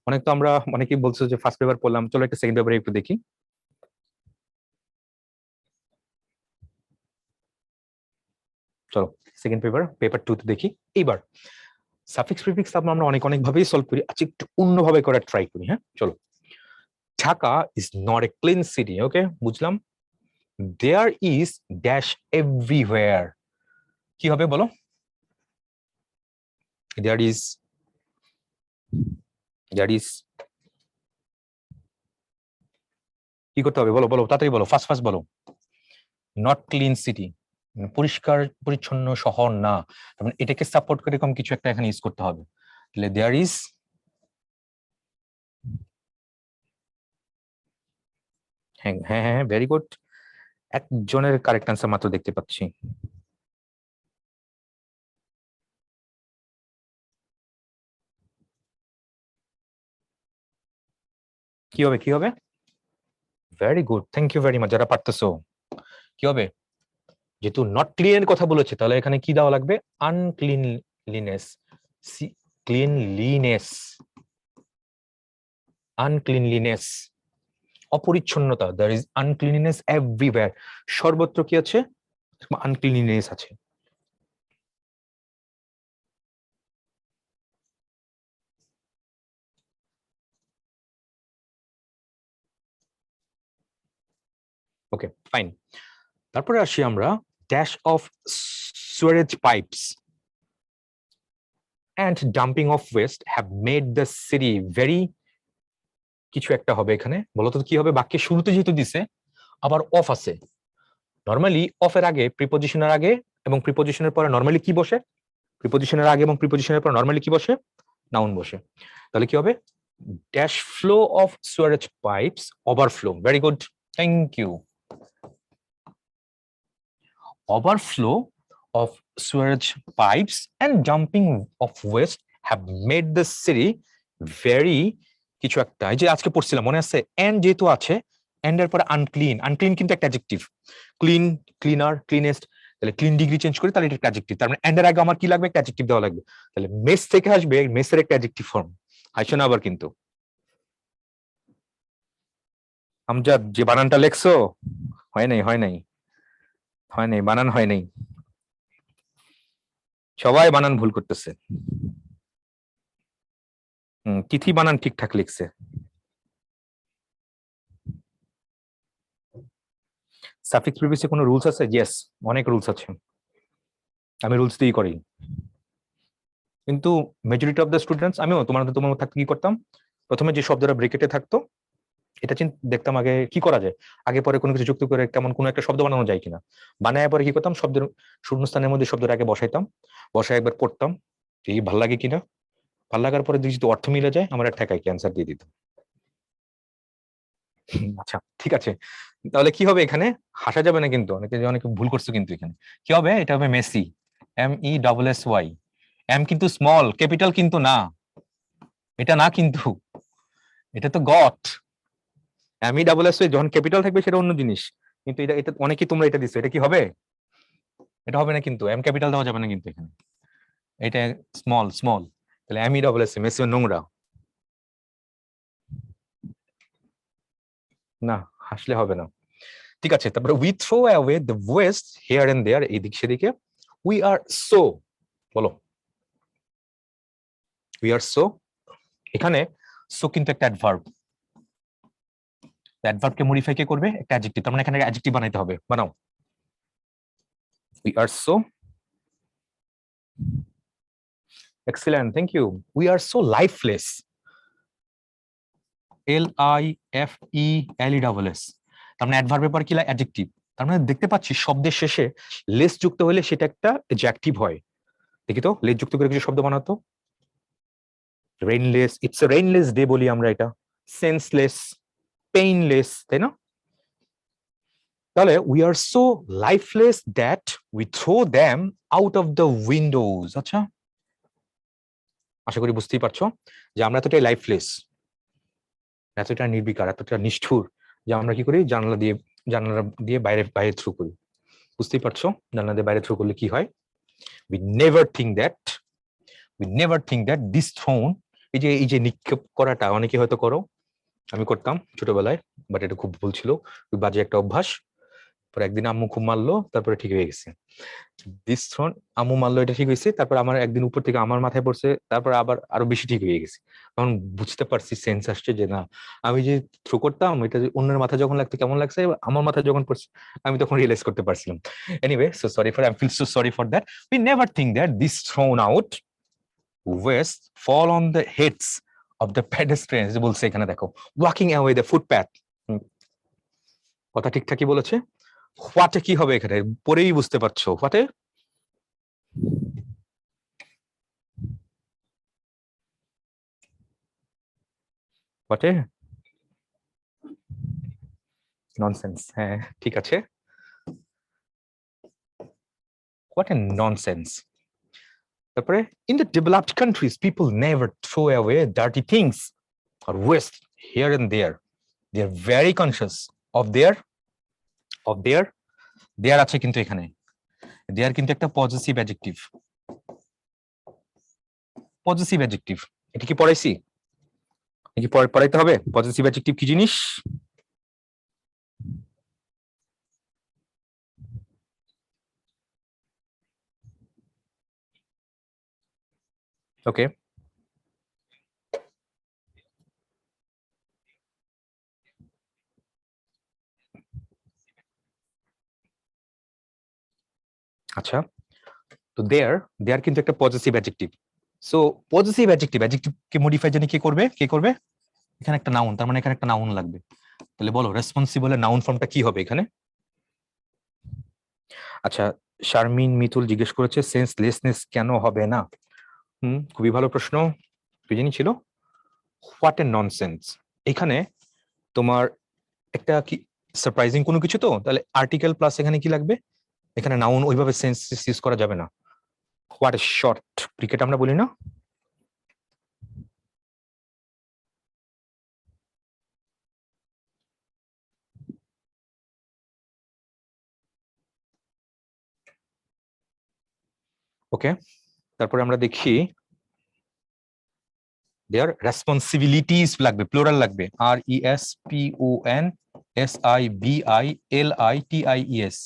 অনেক তো আমরা অনেকেই বলছো যে ফার্স্ট পেপার পড়লাম, চলো একটা সেকেন্ড পেপারে একটু দেখি। চলো সেকেন্ড পেপার, পেপার 2 তে দেখি। এইবার সাফিক্স প্রিফিক্স আমরা অনেক অনেক ভাবেই সলভ করি, আচ্ছা একটু অন্যভাবে করার ট্রাই করি। হ্যাঁ চলো। Dhaka is not a clean city. Okay, বুঝলাম। There is dash everywhere. কি হবে বলো? দেয়ার ইজ, দেয়ার ইজ কি করতে হবে? বলো বলো, তাড়াতাড়ি বলো, ফাস্ট ফাস্ট বলো। নট ক্লিন সিটি, পরিষ্কার পরিচ্ছন্ন শহর না, মানে এটাকে সাপোর্ট করে এরকম কিছু একটা এখানে ইউজ করতে হবে। তাহলে দেয়ার ইজ, হ্যাঁ হ্যাঁ হ্যাঁ, ভেরি গুড। একজনের কারেক্ট আনসার মাত্র দেখতে পাচ্ছি। কি হবে, কি হবে? Very good, thank you very much. যারা পারতেছো, কি হবে? যেহেতু নট ক্লিন কথা বলেছে, তাহলে এখানে কি দেওয়া লাগবে? আনক্লিনলিনেস। ক্লিনলিনেস, আনক্লিনলিনেস, অপরিচ্ছন্নতা। There is uncleanness everywhere. সর্বত্র কি আছে? আনক্লিননেস আছে। Okay fine. তারপরে আসি আমরা dash of sewerage pipes and dumping of waste have made the city very কিছু একটা হবে এখানে, বলতো কি হবে? বাক্যের শুরুতে যেহেতু দিছে আবার অফ আছে, নরমালি অফের আগে প্রিপোজিশনের আগে এবং প্রিপোজিশনের পরে নরমালি কি বসে? প্রিপোজিশনের আগে এবং প্রিপোজিশনের পরে নরমালি কি বসে? নাউন বসে। তাহলে কি হবে? Dash flow of sewerage pipes overflow. Very good, thank you. Overflow of sewage pipes and dumping of waste have made the city very কিছু একটা, এই যে আজকে পড়ছিলাম মনে আছে, এন্ড যেহেতু আছে এন্ড এর পরে আনক্লিন, আনক্লিন কিন্তু একটা অ্যাডজেক্টিভ, ক্লিন, ক্লিনার, ক্লিনেস্ট, তাহলে ক্লিন ডিগ্রি চেঞ্জ করি তাহলে এটা একটা অ্যাডজেক্টিভ, তার মানে এন্ড এর আগে আমার কি লাগবে? একটা অ্যাডজেক্টিভ দেওয়া লাগবে, তাহলে মেস থেকে আসবে মেসের একটা অ্যাডজেক্টিভ ফর্ম। হাসো না আবার কিন্তু, আমজাদ যে বানানটা লেখছো হয় নাই, হয় নাই, হয় নাই, বানান হয় নাই, সবাই বানান ভুল করতেছে। তিথি বানান ঠিকঠাক লিখছে। সাফিক্স প্রিফিক্সে কোনো রুলস আছে? ইয়েস, অনেক রুলস আছে, আমি রুলস দিয়েই করি। কিন্তু মেজরিটি অফ দ্য স্টুডেন্টস, আমিও তোমার তোমার থাকতে কি করতাম, প্রথমে যে শব্দটা ব্রেকেটে থাকতো এটা দেখতাম আগে কি করা যায়, আগে পরে কোনো কিছু যুক্ত করে কেমন কোনো একটা শব্দ বানানো যায় কিনা, বানায় পরে কি করতাম, শব্দের শূন্যস্থানের মধ্যে শব্দটা আগে বসাইতাম, বসায় একবার পড়তাম এই ভাল লাগে কিনা, ভাল লাগার পরে যদি অর্থ মিলে যায় আমার ঠেকাই ক্যান্সার দিয়ে দিত। আচ্ছা ঠিক আছে, তাহলে কি হবে এখানে? হাসা যাবে না কিন্তু, অনেকে অনেকে ভুল করছে কিন্তু এখানে কি হবে, এটা হবে মেসি, MESSY। এম কিন্তু স্মল, ক্যাপিটাল কিন্তু না, এটা না কিন্তু, এটা তো গট। MESSY যখন ক্যাপিটাল থাকবে সেটা অন্য জিনিস, কিন্তু এটা এটা অনেকেই তোমরা এটা দিচ্ছ, এটা কি হবে? এটা হবে না কিন্তু, এম ক্যাপিটাল দেওয়া যাবে না কিন্তু এখানে, এটা স্মল স্মল, তাহলে MESSY, মেসি নোংরা না, হাসলে হবে না। ঠিক আছে, তারপরে we throw away the waste here and there, এইদিক সেদিকে। উই আর সো, বলো উই আর সো, এখানে সো কিন্তু একটা অ্যাডভার্ব, অ্যাডভার্বকে মডিফাই কে করবে? একটা অ্যাডজেক্টিভ, তার মানে এখানে অ্যাডজেক্টিভ বানাইতে হবে, বানাও। We are so, excellent, thank you. We are so lifeless, LIFELESS, তার মানে অ্যাডভার্বের পর কি লাগে? অ্যাডজেক্টিভ। তার মানে দেখতে পাচ্ছি শব্দের শেষে লেস যুক্ত হলে সেটা একটা অ্যাডজেক্টিভ হয়। দেখি তো লেস যুক্ত করে কিছু শব্দ বানাতো। রেইনলেস, ইটস এ রেইনলেস ডে বলি আমরা এটা, সেন্সলেস, পেইনলেস, তাই না? তাহলে we are so lifeless that we throw them out of the windows. আচ্ছা, আশা করি বুঝতেই পারছো যে আমরা এতটাই লাইফলেস, এতটা নির্বিকার, এতটা নিষ্ঠুর যে আমরা কি করি, জানালা দিয়ে বাইরে বাইরে থ্রু করি। বুঝতেই পারছো জানালা দিয়ে বাইরে থ্রু করলে কি হয়? We never think that, we never think that this thrown, এই যে নিক্ষেপ করাটা অনেকে হয়তো করো, আমি করতাম ছোটবেলায়, বাট এটা খুব ভুল ছিল, বাজে একটা অভ্যাস। পরে একদিন আম্মু খুব মারলো, তারপরে ঠিক হয়ে গেছে। দিস থ্রোন, আম্মু মারলো এটা ঠিক হয়েছে, তারপর আমার একদিন উপর থেকে আমার মাথায় পড়ছে, তারপর আবার আরো বেশি ঠিক হয়ে গেছে। তখন বুঝতে পারছি, সেন্স আসছে যে না, আমি যে থ্রো করতাম এটা যে অন্যের মাথা যখন লাগতো কেমন লাগছে, আমার মাথায় যখন পড়ছে আমি তখন রিয়েলাইজ করতে পারছিলাম। Anyway, so sorry for, I feel so sorry for that. We never think that this thrown out waste fall on the heads of the pedestrians, বলছে এখানে দেখো, ওয়াকিং অ্যাওয়ে দ্য ফুটপ্যাথ। কথা ঠিকঠাকই বলেছে। হোয়াটে কি হবে এখানে, পরেই বুঝতে পারছো, হোয়াটে হোয়াটে ননসেন্স, হ্যাঁ ঠিক আছে, হোয়াট এ ননসেন্স। তারপরে in the developed countries people never throw away dirty things or waste here and there. They are very conscious of their দেয়ার আছে কিন্তু এখানে, দেয়ার কিন্তু একটা পজিটিভ অ্যাডজেক্টিভ, পজিটিভ অ্যাডজেক্টিভ। এটা কি পড়াইছি? কি পড়াইতে হবে? পজিটিভ অ্যাডজেক্টিভ কি জিনিস? ওকে, আচ্ছা, তো দেয়ার কিন্তু একটা positive adjective. So positive adjective কে মডিফাই জানি কে করবে এখানে একটা নাউন, তার মানে এখানে একটা নাউন লাগবে। তাহলে বলো রেসপন্সিবলের নাউন ফর্মটা কি হবে এখানে? আচ্ছা, শারমিন মিতুল জিজ্ঞেস করেছে সেন্সলেসনেস কেন হবে না। খুবই ভালো প্রশ্ন। কি জানি ছিল হোয়াট এ ননসেন্স। এখানে তোমার একটা কি সারপ্রাইজিং কোনো কিছু, তো তাহলে আর্টিকেল প্লাস এখানে কি লাগবে, এখানে নাউন ওইভাবে সেন্স ইউজ করা যাবে না। হোয়াট এ শর্ট ক্রিকেট আমরা বলি না। ওকে, তারপরে আমরা দেখি দেয়ার রেসপন্সিবিলিটিস লাগবে, প্লুরাল লাগবে, RESPONSIBILITIES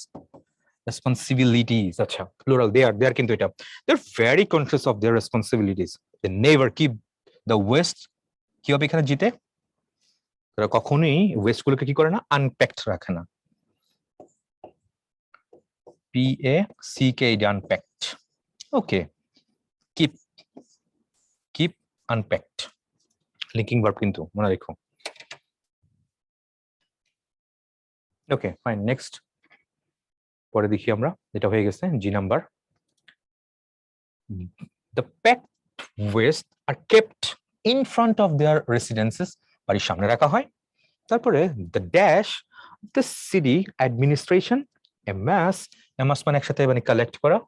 রেসপন্সিবিলিটিস। আচ্ছা, প্লুরাল দেয়ার কিন্তু এটা they are very conscious of their responsibilities. They never keep the waste. কি হবে এখানে জিতে, তারা কখনোই ওয়েস্ট গুলোকে কি করে না, আনপ্যাকড রাখে না। PACK আনপ্যাকড। ওকে, কিপ কিপ আনপ্যাকড লিঙ্কিং ভার্ব কিন্তু মনে রেখো। ওকে ফাইন, নেক্সট পরে দেখি আমরা, এটা হয়ে গেছে G number. The packed waste are kept in front of their residences, বাড়ির সামনে রাখা হয়। তারপরে the dash the city administration amass মানে একসাথে মানে কালেক্ট করা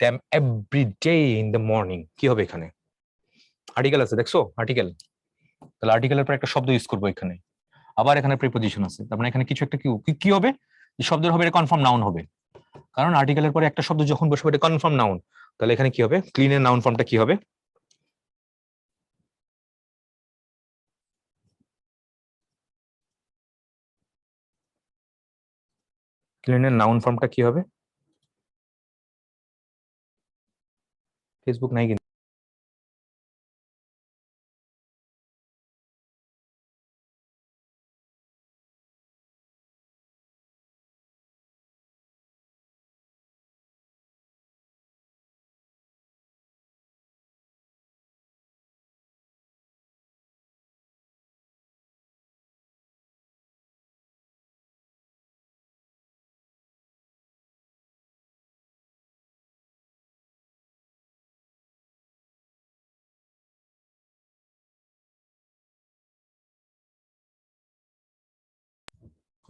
them every day in the morning। কি হবে এখানে, আর্টিকেল আছে দেখছো, আর্টিকেল, তাহলে আর্টিকেলের পর একটা শব্দ ইউজ করবো এখানে, আবার এখানে প্রিপোজিশন আছে, তার মানে এখানে কিছু একটা কি হবে, শব্দের হবে, এটা কনফার্ম নাউন হবে, কারণ আর্টিকেলের পরে একটা শব্দ যখন বসবে এটা কনফার্ম নাউন। তাহলে এখানে কি হবে, ক্লিনের নাউন ফর্মটা কি হবে, ক্লিনের নাউন ফর্মটা কি হবে? ফেসবুক নাই কিন্তু।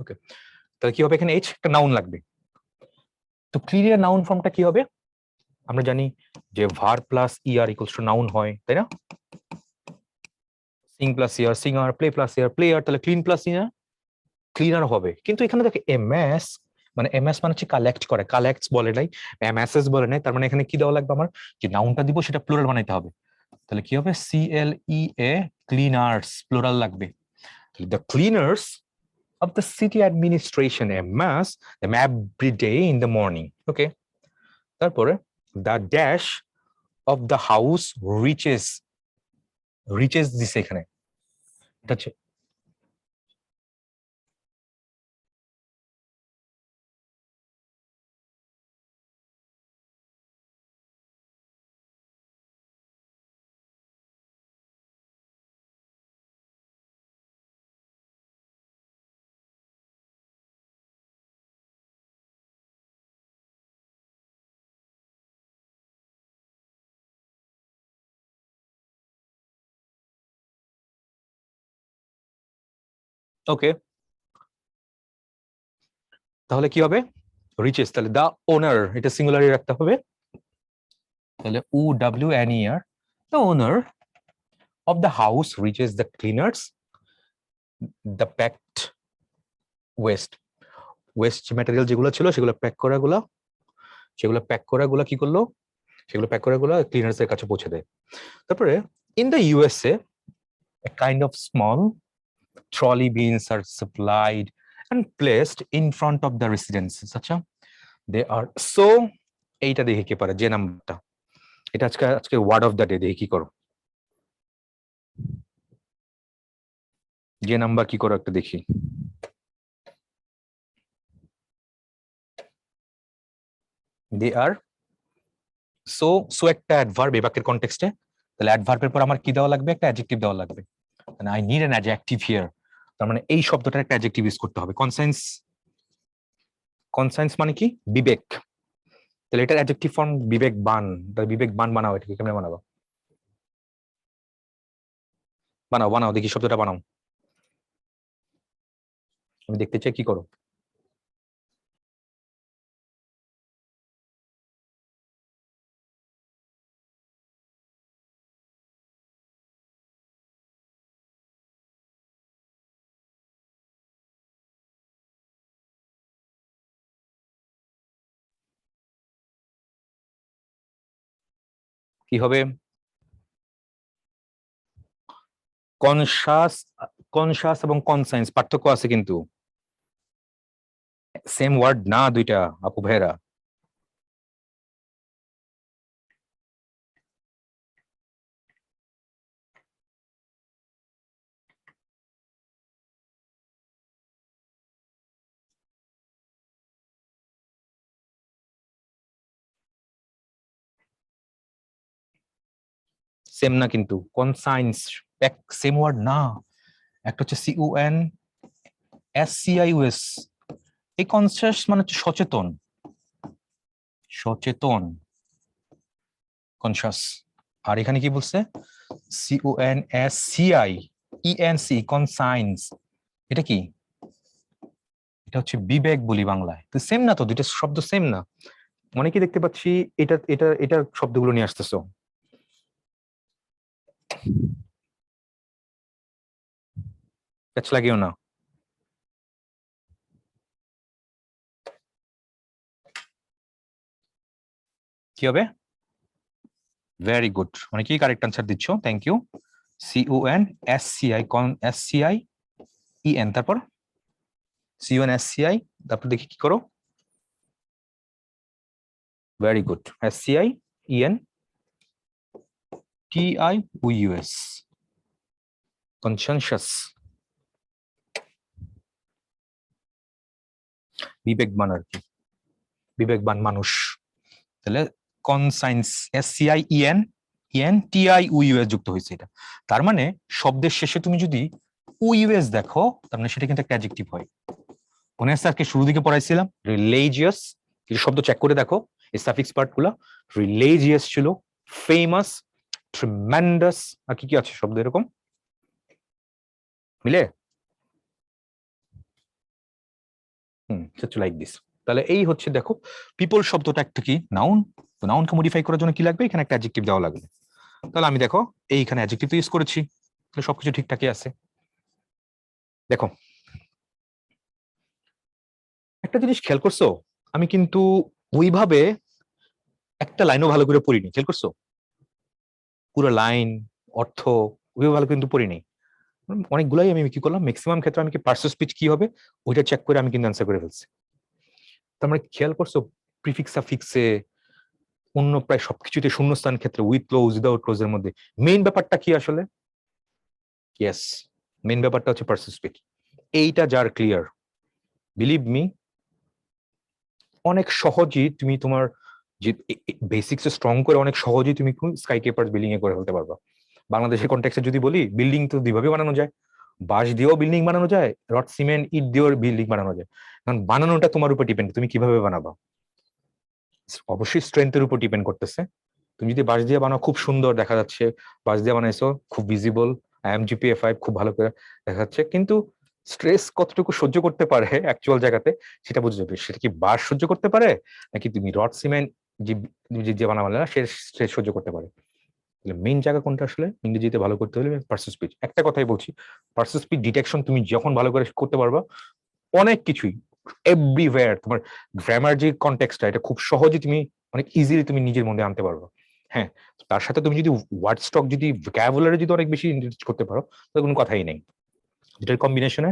ওকে, তাহলে কি হবে এখানে, এইচ একটা নাউন লাগবে। তো ক্লিনের নাউন ফর্মটা কি হবে, আমরা জানি যে verb plus er equals to noun হয়, তাই না? Sing plus er singer, play plus er player, তাহলে ক্লিন প্লাস ইয়ার ক্লিনার হবে। কিন্তু এখানে দেখো এমএস, মানে এমএস মানে হচ্ছে কালেক্ট করে, কালেক্টস বলে নাই, এমএসএস বলে নাই, তার মানে এখানে কি দেওয়া লাগবে, আমার যে নাউনটা দিব সেটা প্লুরাল বানাইতে হবে। তাহলে কি হবে, CLEA ক্লিনার্স, প্লুরাল লাগবে। The cleaners of the city administration amass them every day in the morning. Okay, তারপরে the dash of the house reaches দিছে এখানে, এটা হচ্ছে ওকে, তাহলে কি হবে, রিচেস, তাহলে দা ওনার, এটা সিঙ্গুলারি রাখতে হবে, তাহলে OWNER, the owner of the house reaches the cleaners the packed West material যেগুলো ছিল সেগুলো প্যাক করা গুলা, কি করলো, সেগুলো প্যাক করা গুলা ক্লিনার্স এর কাছে পৌঁছে দেয়। তারপরে in the USA a kind of small trolley beans are supplied and placed in front of the residences. আচ্ছা, they are so, এইটা দেখে কি পারে, যে নাম্বারটা, এটা আজকে ওয়ার্ড অফ দ্য ডে, দেখে কি করো, যে নাম্বার কি করো একটা দেখি। দে আর সো সো একটা অ্যাডভার্ব এই বাক্যের কনটেক্সটে, তাহলে অ্যাডভার্বের পর আমার কি দেওয়া লাগবে? একটা অ্যাডজেক্টিভ দেওয়া লাগবে। মানে I need an adjective here, তার মানে এই শব্দটার একটা অ্যাডজেক্টিভ ইউজ করতে হবে। কনসায়েন্স, কনসায়েন্স মানে কি? বিবেক। তাহলে এটার অ্যাডজেক্টিভ ফর্ম বিবেকবান। তাহলে বিবেকবান বানাও, এটাকে কেমনে বানাবো? বানাও বানাও দেখি, শব্দটা বানাও, আমি দেখতে চাই কি করো। কি হবে? কনসাস, কনসাস এবং কনসায়েন্স পার্থক্য আছে কিন্তু, সেম ওয়ার্ড না দুইটা আপু ভাইরা। সেম না কিন্তু, কনসায়েন্স এক সেম ওয়ার্ড না। একটা হচ্ছে CONSCIUS, এই কনসাস মানে হচ্ছে সচেতন, সচেতন কনসাস। আর এখানে কি বলছে? CONSCIENC কনসাইন্স, এটা কি? এটা হচ্ছে বিবেক বলি বাংলায়। তো সেম না তো, দুইটা শব্দ সেম না। অনেকে দেখতে পাচ্ছি এটা এটা এটার শব্দগুলো নিয়ে আসতেছো। প্যাচ লাগিও না। কি হবে? ভেরি গুড, অনেকেই কারেক্ট আনসার দিচ্ছ, থ্যাংক ইউ। CONSCIEN, তারপর CONSCI, তারপর দেখি কি করো। ভেরি গুড, SCIENTIUS, কনসানশাস, বিবেকবান আর কি, বিবেকবান মানুষ। তাহলে কনসাইন্স, SCIENTIUS যুক্ত হয়েছে এটা। তার মানে শব্দের শেষে তুমি যদি UUS দেখো, তার মানে সেটা কিন্তু একটা অ্যাডজেক্টিভ হয়। মনে আছে আজকে শুরু দিকে পড়াইছিলাম রিলিজিয়াস, কিছু শব্দ চেক করে দেখো এই সাফিক্স পার্ট গুলা। রিলিজিয়াস ছিল, ফেমাস, ট্রিমেন্ডাস, আর কি কি আছে শব্দ এরকম মিলে? Like this. তাহলে এই হচ্ছে দেখো, পিপল শব্দটা একটা কি নাউন, তো নাউনকে মডিফাই করার জন্য কি লাগবে? এখানে একটা অ্যাডজেক্টিভ দেওয়া লাগবে। তাহলে আমি দেখো এইখানে অ্যাডজেক্টিভ ইউজ করেছি, তাহলে সবকিছু ঠিকঠাকই আছে। দেখো একটা জিনিস খেয়াল করছো, আমি কিন্তু ওইভাবে একটা লাইনও ভালো করে পড়িনি, খেয়াল করছো? পুরো লাইন অর্থ ওইভাবে ভালো কিন্তু পড়িনি। অনেকগুলাই আমি কি করলাম, ম্যাক্সিমাম ক্ষেত্রে আমি কি পার্সো স্পিচ কি হবে ওইটা চেক করে আমি কিন্তু অ্যান্সার করে ফেলছি। তার মানে খেয়াল করছো প্রিফিক্স সাফিক্সে অন্য প্রায় সবকিছুতে শূন্যস্থান ক্ষেত্রে উইথ ক্লোজ উইদাউট ক্লোজ এর মধ্যে মেইন ব্যাপারটা কি আসলে? ইয়েস, মেইন ব্যাপারটা হচ্ছে পার্সো স্পিচ। এইটা যার ক্লিয়ার, বিলিভ মি, অনেক সহজেই তুমি তোমার যে বেসিক্স স্ট্রং করে অনেক সহজেই তুমি স্কাই কেপার বিল্ডিং এ করে ফেলতে পারবা। বাংলাদেশের কন্টেক্সটে যদি বলি, বিল্ডিং তো দুইভাবে বানানো যায়, বাঁশ দিয়েও বিল্ডিং বানানো যায়, রড সিমেন্ট ইট দিয়েও বিল্ডিং বানানো যায়। কারণ বানানোটা তোমার উপর ডিপেন্ড, তুমি কিভাবে বানাবা। অবশ্যই স্ট্রেংথের উপর ডিপেন্ড করতেছে। তুমি যদি বাঁশ দিয়ে বানাও খুব সুন্দর দেখা যাচ্ছে, বাঁশ দিয়ে বানাইছো খুব ভিজিবল, IMGPA5 খুব ভালো করে দেখা যাচ্ছে, কিন্তু স্ট্রেস কতটুকু সহ্য করতে পারে অ্যাকচুয়াল জায়গাতে সেটা বুঝে যাবে। সেটা কি বাঁশ সহ্য করতে পারে, নাকি তুমি রড সিমেন্ট যে যে বানাবে না সে স্ট্রেস সহ্য করতে পারে। মেইন জায়গা কোনটা আসলে ইংরেজিতে ভালো করতে হলে পার্সো স্পিচ। একটা কথাই বলছি, পার্সো স্পিচ ডিটেকশন তুমি যখন ভালো করে করতে পারবা, অনেক কিছুই এভরিওয়্যার তোমার গ্রামার যে কনটেক্সটটা এটা খুব সহজে তুমি অনেক ইজিলি তুমি নিজের মধ্যে আনতে পারবে। হ্যাঁ, তার সাথে তুমি যদি ওয়ার্ড স্টক যদি ভোকাবুলারি যদি অনেক বেশি ইনক্রিজ করতে পারো তাহলে কোনো কথাই নেই, যেটার কম্বিনেশনে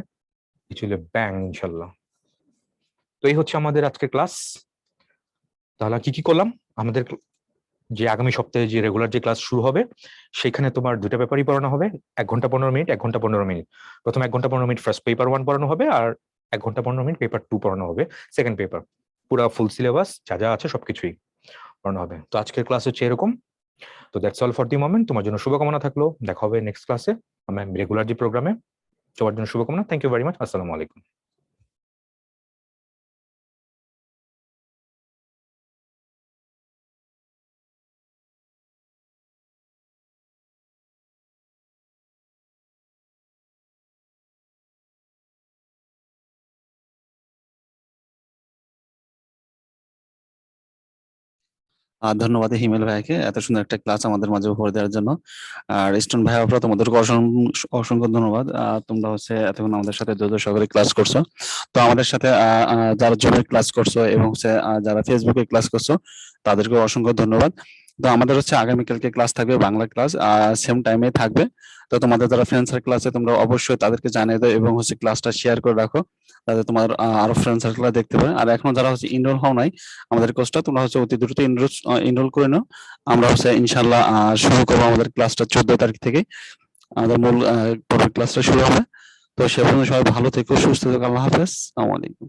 কিছু হলে ব্যাং ইনশাল্লাহ। তো এই হচ্ছে আমাদের আজকের ক্লাস। তাহলে কি কি করলাম? আমাদের যে আগামী সপ্তাহে যে রেগুলার যে ক্লাস শুরু হবে সেখানে তোমার দুটো পেপারই পড়ানো হবে, 1 ঘন্টা 15 মিনিট, 1 ঘন্টা 15 মিনিট। প্রথম 1 ঘন্টা 15 মিনিট ফার্স্ট পেপার 1 পড়ানো হবে, আর 1 ঘন্টা 15 মিনিট পেপার 2 পড়ানো হবে, সেকেন্ড পেপার। পুরা ফুল সিলেবাস যা যা আছে সবকিছুই পড়ানো হবে। তো আজকের ক্লাস হচ্ছে এরকম। তো that's all for the moment. তোমার জন্য শুভকামনা থাকলো, দেখা হবে নেক্সট ক্লাসে আমরা রেগুলার যে প্রোগ্রামে। সবার জন্য শুভকামনা। Thank you very much. আসসালামু আলাইকুম। ধন্যবাদ হিমেল ভাইকে এত সুন্দর একটা ক্লাস আমাদের মাঝে উপহার দেওয়ার জন্য। আর স্টুডেন্ট ভাই আপনারা তোমাদেরকে অসংখ্য ধন্যবাদ। তোমরা হচ্ছে এতক্ষণ আমাদের সাথে ধৈর্য সহকারে ক্লাস করছো। তো আমাদের সাথে যারা জুমে ক্লাস করছো এবং হচ্ছে যারা ফেসবুকে ক্লাস করছো তাদেরকে অসংখ্য ধন্যবাদ। তো আমাদের হচ্ছে আগামীকালকে ক্লাস থাকবে, বাংলা ক্লাস সেম টাইমে থাকবে। তো তোমাদের যারা ফ্রেন্ড সার্কেল আছে তোমরা অবশ্যই তাদেরকে জানিয়ে দাও এবং হচ্ছে ক্লাসটা শেয়ার করে রাখো, যাতে তোমার আরো ফ্রেন্ড সার্কেল দেখতে পারে। আর এখনো যারা হচ্ছে ইনরোল হও নাই আমাদের কোর্সটা, তোমরা হচ্ছে অতি দ্রুত এনরোল করে নাও। আমরা হচ্ছে ইনশাল্লাহ শুরু করবো আমাদের ক্লাসটা 14 তারিখ থেকে। আমাদের মূল ক্লাসটা শুরু হবে। তো সে পর্যন্ত সবাই ভালো থেকো, সুস্থ থেকো। আল্লাহ হাফেজ। আসসালামু আলাইকুম।